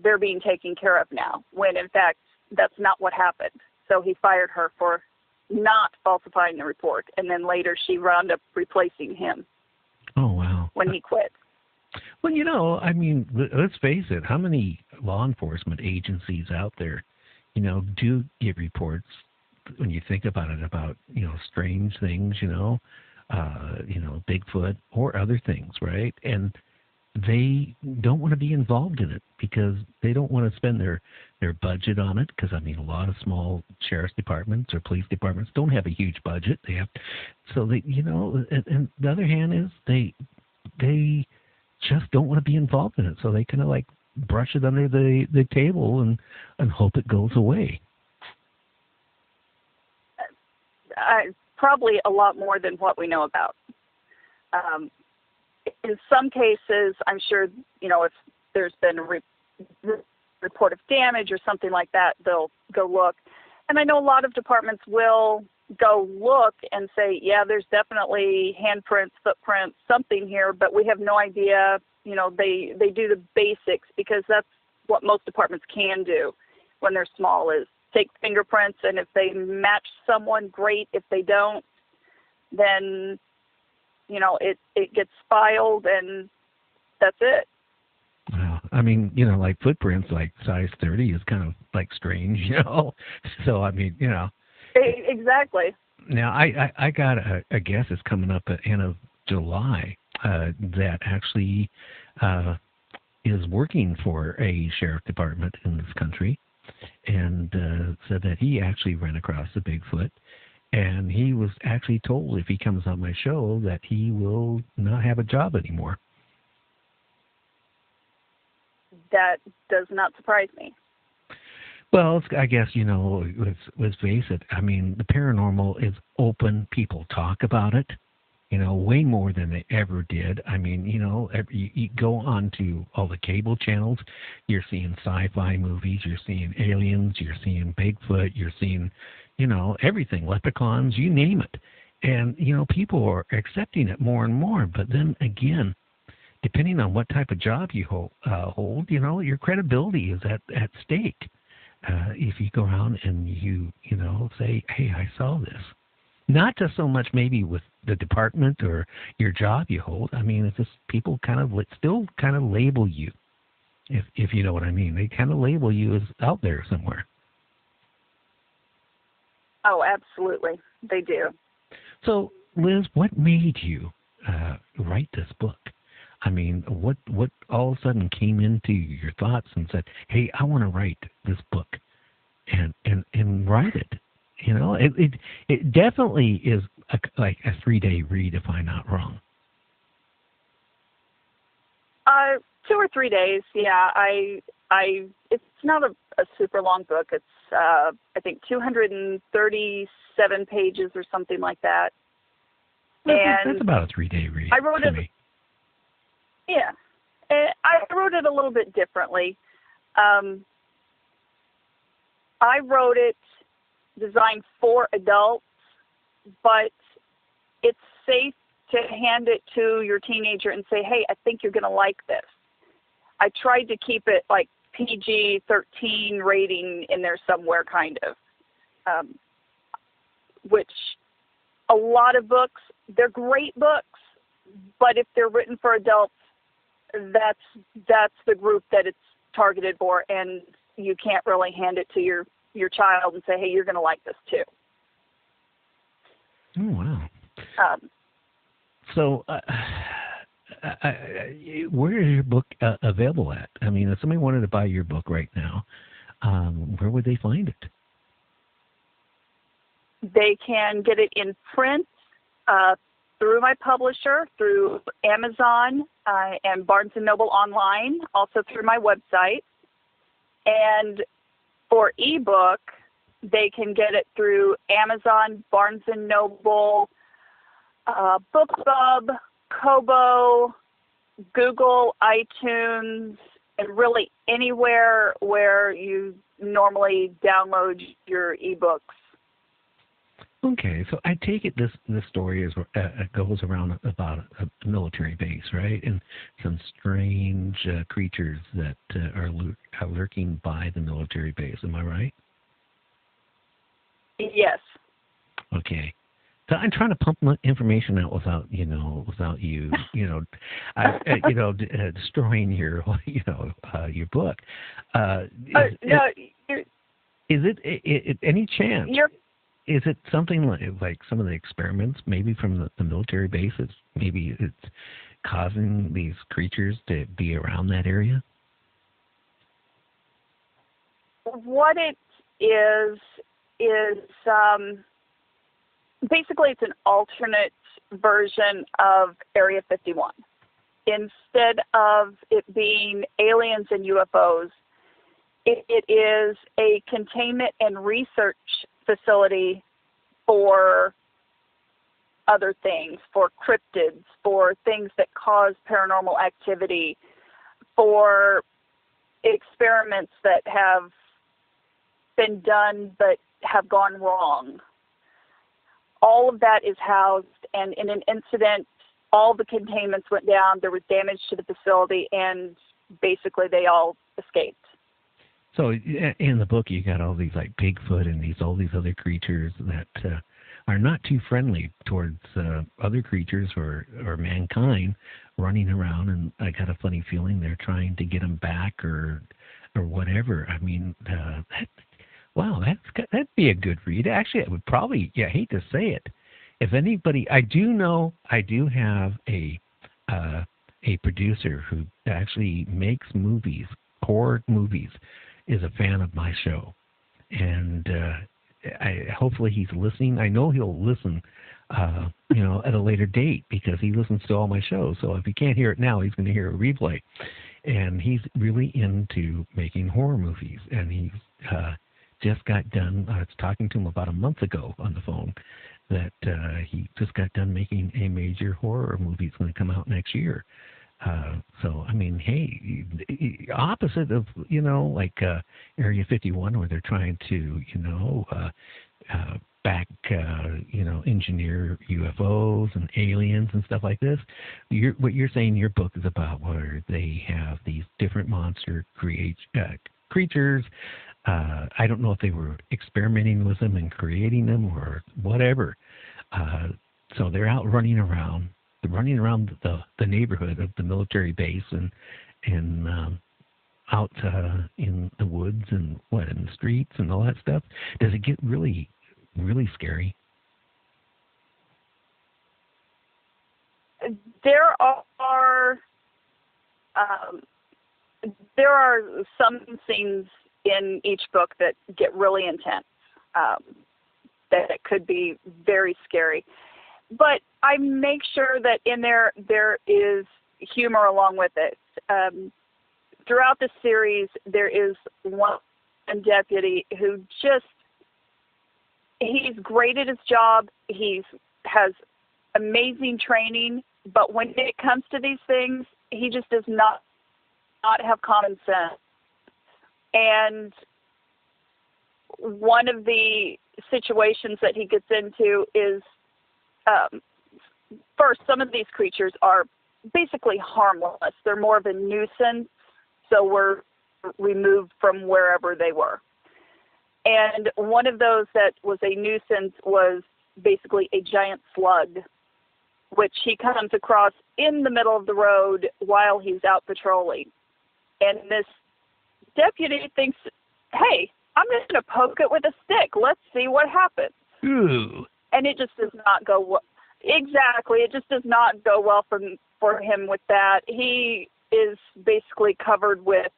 they're being taken care of now, when in fact, that's not what happened. So he fired her for not falsifying the report, and then later she wound up replacing him. Oh, wow. When he quit. Well, let's face it, how many law enforcement agencies out there, do give reports, when you think about it, about, strange things, Bigfoot or other things, right? And they don't want to be involved in it because they don't want to spend their budget on it. Because a lot of small sheriff's departments or police departments don't have a huge budget. They have, so they, and the other hand is they just don't want to be involved in it. So they kind of like brush it under the table and hope it goes away. Probably a lot more than what we know about. In some cases, I'm sure, if there's been a report of damage or something like that, they'll go look. And I know a lot of departments will go look and say, yeah, there's definitely handprints, footprints, something here, but we have no idea. They do the basics because that's what most departments can do when they're small, is take fingerprints, and if they match someone, great. If they don't, then it gets filed, and that's it. Well, like footprints, like size 30 is kind of like strange, So, Exactly. Now, I got a guest that's coming up at the end of July that actually is working for a sheriff department in this country, and said that he actually ran across a Bigfoot. And he was actually told if he comes on my show that he will not have a job anymore. That does not surprise me. Well, I guess, let's face it. The paranormal is open. People talk about it, way more than they ever did. You go on to all the cable channels, you're seeing sci-fi movies, you're seeing aliens, you're seeing Bigfoot, you're seeing, everything, leprechauns, you name it. And, people are accepting it more and more. But then again, depending on what type of job you hold, your credibility is at stake. If you go around and you say, hey, I saw this. Not just so much maybe with the department or your job you hold. It's just people still kind of label you, if you know what I mean. They kind of label you as out there somewhere. Oh, absolutely. They do. So, Liz, what made you write this book? What all of a sudden came into your thoughts and said, hey, I want to write this book and write it? It definitely is like a 3-day read, if I'm not wrong. 2 or 3 days, yeah. It's not a super long book. It's I think 237 pages or something like that. And that's about a 3-day read. I wrote it. Yeah, I wrote it a little bit differently. I wrote it designed for adults, but it's safe to hand it to your teenager and say, hey, I think you're going to like this. I tried to keep it like PG-13 rating in there somewhere, kind of, which a lot of books, they're great books, but if they're written for adults, that's the group that it's targeted for, and you can't really hand it to your child and say, hey, you're going to like this too. Oh, wow. So where is your book available at? I mean, if somebody wanted to buy your book right now, where would they find it? They can get it in print through my publisher, through Amazon and Barnes & Noble online, also through my website. And for ebook, they can get it through Amazon, Barnes & Noble, BookBub, Kobo, Google, iTunes, and really anywhere where you normally download your ebooks. Okay, so I take it this story goes around about a military base, right? And some strange creatures that are lurking by the military base. Am I right? Yes. Okay. So I'm trying to pump information out without you, destroying your, your book. Is it any chance? Is it something like some of the experiments, maybe from the military bases? Maybe it's causing these creatures to be around that area? What it is basically it's an alternate version of Area 51. Instead of it being aliens and UFOs, it is a containment and research facility for other things, for cryptids, for things that cause paranormal activity, for experiments that have been done but have gone wrong. All of that is housed, and in an incident, all the containments went down, there was damage to the facility, and basically they all escaped. So in the book, you got all these like Bigfoot and all these other creatures that are not too friendly towards other creatures or mankind running around, and I got a funny feeling they're trying to get them back or whatever. I mean, that'd be a good read. Actually, I would probably, I hate to say it, if anybody, I do have a producer who actually makes movies, horror movies, is a fan of my show, and hopefully he's listening. I know he'll listen, at a later date because he listens to all my shows. So if he can't hear it now, he's going to hear a replay. And he's really into making horror movies, and he's just got done. I was talking to him about a month ago on the phone that he just got done making a major horror movie. It's going to come out next year. So, I mean, hey, opposite of, Area 51 where they're trying to, engineer UFOs and aliens and stuff like this. What you're saying your book is about where they have these different monster creatures. I don't know if they were experimenting with them and creating them or whatever. So they're out running around the neighborhood of the military base and out in the woods and in the streets and all that stuff. Does it get really, really scary? There are some scenes in each book that get really intense, that it could be very scary. But I make sure that in there is humor along with it. Throughout the series, there is one deputy who he's great at his job. He has amazing training, but when it comes to these things, he just does not have common sense. And one of the situations that he gets into is first, some of these creatures are basically harmless. They're more of a nuisance, so we're removed from wherever they were. And one of those that was a nuisance was basically a giant slug, which he comes across in the middle of the road while he's out patrolling. And this deputy thinks, hey, I'm just going to poke it with a stick. Let's see what happens. Ooh. And it just does not go well. Exactly. It just does not go well for him with that. He is basically covered with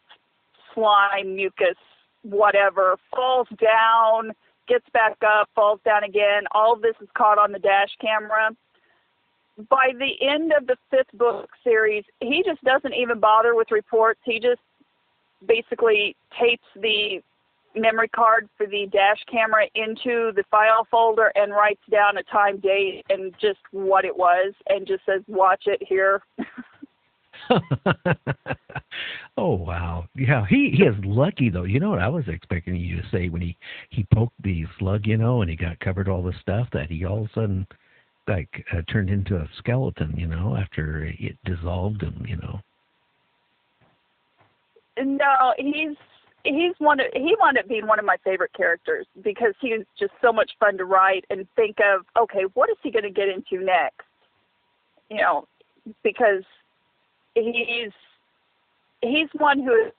slime, mucus, whatever, falls down, gets back up, falls down again. All of this is caught on the dash camera. By the end of the 5th book series, he just doesn't even bother with reports. He just basically tapes the memory card for the dash camera into the file folder and writes down a time, date, and just what it was, and just says, watch it here. Oh, wow. Yeah, he is lucky, though. You know what I was expecting you to say when he poked the slug, and he got covered all the stuff, that he all of a sudden, turned into a skeleton, after it dissolved him, No, he wound up being one of my favorite characters because he was just so much fun to write and think of, okay, what is he going to get into next? Because he's one who has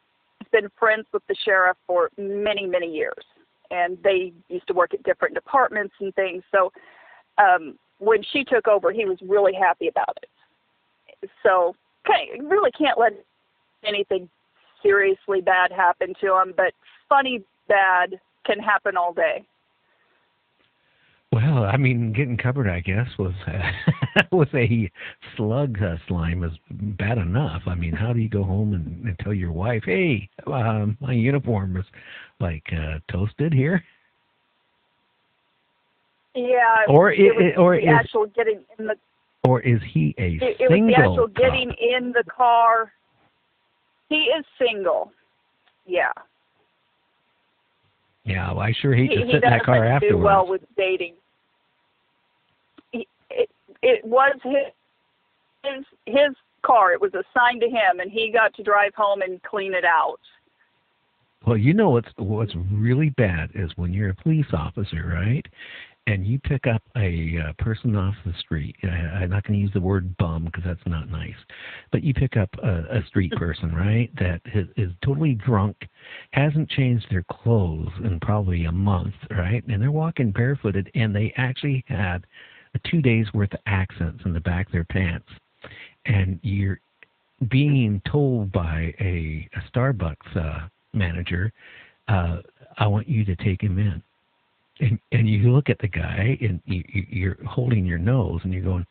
been friends with the sheriff for many, many years, and they used to work at different departments and things. So when she took over, he was really happy about it. So really can't let anything seriously bad happen to him, but funny bad can happen all day. Well, I mean, getting covered, I guess, was with a slug slime was bad enough. I mean, how do you go home and tell your wife, hey, my uniform is toasted here? Yeah. Or is he a single? It was the actual cop? getting in the car. He is single. Yeah. Yeah, well, I sure hate to sit in that doesn't car afterwards. do well with dating. It was his car. It was assigned to him, and he got to drive home and clean it out. Well, what's really bad is when you're a police officer, right? And you pick up a person off the street. I'm not going to use the word bum because that's not nice. But you pick up a street person, right, that is totally drunk, hasn't changed their clothes in probably a month, right? And they're walking barefooted, and they actually had 2 days' worth of accents in the back of their pants. And you're being told by a Starbucks manager, I want you to take him in. And you look at the guy, and you're holding your nose, and you're going,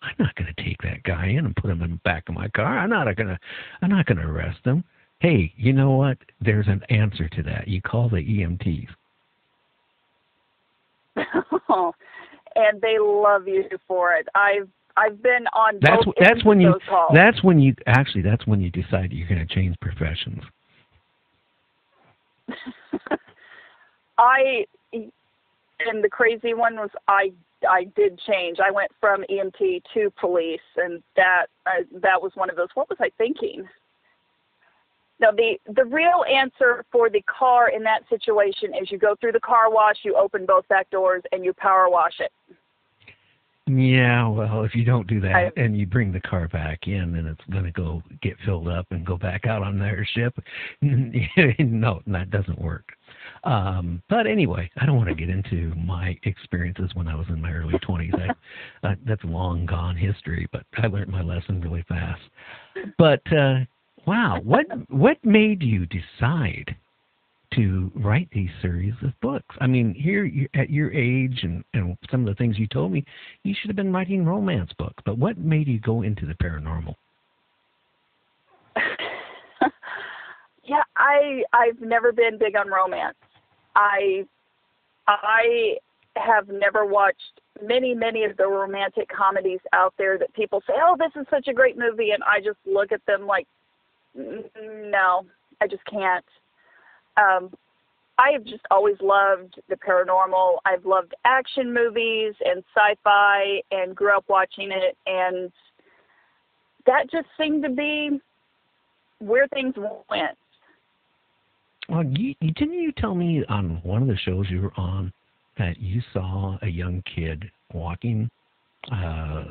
I'm not going to take that guy in and put him in the back of my car. I'm not going to arrest him. Hey, you know what? There's an answer to that. You call the EMTs. And they love you for it. I've been on that's when those calls. That's when you decide you're going to change professions. And the crazy one was I did change. I went from EMT to police, and that was one of those. What was I thinking? No, the real answer for the car in that situation is you go through the car wash, you open both back doors, and you power wash it. Yeah, well, if you don't do that and you bring the car back in, then it's going to go get filled up and go back out on their ship. No, that doesn't work. But anyway, I don't want to get into my experiences when I was in my early 20s. That's long gone history, but I learned my lesson really fast. But wow, what made you decide to write these series of books? I mean, here at your age and some of the things you told me, you should have been writing romance books. But what made you go into the paranormal? Yeah, I've never been big on romance. I have never watched many of the romantic comedies out there that people say, oh, this is such a great movie, and I just look at them like, no, I just can't. I have just always loved the paranormal. I've loved action movies and sci-fi and grew up watching it, and that just seemed to be where things went. Well, didn't you tell me on one of the shows you were on that you saw a young kid walking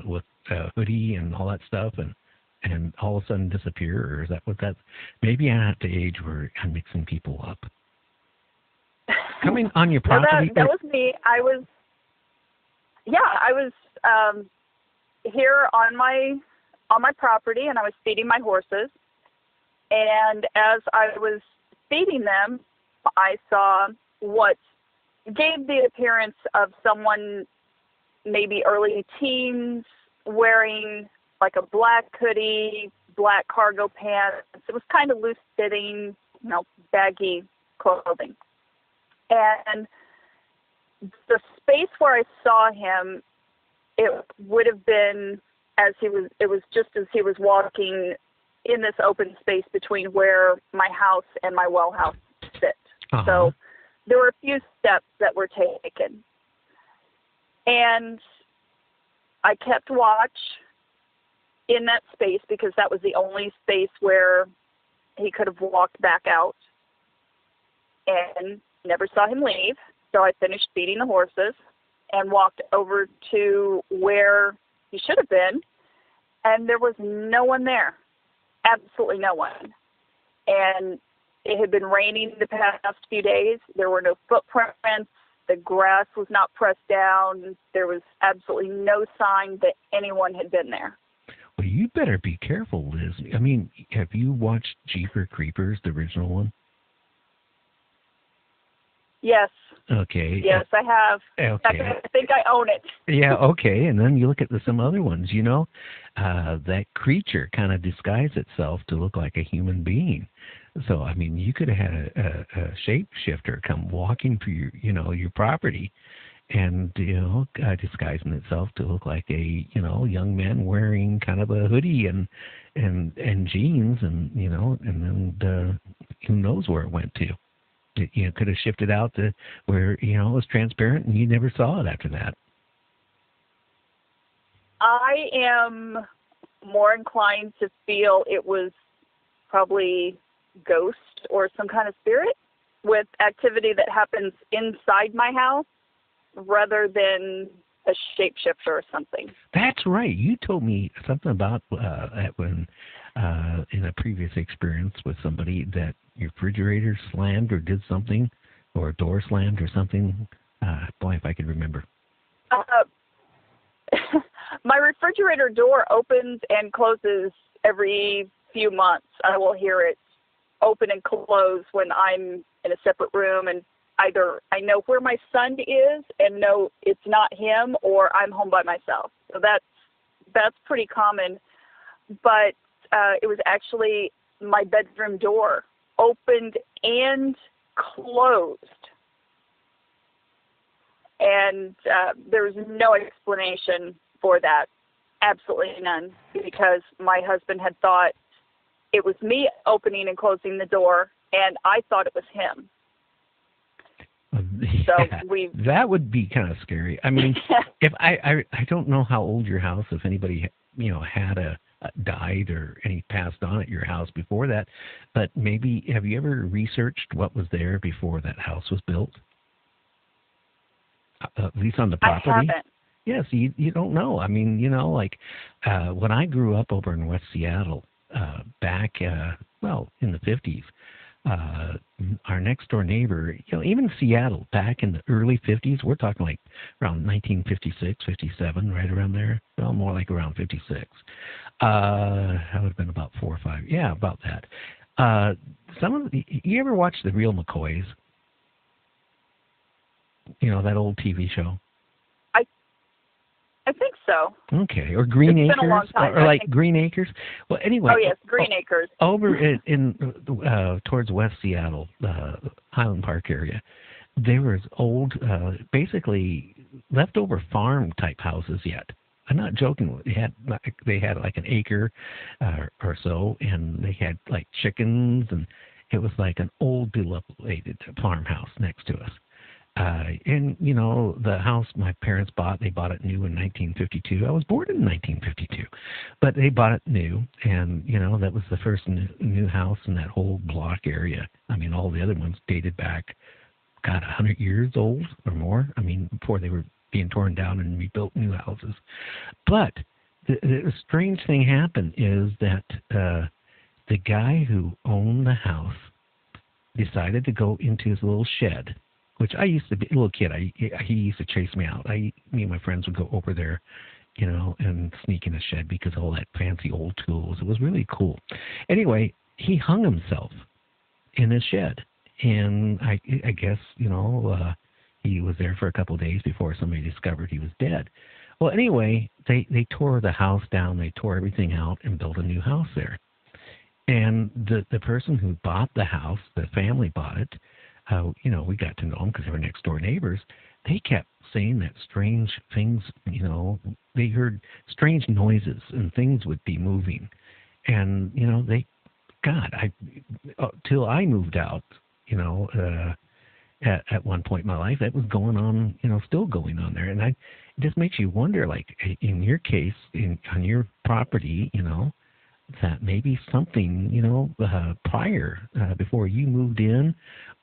with a hoodie and all that stuff and all of a sudden disappear? Or is that what that's... Maybe I'm at the age where I'm mixing people up. Coming on your property? That was me. I was here on my property, and I was feeding my horses. And as I was feeding them, I saw what gave the appearance of someone maybe early teens wearing like a black hoodie, black cargo pants. It was kind of loose-fitting, baggy clothing. And the space where I saw him, it would have been it was just as he was walking in this open space between where my house and my well house sit. Uh-huh. So there were a few steps that were taken. And I kept watch in that space because that was the only space where he could have walked back out, and never saw him leave. So I finished feeding the horses and walked over to where he should have been, and there was no one there. Absolutely no one. And it had been raining the past few days. There were no footprints. The grass was not pressed down. There was absolutely no sign that anyone had been there. Well, you better be careful, Liz. I mean, have you watched Jeepers Creepers, the original one? Yes. Okay. Yes, I have. Okay. I think I own it. Yeah, okay. And then you look at some other ones, that creature kind of disguised itself to look like a human being. So, I mean, you could have had a shapeshifter come walking through your property and, disguising itself to look like a, young man wearing kind of a hoodie and jeans and then who knows where it went to. It could have shifted out to where, it was transparent and you never saw it after that. I am more inclined to feel it was probably ghost or some kind of spirit with activity that happens inside my house rather than a shapeshifter or something. That's right. You told me something about when in a previous experience with somebody that your refrigerator slammed or did something, or a door slammed or something. Boy, if I could remember. My refrigerator door opens and closes every few months. I will hear it open and close when I'm in a separate room, and either I know where my son is and know it's not him, or I'm home by myself. So that's pretty common. But it was actually my bedroom door opened and closed. And there was no explanation for that, absolutely none, because my husband had thought it was me opening and closing the door, and I thought it was him. Yeah, so that would be kind of scary. I mean, if I don't know how old your house, if anybody had died or any passed on at your house before that, but maybe have you ever researched what was there before that house was built? At least on the property. I haven't. Yes, you don't know. I mean, when I grew up over in West Seattle, back in the 50s, our next door neighbor, even Seattle back in the early 50s, we're talking like around 1956, 57, right around there. Well, more like around 56. That would have been about 4 or 5. Yeah, about that. You ever watch The Real McCoys? That old TV show. I think so. Okay, or Green Acres, been a long time, or like Green Acres. Well, anyway. Oh yes, Green Acres. Over in towards West Seattle, Highland Park area, there was old, basically leftover farm type houses yet. I'm not joking. They had like an acre or so, and they had like chickens It was like an old, dilapidated farmhouse next to us. And, you know, the house my parents bought, they bought it new in 1952. I was born in 1952. But they bought it new, and, you know, that was the first new house in that whole block area. I mean, all the other ones dated back, 100 years old or more. I mean, before they were being torn down and rebuilt new houses. But the strange thing happened is that the guy who owned the house decided to go into his little shed, which I used to be a little kid. He used to chase me out. Me and my friends would go over there, you know, and sneak in the shed because of all that fancy old tools. It was really cool. Anyway, he hung himself in his shed, and I guess, you know, he was there for a couple of days before somebody discovered he was dead. Well, anyway, they tore the house down. They tore everything out and built a new house there. And the person who bought the house, the family bought it, you know, we got to know them because they were next door neighbors. They kept saying that strange things, you know, they heard strange noises and things would be moving. And, you know, till I moved out, you know, at one point in my life, that was going on, you know, still going on there. And it just makes you wonder, like, in your case, on your property, you know, that maybe something, you know, prior, before you moved in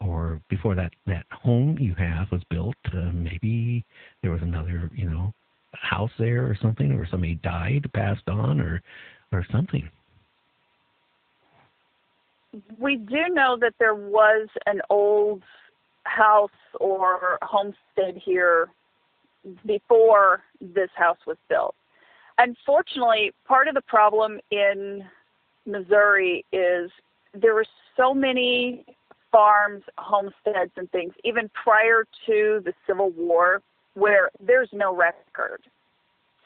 or before that home you have was built, maybe there was another, you know, house there or something, or somebody died, passed on, or something. We do know that there was an old house or homestead here before this house was built. Unfortunately, part of the problem in Missouri is there were so many farms, homesteads, and things, even prior to the Civil War, where there's no record.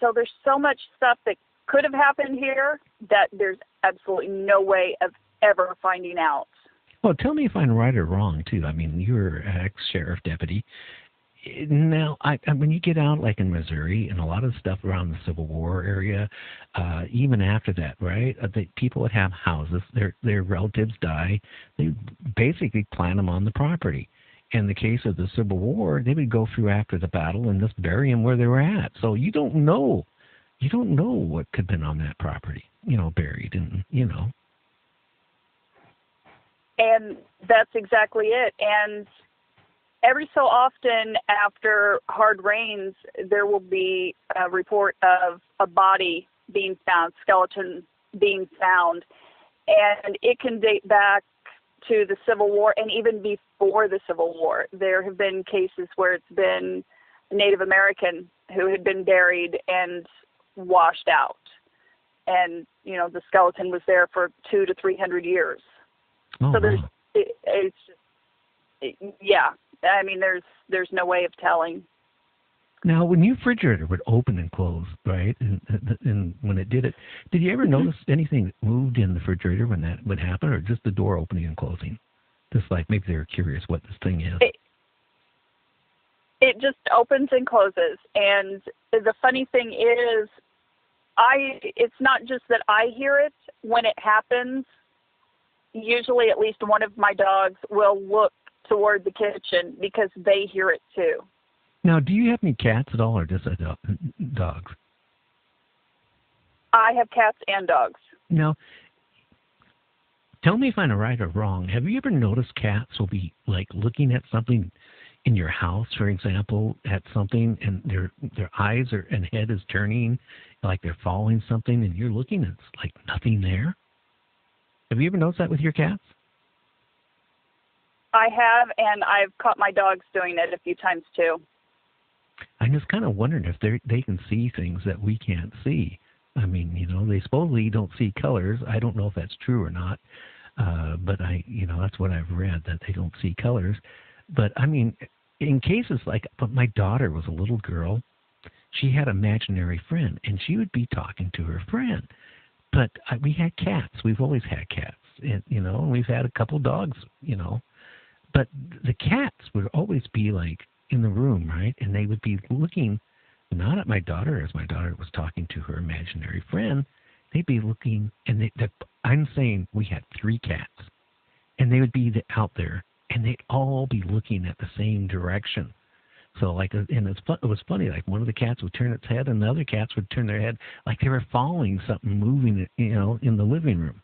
So there's so much stuff that could have happened here that there's absolutely no way of ever finding out. Well, tell me if I'm right or wrong, too. I mean, you're an ex-sheriff deputy. Now, when you get out, like in Missouri, and a lot of stuff around the Civil War area, even after that, right? People would have houses. Their relatives die. They basically plant them on the property. In the case of the Civil War, they would go through after the battle and just bury them where they were at. So you don't know what could have been on that property, you know, buried, and you know. And that's exactly it. And every so often after hard rains, there will be a report of a body being found, skeleton being found. And it can date back to the Civil War and even before the Civil War. There have been cases where it's been a Native American who had been buried and washed out. And, you know, the skeleton was there for 200 to 300 years. Oh, so there's, wow. Yeah. I mean, there's no way of telling. Now, when your refrigerator would open and close, right, and when it did you ever notice anything that moved in the refrigerator when that would happen, or just the door opening and closing? Just like maybe they were curious what this thing is. It just opens and closes. And the funny thing is, it's not just that I hear it. When it happens, usually at least one of my dogs will look toward the kitchen because they hear it too. Now, do you have any cats at all, or just dogs? I have cats and dogs. Now, tell me if I'm right or wrong. Have you ever noticed cats will be like looking at something in your house, for example, at something, and their eyes and head is turning, like they're following something, and you're looking, and it's like nothing there? Have you ever noticed that with your cats? I have, and I've caught my dogs doing it a few times too. I'm just kind of wondering if they can see things that we can't see. I mean, you know, they supposedly don't see colors. I don't know if that's true or not, but that's what I've read, that they don't see colors. But I mean, in cases like, but my daughter was a little girl. She had an imaginary friend, and she would be talking to her friend. But we had cats. We've always had cats, and, you know, and we've had a couple dogs, you know. But the cats would always be like in the room, right? And they would be looking not at my daughter as my daughter was talking to her imaginary friend. They'd be looking, and I'm saying we had 3 cats, and they would be out there, and they'd all be looking at the same direction. So like, and it was funny. Like one of the cats would turn its head, and the other cats would turn their head, like they were following something moving, in the living room.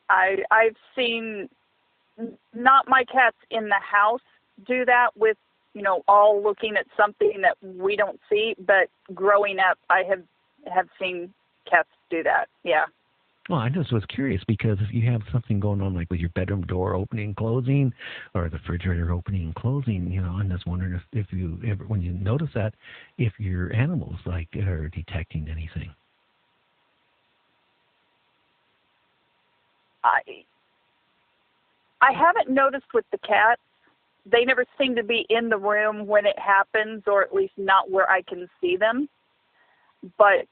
I've seen not my cats in the house do that with, all looking at something that we don't see, but growing up, I have seen cats do that. Yeah. Well, I just was curious because if you have something going on, like with your bedroom door opening and closing, or the refrigerator opening and closing, I'm just wondering if you ever, when you notice that, if your animals are detecting anything. I haven't noticed with the cats. They never seem to be in the room when it happens, or at least not where I can see them. But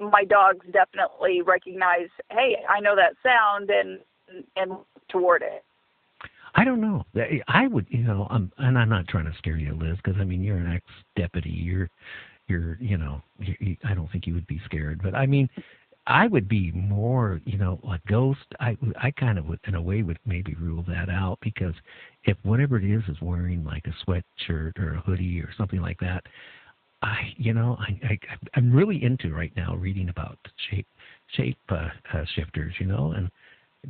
my dogs definitely recognize, hey, I know that sound, and look toward it. I don't know. I would, and I'm not trying to scare you, Liz, because you're an ex-deputy. You're, I don't think you would be scared, but I would be more, a ghost. I kind of would, in a way, would maybe rule that out, because if whatever it is wearing like a sweatshirt or a hoodie or something like that, I'm really into right now reading about shape shifters, and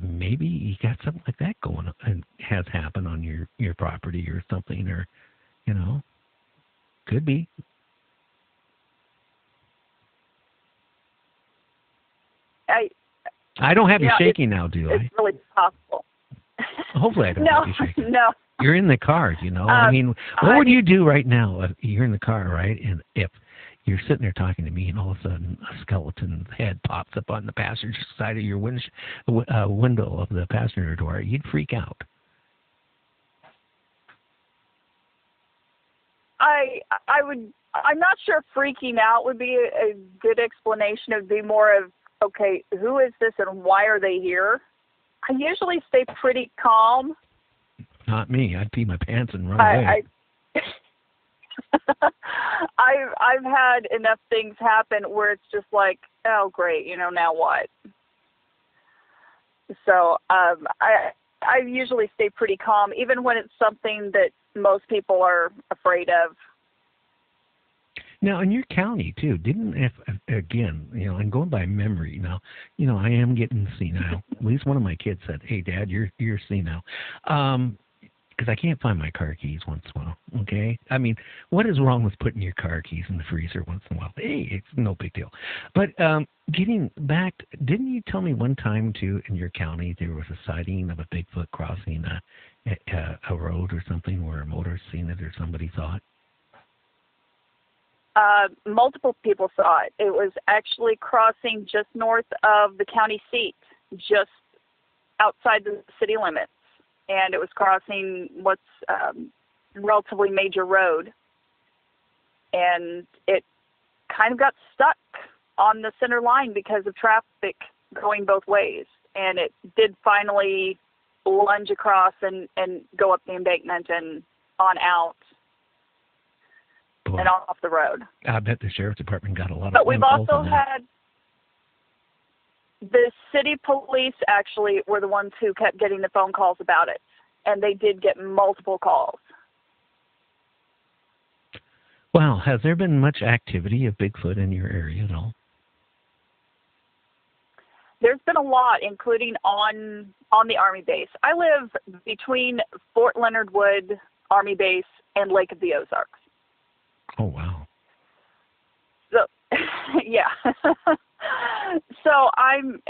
maybe you got something like that going on and has happened on your property or something, or could be. I don't have you shaking now, do I? It's really possible. Hopefully I don't have you shaking. No. You're in the car, what would you do right now if you're in the car, right? And if you're sitting there talking to me and all of a sudden a skeleton's head pops up on the passenger side of your window of the passenger door, you'd freak out. I would. I'm not sure freaking out would be a good explanation. It would be more of, okay, who is this and why are they here? I usually stay pretty calm. Not me. I'd pee my pants and run away. I've had enough things happen where it's just like, oh great, now what? So I usually stay pretty calm, even when it's something that most people are afraid of. Now, in your county, too, again, I'm going by memory now, I am getting senile. At least one of my kids said, hey, Dad, you're senile. Because I can't find my car keys once in a while, okay? What is wrong with putting your car keys in the freezer once in a while? Hey, it's no big deal. But getting back, didn't you tell me one time, too, in your county there was a sighting of a Bigfoot crossing a road or something where a motorist seen it or somebody saw it? Multiple people saw it. It was actually crossing just north of the county seat, just outside the city limits. And it was crossing what's relatively major road. And it kind of got stuck on the center line because of traffic going both ways. And it did finally lunge across and go up the embankment and on out. Boy, and off the road. I bet the sheriff's department got a lot of But we've calls also on that. had the city police actually were the ones who kept getting the phone calls about it, and they did get multiple calls. Well, has there been much activity of Bigfoot in your area at all? There's been a lot, including on the Army base. I live between Fort Leonard Wood Army Base and Lake of the Ozarks. Oh, wow. So, yeah. So I'm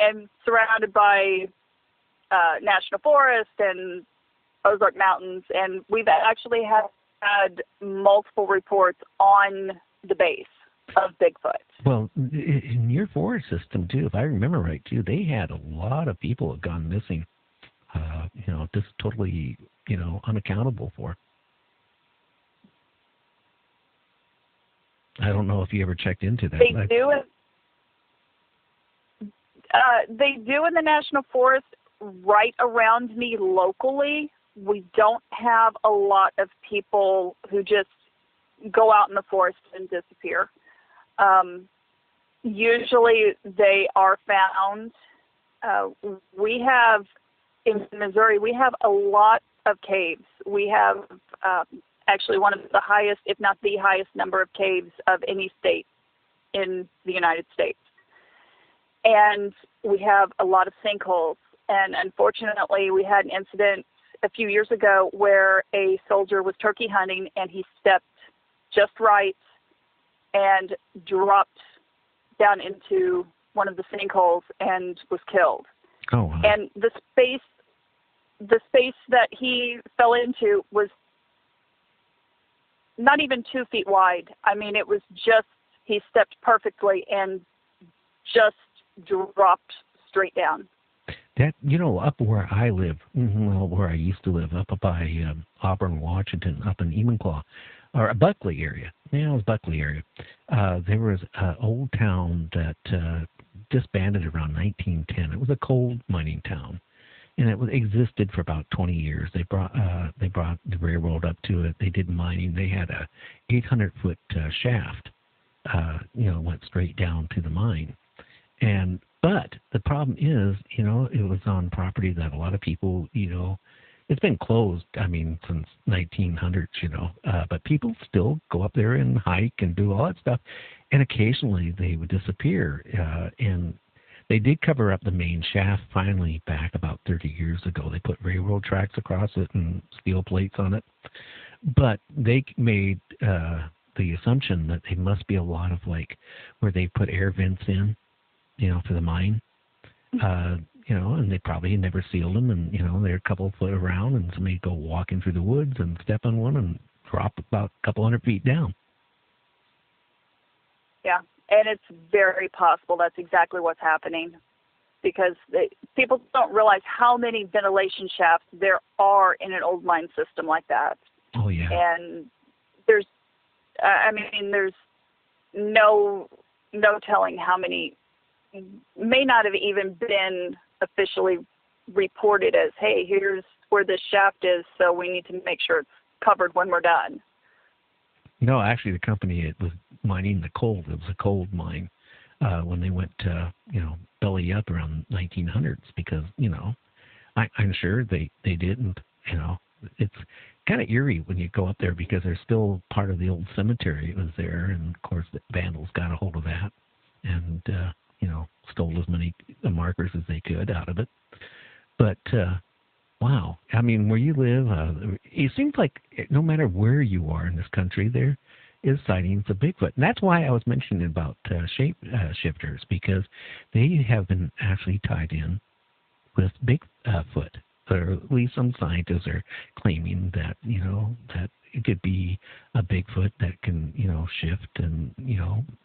surrounded by National Forest and Ozark Mountains, and we've actually had multiple reports on the base of Bigfoot. Well, in your forest system, too, if I remember right, too, they had a lot of people have gone missing, just totally, unaccountable for. I don't know if you ever checked into that. They do in the National Forest right around me locally. We don't have a lot of people who just go out in the forest and disappear. Usually they are found We have, in Missouri, we have a lot of caves. We have actually one of the highest, if not the highest number of caves of any state in the United States. And we have a lot of sinkholes. And unfortunately, we had an incident a few years ago where a soldier was turkey hunting and he stepped just right and dropped down into one of the sinkholes and was killed. Oh, wow. And the space that he fell into was not even 2 feet wide. I mean, it was just, he stepped perfectly and just dropped straight down. That, up where I live, where I used to live, up by Auburn, Washington, up in Enumclaw, or Buckley area. Yeah, it was Buckley area. There was an old town that disbanded around 1910. It was a coal mining town, and it existed for about 20 years. They brought the railroad up to it. They did mining. They had a 800-foot shaft, went straight down to the mine. But the problem is, it was on property that a lot of people, it's been closed, since 1900s, but people still go up there and hike and do all that stuff. And occasionally they would disappear. And they did cover up the main shaft finally back about 30 years ago. They put railroad tracks across it and steel plates on it. But they made the assumption that they must be a lot of where they put air vents in, for the mine, and they probably never sealed them, and, they're a couple of foot around, and somebody go walking through the woods and step on one and drop about a couple 100 feet down. Yeah, and it's very possible that's exactly what's happening, because people don't realize how many ventilation shafts there are in an old mine system like that. Oh, yeah. And there's no telling how many may not have even been officially reported as, hey, here's where this shaft is, so we need to make sure it's covered when we're done. No, actually, the company, it was mining the coal. It was a coal mine when they went to, belly up around 1900s because, I'm sure they didn't, It's kind of eerie when you go up there because there's still part of the old cemetery. It was there, and, of course, the vandals got a hold of that and, stole as many markers as they could out of it. But, wow. Where you live, it seems like no matter where you are in this country, there is sightings of Bigfoot. And that's why I was mentioning about shape shifters, because they have been actually tied in with Bigfoot. Or at least some scientists are claiming that, that it could be a Bigfoot that can, shift and,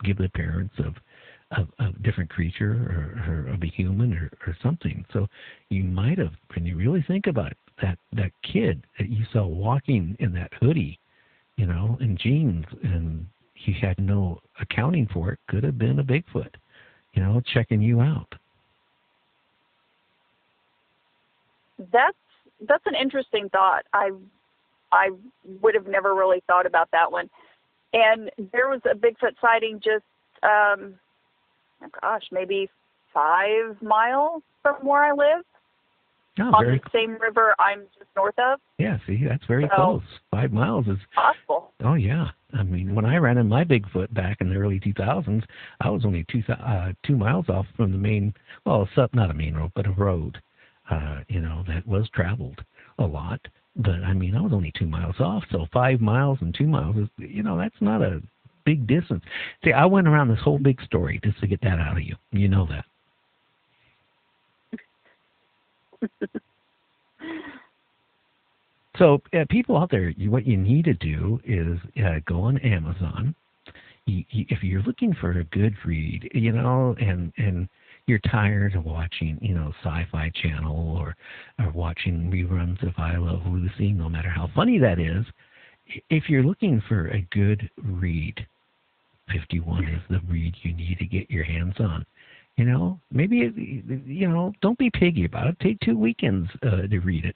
give the appearance of a different creature or of a human or something. So you might have, when you really think about it, that kid that you saw walking in that hoodie, and jeans, and he had no accounting for it, could have been a Bigfoot, checking you out. That's an interesting thought. I would have never really thought about that one. And there was a Bigfoot sighting just maybe 5 miles from where I live, on the same river I'm just north of. Yeah, see, that's very close. 5 miles is possible. Oh, yeah. When I ran in my Bigfoot back in the early 2000s, I was only 2 miles off from the main, not a main road, but a road, that was traveled a lot. But, I was only 2 miles off, so 5 miles and 2 miles is, that's not a big distance. See, I went around this whole big story just to get that out of you. You know that. So people out there, what you need to do is go on Amazon. If you're looking for a good read, and you're tired of watching, Sci-Fi Channel or watching reruns of I Love Lucy, no matter how funny that is, if you're looking for a good read, 51 is the read you need to get your hands on. Maybe, don't be piggy about it. Take 2 weekends to read it.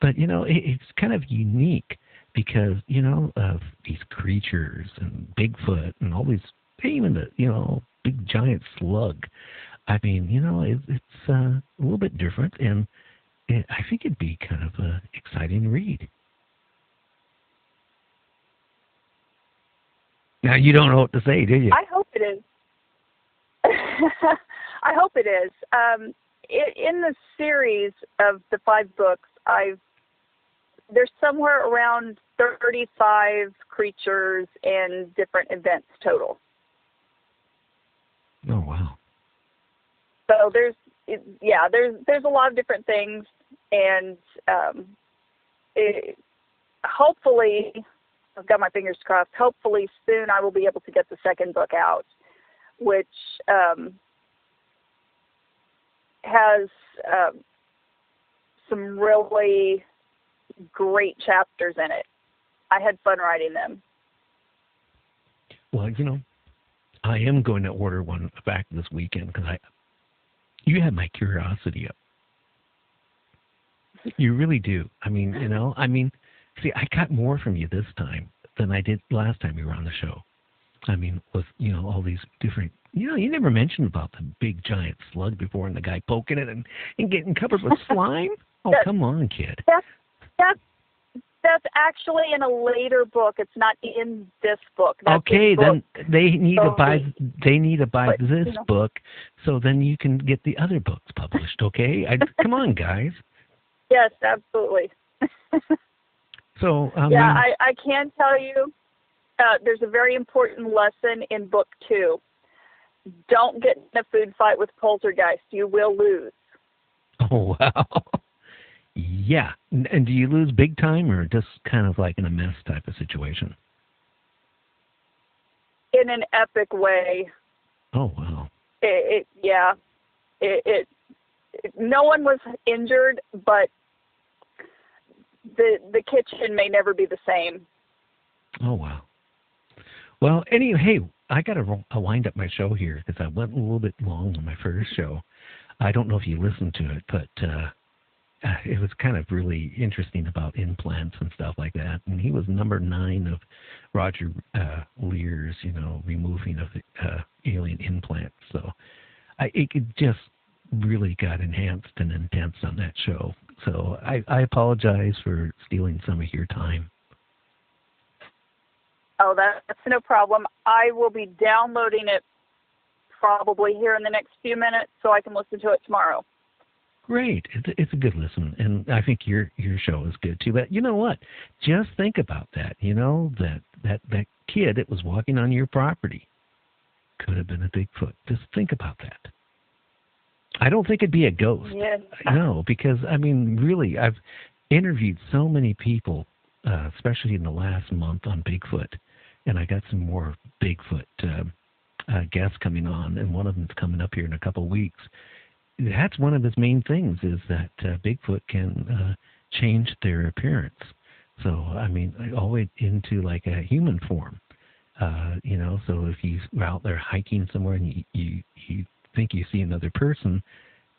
But, it's kind of unique because, of these creatures and Bigfoot and all these, even the, big giant slug. I mean, it's a little bit different, and I think it'd be kind of an exciting read. Now, you don't know what to say, do you? I hope it is. I hope it is. In the series of the 5 books, there's somewhere around 35 creatures and different events total. Oh, wow. So there's a lot of different things, and hopefully, I've got my fingers crossed, hopefully soon I will be able to get the second book out, which has some really great chapters in it. I had fun writing them. Well, I am going to order one back this weekend because you have my curiosity up. You really do. See, I got more from you this time than I did last time you were on the show. With, all these different, you never mentioned about the big giant slug before and the guy poking it and getting covered with slime. Oh, come on, kid. That's actually in a later book. It's not in this book. Okay, then they need to buy this book, so then you can get the other books published. Okay, come on, guys. Yes, absolutely. So I can tell you, there's a very important lesson in book 2. Don't get in a food fight with poltergeist. You will lose. Oh, wow. Yeah. And do you lose big time or just kind of like in a mess type of situation? In an epic way. Oh, wow. No one was injured, but the kitchen may never be the same. Oh, wow. Well, anyway, hey, I got to wind up my show here because I went a little bit long on my first show. I don't know if you listened to it, but it was kind of really interesting about implants and stuff like that. And he was number 9 of Roger Lear's, removing of the alien implants. So it just really got enhanced and intense on that show. So I apologize for stealing some of your time. Oh, that's no problem. I will be downloading it probably here in the next few minutes so I can listen to it tomorrow. Great. It's a good listen, and I think your show is good too. But you know what? Just think about that. That kid that was walking on your property could have been a Bigfoot. Just think about that. I don't think it'd be a ghost. Yes. No, because really, I've interviewed so many people, especially in the last month on Bigfoot, and I got some more Bigfoot guests coming on, and one of them's coming up here in a couple of weeks. That's one of his main things is that Bigfoot can change their appearance. So, all the way into like a human form. So if you're out there hiking somewhere and you think you see another person,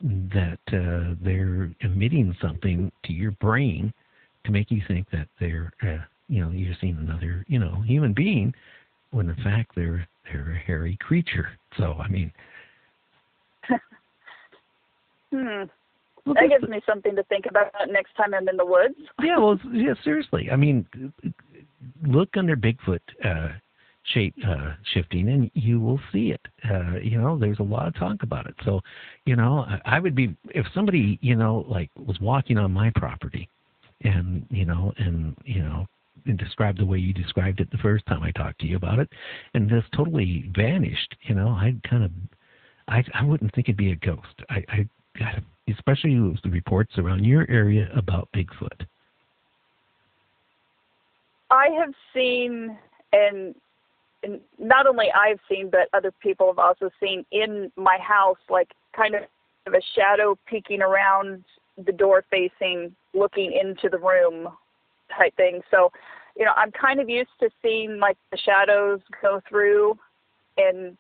that they're emitting something to your brain to make you think that they're, you're seeing another, human being, when in fact they're a hairy creature. So, Well, that gives me something to think about next time I'm in the woods. Yeah, seriously. Look under Bigfoot shape shifting, and you will see it. There's a lot of talk about it. So, I would be, if somebody, was walking on my property and described the way you described it the first time I talked to you about it, and just totally vanished, I wouldn't think it'd be a ghost. I especially with the reports around your area about Bigfoot. I have seen, and not only I've seen, but other people have also seen in my house, like kind of a shadow peeking around the door facing, looking into the room type thing. So, I'm kind of used to seeing like the shadows go through and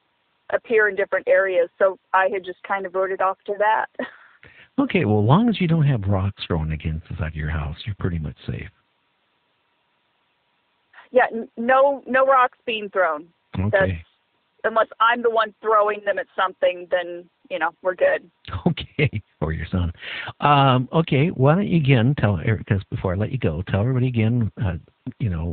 appear in different areas. So I had just kind of wrote it off to that. Okay, well, as long as you don't have rocks thrown against the side of your house, you're pretty much safe. Yeah, no rocks being thrown. Okay. Unless I'm the one throwing them at something, then we're good. Okay, or your son. Okay, why don't you again tell, because before I let you go, tell everybody again,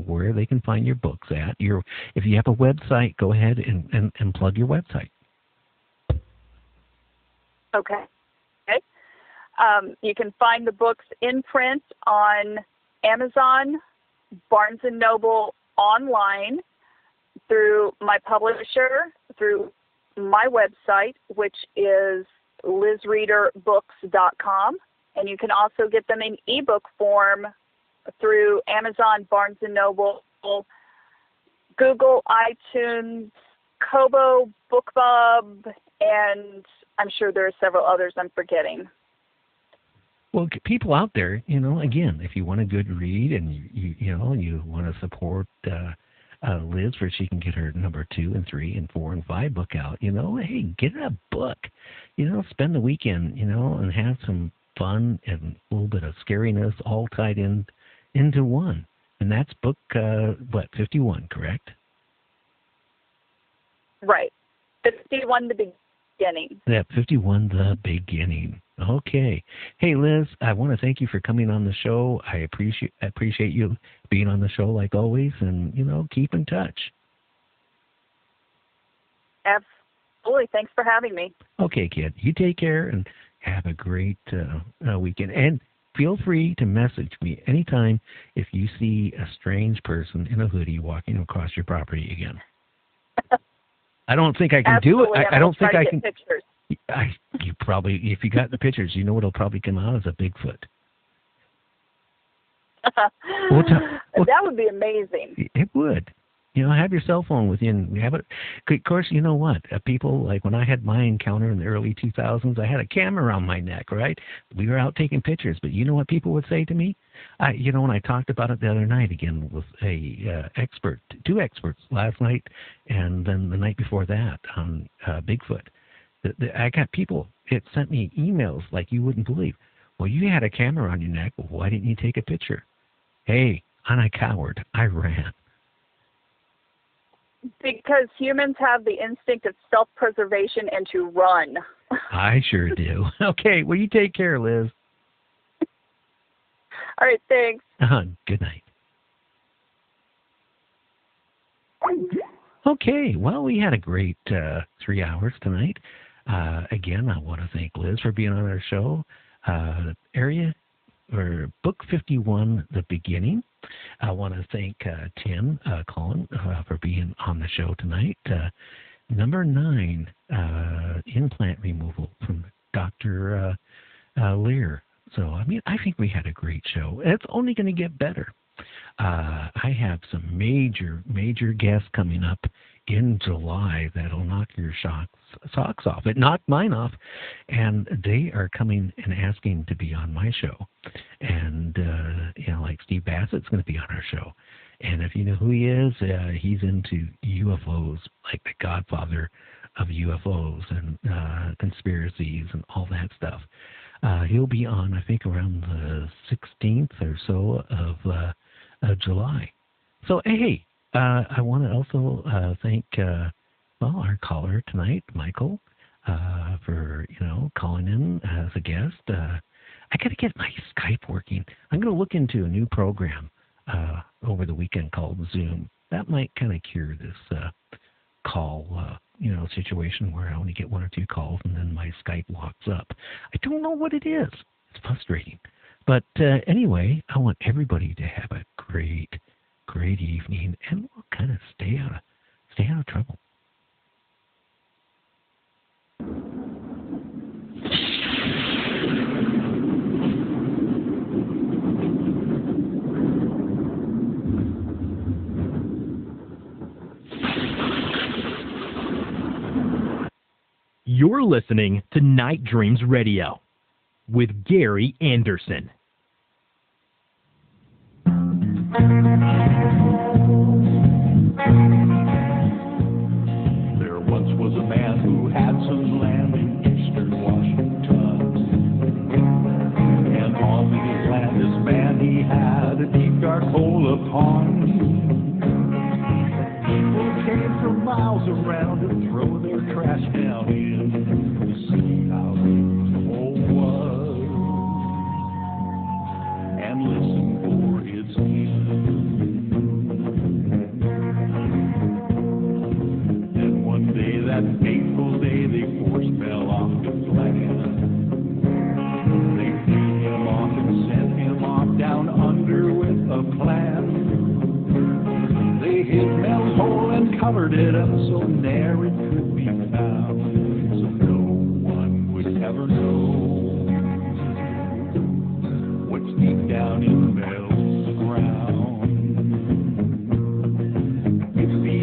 where they can find your books at. If you have a website, go ahead and plug your website. Okay. You can find the books in print on Amazon, Barnes & Noble online, through my publisher, through my website, which is lizreaderbooks.com. And you can also get them in ebook form through Amazon, Barnes & Noble, Google, iTunes, Kobo, BookBub, and I'm sure there are several others I'm forgetting. Well, people out there, again, if you want a good read and you want to support Liz where she can get her number 2 and 3 and 4 and 5 book out, hey, get a book, spend the weekend, and have some fun and a little bit of scariness all tied into one. And that's book, 51, correct? Right. 51, the beginning. Yeah, 51, the beginning. Okay. Hey, Liz, I want to thank you for coming on the show. I appreciate you being on the show like always, and, keep in touch. Absolutely. Thanks for having me. Okay, kid. You take care and have a great weekend. And feel free to message me anytime if you see a strange person in a hoodie walking across your property again. I don't think I can Absolutely. do it. I don't think I can. Pictures. You probably, if you got the pictures, it'll probably come out as a Bigfoot. That would be amazing. It would. Have your cell phone with you and have it. Of course, you know what? People, like when I had my encounter in the early 2000s, I had a camera around my neck, right? We were out taking pictures, but you know what people would say to me? When I talked about it the other night again with two experts last night, and then the night before that on Bigfoot. I got people, it sent me emails like you wouldn't believe. Well, you had a camera on your neck. Why didn't you take a picture? Hey, I'm a coward. I ran. Because humans have the instinct of self-preservation and to run. I sure do. Okay, well, you take care, Liz. All right, thanks. Good night. Okay, well, we had a great 3 hours tonight. Again, I want to thank Liz for being on our show. Book 51, The Beginning. I want to thank Tim Cullen for being on the show tonight. Number 9, implant removal from Dr. Lear. So, I think we had a great show. It's only going to get better. I have some major guests coming up in July that'll knock your socks off. It knocked mine off, and they are coming and asking to be on my show. And like Steve Bassett's going to be on our show. And if you know who he is, he's into UFOs, like the godfather of UFOs and conspiracies and all that stuff. He'll be on, I think, around the 16th or so of July. So, hey, I want to also thank, our caller tonight, Michael, for, calling in as a guest. I got to get my Skype working. I'm going to look into a new program over the weekend called Zoom. That might kind of cure this call, situation where I only get 1 or 2 calls and then my Skype locks up. I don't know what it is. It's frustrating. But anyway, I want everybody to have a great evening, and we'll kind of stay out of trouble. You're listening to Night Dreams Radio with Gary Anderson. There once was a man who had some land in eastern Washington. And on his land, this man, he had a deep, dark hole upon. People came from miles around and throw their trash down in the sea. covered it up so ne'er it could be found, so no one would ever know what's deep down in Bell's ground. It's the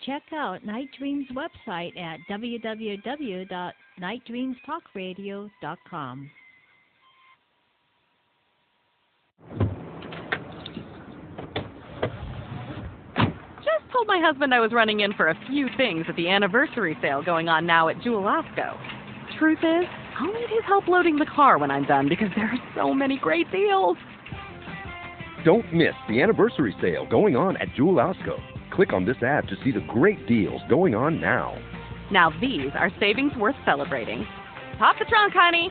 Check out Night Dreams' website at www.nightdreamstalkradio.com. Just told my husband I was running in for a few things at the anniversary sale going on now at Jewel Osco. Truth is, I'll need his help loading the car when I'm done because there are so many great deals. Don't miss the anniversary sale going on at Jewel Osco. Click on this ad to see the great deals going on now. Now these are savings worth celebrating. Pop the trunk, honey.